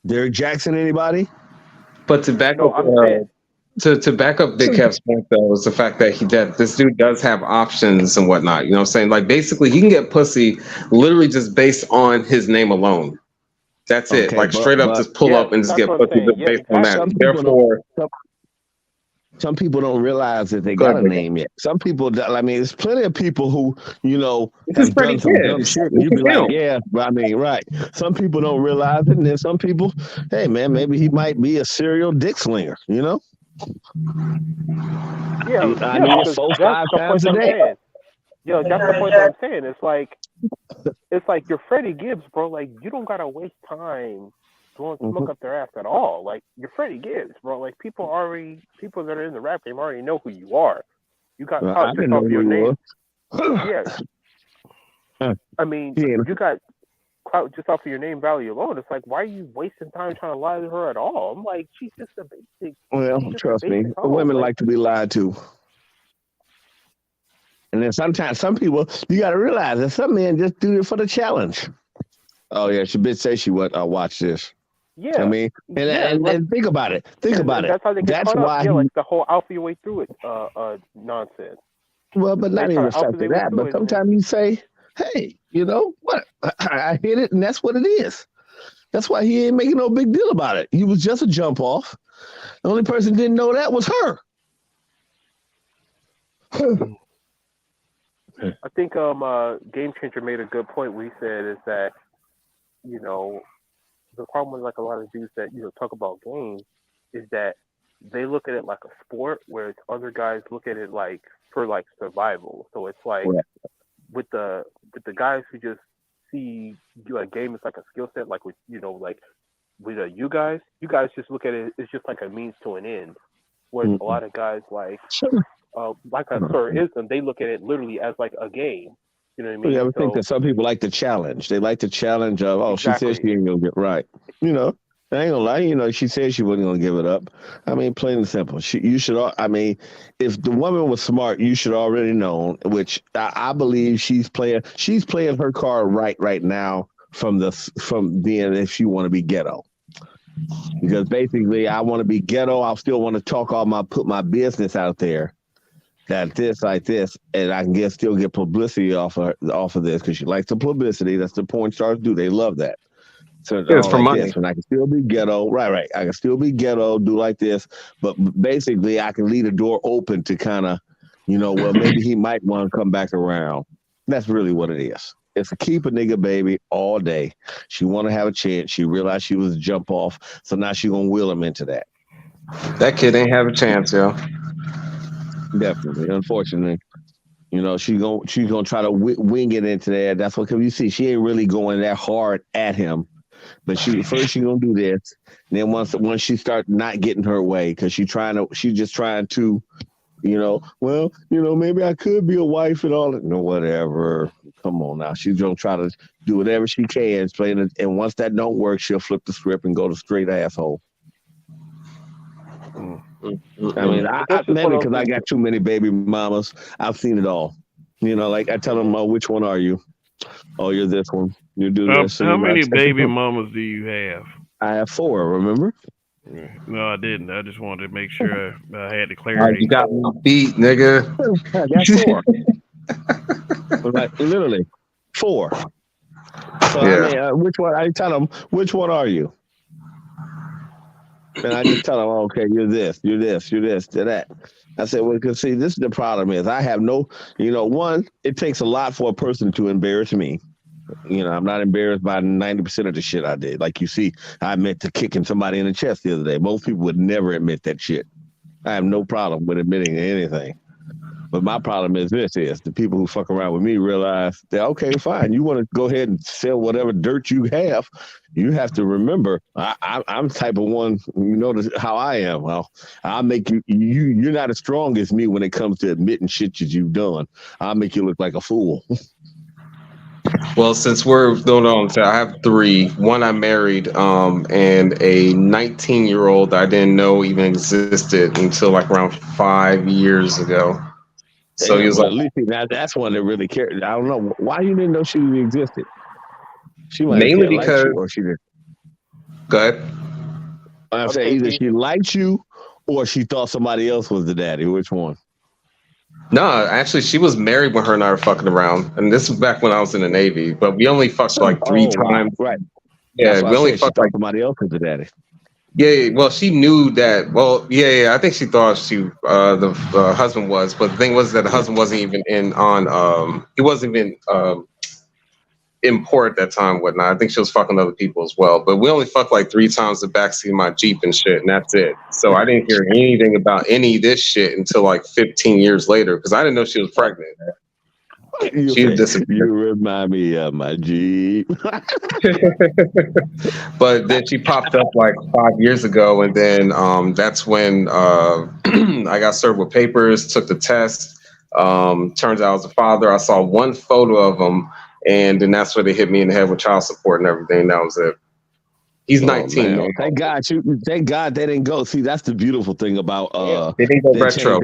Derek Jackson, anybody? But to back up, to back up Big Kev's point though, is the fact that this dude does have options and whatnot. You know what I'm saying? Like basically, he can get pussy literally just based on his name alone. That's it. Like straight up, just pull up and just get pussy based on that. Therefore, some people don't realize that they got a name yet. Some people, I mean, there's plenty of people who, have done some dumb shit. And you be like, yeah, I mean, right. Some people don't realize it. And then some people, hey, man, maybe he might be a serial dick slinger, Yeah, I mean, 4-5 times a day. Yo, that's the point that I'm saying. It's like you're Freddie Gibbs, bro. Like, you don't got to waste time blowing smoke up their ass at all. Like, you're Freddie Gibbs, bro. Like, people that are in the rap game already know who you are. You got clout just off your name. Yeah. I mean, you got clout just off of your name value alone. It's like, why are you wasting time trying to lie to her at all? I'm like, she's just a basic. Well, trust me, women like to be lied to. And then sometimes some people, you got to realize that some men just do it for the challenge. Oh, yeah, she bitch say she would watch this. Yeah. I mean, and think about it. Think about it. That's how they get That's caught why up. Yeah, like the whole alpha your way through it nonsense. Well, but not even exactly that. But sometimes you say, hey, you know what? I hit it, and that's what it is. That's why he ain't making no big deal about it. He was just a jump off. The only person didn't know that was her. I think Game Changer made a good point where he said is that, you know, the problem with like a lot of dudes that, you know, talk about games is that they look at it like a sport, whereas other guys look at it like for like survival. So it's like with the guys who just see a game as like a skill set, like with, you know, like with you guys just look at it, it's just like a means to an end. Whereas a lot of guys like a Sir Ism, they look at it literally as like a game. You know what I mean? Yeah, I would think that some people like the challenge. They like the challenge of, she says she ain't gonna get right. You know, I ain't gonna lie, she said she wasn't gonna give it up. I mean, plain and simple. You should. I mean, if the woman was smart, you should already know. Which I believe she's playing. She's playing her card right now from being if she want to be ghetto. Because basically, I want to be ghetto. I still want to put my business out there. That this like this, and I can still get publicity off of this because she likes the publicity. That's the porn stars do. They love that. So Yeah, it's all for like money. this, and I can still be ghetto, right? I can still be ghetto, do like this, but basically I can leave the door open to kind of, well, maybe he might want to come back around. That's really what it is. It's a keep a nigga baby all day. She want to have a chance. She realized she was a jump off, so now she gonna wheel him into that. That kid ain't have a chance, yo. Definitely, unfortunately. She's gonna try to wing it into that. That's what, because you see, she ain't really going that hard at him. But she gonna do this. And then once she start not getting her way, because she's just trying to, maybe I could be a wife and all that. No, whatever. Come on now. She's gonna try to do whatever she can, and once that don't work, she'll flip the script and go to straight asshole. I mean, maybe because I got too many baby mamas. I've seen it all. Like I tell them, which one are you? Oh, you're this one. You do this. How many baby mamas do you have? I have 4. Remember? No, I didn't. I just wanted to make sure I had the clarity. You got me beat, nigga. I got 4. Like literally 4. So Yeah. I mean, which one? I tell them, which one are you? And I just tell them, okay, you're this, you're that. I said, well, because see, this is the problem is I have no, one, it takes a lot for a person to embarrass me. I'm not embarrassed by 90% of the shit I did. Like you see, I admit to kicking somebody in the chest the other day. Most people would never admit that shit. I have no problem with admitting anything. But my problem is the people who fuck around with me realize that, okay, fine, you want to go ahead and sell whatever dirt you have. You have to remember, I'm the type of one, how I am. Well, I'll make you're not as strong as me when it comes to admitting shit that you've done. I'll make you look like a fool. Well, since we're going on, so I have 3. One I married, and a 19-year-old I didn't know even existed until like around 5 years ago. So he was at least that's one that really cared. I don't know why you didn't know she existed. She might mainly have because. liked you, or she did. Go ahead. I'm saying either she liked you or she thought somebody else was the daddy. Which one? No, actually, she was married when her and I were fucking around, and this was back when I was in the Navy. But we only fucked like 3 times. Right. Yeah, we only fucked like somebody else was the daddy. Yeah, well, she knew that. Well, yeah. I think she thought the husband was, but the thing was that the husband wasn't even he wasn't even in port at that time, whatnot. I think she was fucking other people as well. But we only fucked like 3 times the backseat of my Jeep and shit, and that's it. So I didn't hear anything about any of this shit until like 15 years later because I didn't know she was pregnant. You remind me of my Jeep. But then she popped up like 5 years ago, and then that's when I got served with papers, took the test. Turns out I was a father. I saw one photo of him, and then that's where they hit me in the head with child support and everything. That was it. He's 19. Man. Thank God they didn't go. See, that's the beautiful thing about they didn't go retro.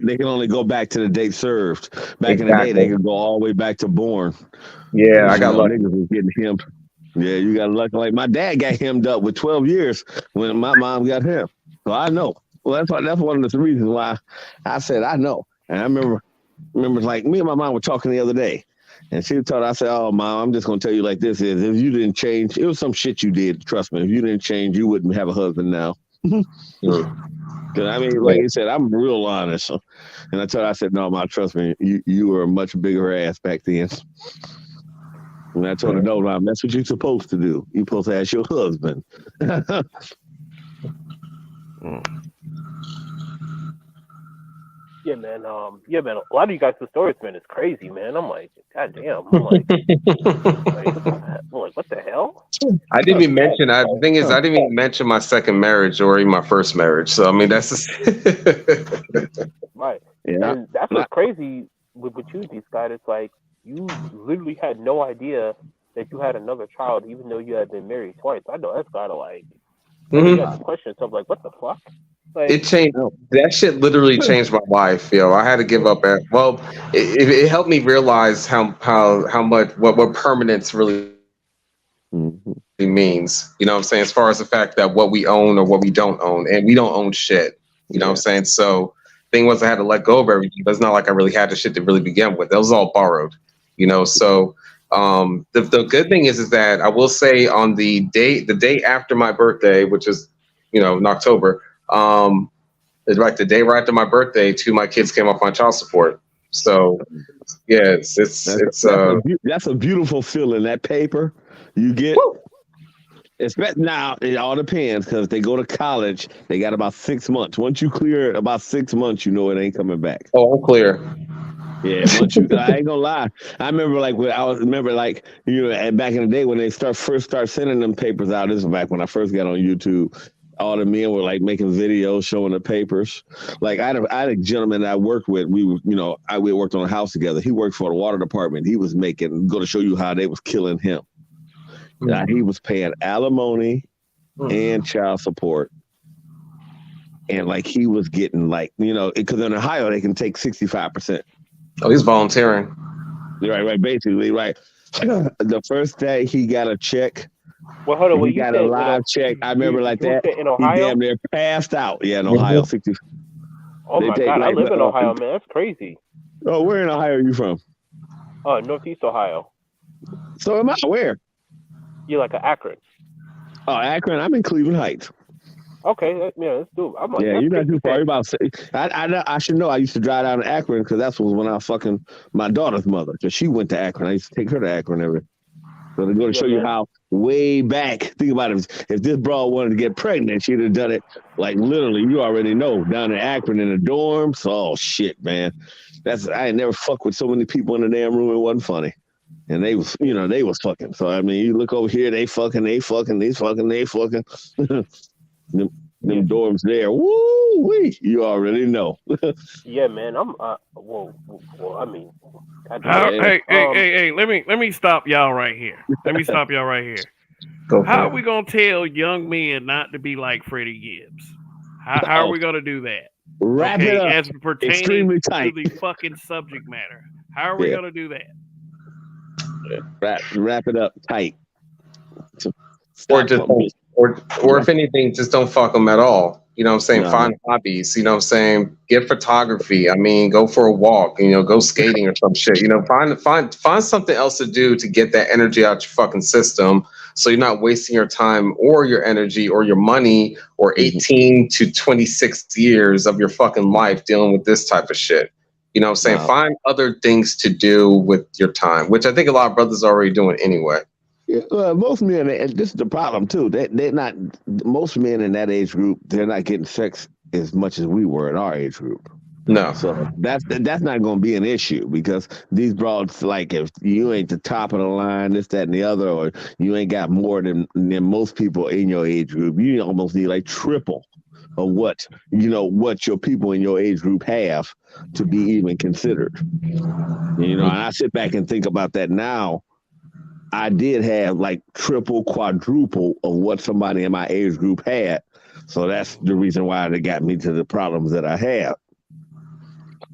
They can only go back to the date served. Back in the day, they could go all the way back to born. Yeah, I got lucky. Niggas was getting hemmed. Yeah, you got lucky. Like my dad got hemmed up with 12 years when my mom got him. So I know. Well, that's one of the reasons why I said I know. And I remember like me and my mom were talking the other day. And she told I said, "Oh, Mom, I'm just gonna tell you like this is if you didn't change, it was some shit you did. Trust me, if you didn't change, you wouldn't have a husband now." Because I mean, like you said, I'm real honest. And I told her, I said, "No, Mom, trust me, you were a much bigger ass back then." And I told her, "No, Mom, that's what you're supposed to do. You're supposed to ask your husband." Yeah, man. A lot of you guys' stories, man, is crazy, man. I'm like, God damn. I'm like, what the hell? I didn't even mention. The thing is, I didn't even mention my second marriage or even my first marriage. So I mean, that's just right. Yeah. And that's what's crazy with you, these guys. It's like you literally had no idea that you had another child, even though you had been married twice. I know that's gotta like. Mhm. You have to question yourself, like, what the fuck? Like, It changed. That shit literally changed my life, yo. I had to give up at. Well, it helped me realize how much what permanence really Mhm. means. You know what I'm saying? As far as the fact that what we own or what we don't own, and we don't own shit. You know what I'm saying? So thing was, I had to let go of everything, but it's not like I really had the shit to really begin with. That was all borrowed. You know, so the good thing is that I will say on the day after my birthday, which is in October, it's like the day right after my birthday, two of my kids came off on child support. So yeah, that's a beautiful feeling. That paper you get. Now it all depends because they go to college. They got about 6 months. Once you clear about 6 months, you know it ain't coming back. Oh, I'm clear. Yeah, I ain't gonna lie. I remember back in the day when they first start sending them papers out. This is back when I first got on YouTube. All the men were like making videos showing the papers. Like I had a gentleman that I worked with. We worked on a house together. He worked for the water department. He was going to show you how they was killing him. He was paying alimony and child support. And like he was getting because in Ohio they can take 65%. Oh, he's volunteering. Right, basically, right. The first day he got a check. Well, hold on. He got a live check. I remember like that. In Ohio? He damn near passed out. Yeah, in Ohio, 60. Oh my God, I live in Ohio, man. That's crazy. Oh, where in Ohio are you from? Northeast Ohio. So am I. Where? You're like an Akron. Oh, Akron. I'm in Cleveland Heights. Okay, let's do it. You're not too far. I should know. I used to drive down to Akron because that was when I was fucking my daughter's mother. Because she went to Akron. I used to take her to Akron every. So they're going to show you how way back. Think about it. If this broad wanted to get pregnant, she'd have done it like literally. You already know down in Akron in the dorms. Oh shit, man. I ain't never fucked with so many people in the damn room. It wasn't funny. And they was fucking. So I mean, you look over here, they fucking. Them dorms there, woo wee! You already know. Yeah, man. I'm well. I mean, hey. Let me stop y'all right here. How are we gonna tell young men not to be like Freddie Gibbs? How are we gonna do that? Wrap it up. As pertaining extremely tight to the fucking subject matter. How are we gonna do that? Wrap it up tight. Or if anything, just don't fuck them at all. You know what I'm saying? No. Find hobbies. You know what I'm saying? Get photography. I mean, go for a walk. Go skating or some shit. Find something else to do to get that energy out your fucking system, so you're not wasting your time or your energy or your money or 18 to 26 years of your fucking life dealing with this type of shit. You know what I'm saying? No. Find other things to do with your time, which I think a lot of brothers are already doing anyway. Yeah, most men, and this is the problem too. They're not. Most men in that age group, they're not getting sex as much as we were in our age group. No, so that's not going to be an issue because these broads, like if you ain't the top of the line, this, that, and the other, or you ain't got more than most people in your age group, you almost need like triple of what your people in your age group have to be even considered. And I sit back and think about that now. I did have like triple, quadruple of what somebody in my age group had. So that's the reason why they got me to the problems that I have.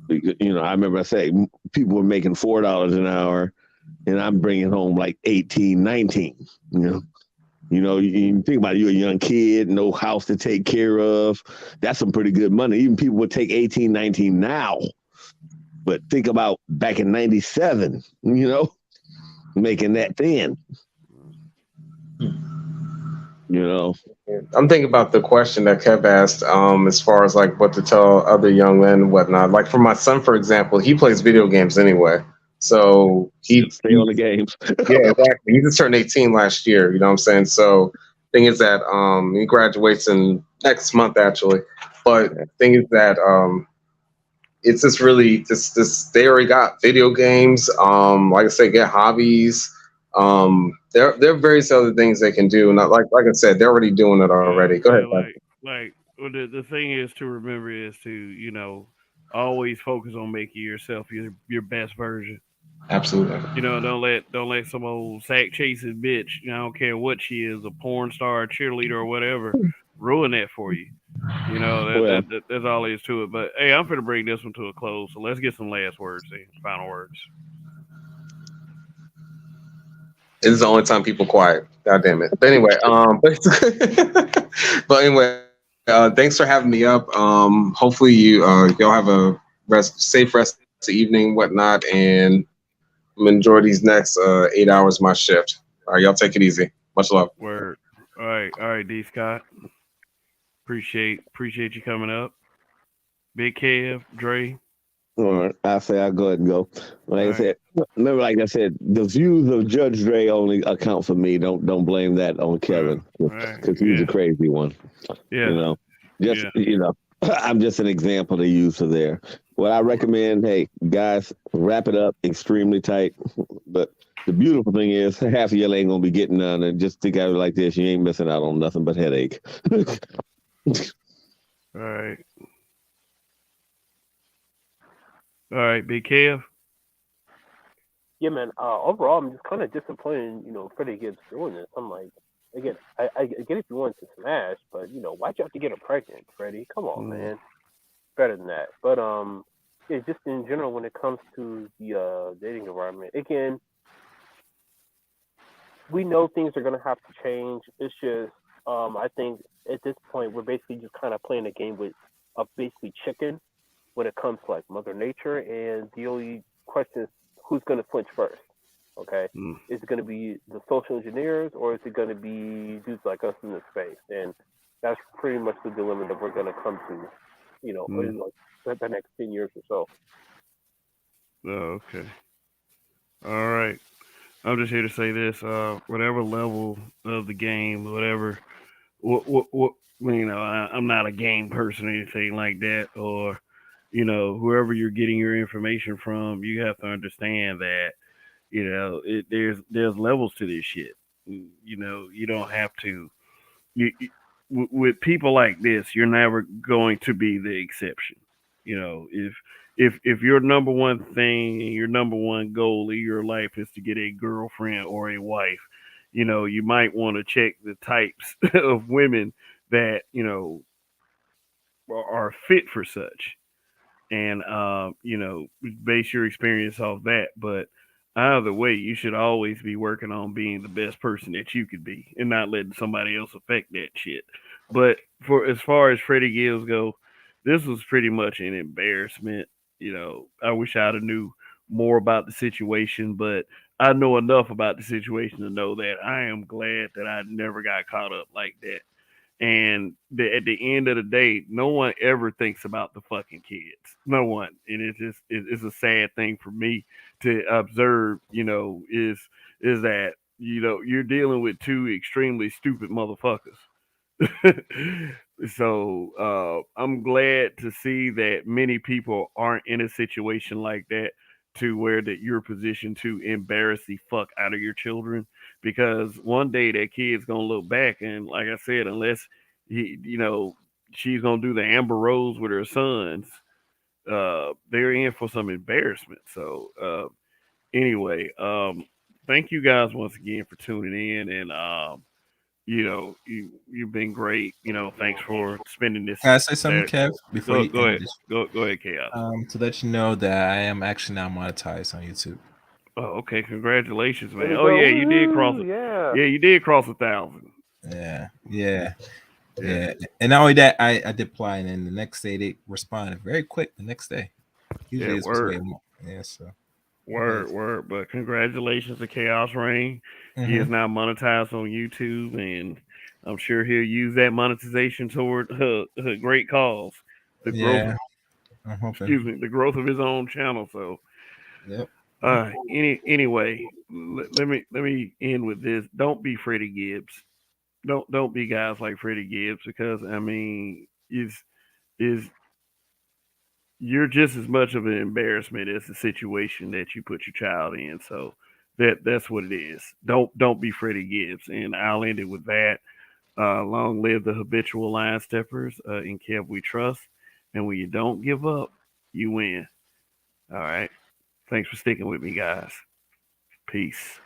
Because, I remember I saying people were making $4 an hour and I'm bringing home like 18, 19, you think about it, you're a young kid, no house to take care of. That's some pretty good money. Even people would take 18, 19 now. But think about back in 97, making that thin. I'm thinking about the question that Kev asked, as far as like what to tell other young men and whatnot. Like for my son, for example, he plays video games anyway. So he stay on the games. Yeah, exactly. He just turned 18 last year, you know what I'm saying? So thing is that he graduates in next month actually. But thing is that it's just really this they already got video games, like I said, get hobbies. There are various other things they can do. Not like I said, they're already doing it already. Go ahead. The thing is to remember is to always focus on making yourself your best version. Absolutely. Don't let some old sack chasing bitch. I don't care what she is, a porn star, a cheerleader, or whatever, ruin that for you. Well, That's all there is to it. But hey, I'm gonna bring this one to a close. So let's get some last words, final words. It's the only time people quiet. God damn it. But anyway, but anyway, thanks for having me up. Hopefully y'all have a safe rest of the evening, whatnot, and enjoy these next 8 hours of my shift. All right, y'all take it easy. Much love. Word. All right, D Scott. Appreciate you coming up. Big Kev, Dre. all right, I say I go ahead and go. All Like I right, said, remember, like I said, the views of Judge Dre only account for me. Don't blame that on Kevin all right, because he's a crazy one. You yeah, know, just yeah. I'm just an example to use for there. What I recommend, hey guys, wrap it up extremely tight. But the beautiful thing is, half of y'all ain't gonna be getting none, and just think of it like this: you ain't missing out on nothing but headache. All right, all right, Big Kev. Yeah, man. Overall, I'm just kind of disappointed. Freddie Gibbs doing this. I'm like, again, I get if you want to smash, but why'd you have to get her pregnant, Freddie? Come on, Mm, man. Better than that. But yeah, just in general, when it comes to the dating environment, again, we know things are gonna have to change. It's just, I think at this point we're basically just kind of playing a game with a basically chicken when it comes to like Mother Nature, and the only question is who's gonna flinch first. Okay, mm, is it gonna be the social engineers or is it gonna be dudes like us in this space? And that's pretty much the dilemma that we're gonna come to, mm. in like the next 10 years or so. Oh, okay. All right. I'm just here to say this. Whatever level of the game, whatever, what, I'm not a game person or anything like that, or whoever you're getting your information from, you have to understand that there's levels to this shit. You don't have to. With people like this, you're never going to be the exception. If your number one thing and your number one goal in your life is to get a girlfriend or a wife, you might want to check the types of women that are fit for such, and base your experience off that. But either way, you should always be working on being the best person that you could be, and not letting somebody else affect that shit. But for as far as Freddie Gibbs go, this was pretty much an embarrassment. I wish I'd have knew more about the situation, but I know enough about the situation to know that I am glad that I never got caught up like that. And at the end of the day, no one ever thinks about the fucking kids. No one, and it's a sad thing for me to observe. Is that you're dealing with two extremely stupid motherfuckers. So I'm glad to see that many people aren't in a situation like that to where that you're positioned to embarrass the fuck out of your children, because one day that kid's gonna look back and, like I said, unless he she's gonna do the Amber Rose with her sons, they're in for some embarrassment. So anyway, thank you guys once again for tuning in, and you've been great. Thanks for spending this Can I say something, Saturday. Kev, before you Go end ahead. this? Go ahead, Chaos. To let you know that I am actually now monetized on YouTube. Oh, okay. Congratulations, There man. we Oh go. yeah, you did cross Woo! it. Yeah. Yeah, you did cross 1,000. Yeah, yeah, Yeah. yeah. And not only that, I did apply, and then the next day they responded very quick. The next day, Yeah. usually it's way Word. more. Yeah, so Word. yes. Word. But congratulations to Chaos Rain. He Mm-hmm. is now monetized on YouTube, and I'm sure he'll use that monetization toward a great cause, the growth. Yeah, I'm hoping. Excuse me, the growth of his own channel. So, Yep. anyway, let me end with this. Don't be Freddie Gibbs. Don't be guys like Freddie Gibbs, because I mean, is you're just as much of an embarrassment as the situation that you put your child in. So that's what it is. Don't be Freddie Gibbs, and I'll end it with that. Long live the habitual line steppers. In Kev we trust, and when you don't give up, you win. All right. Thanks for sticking with me, guys. Peace.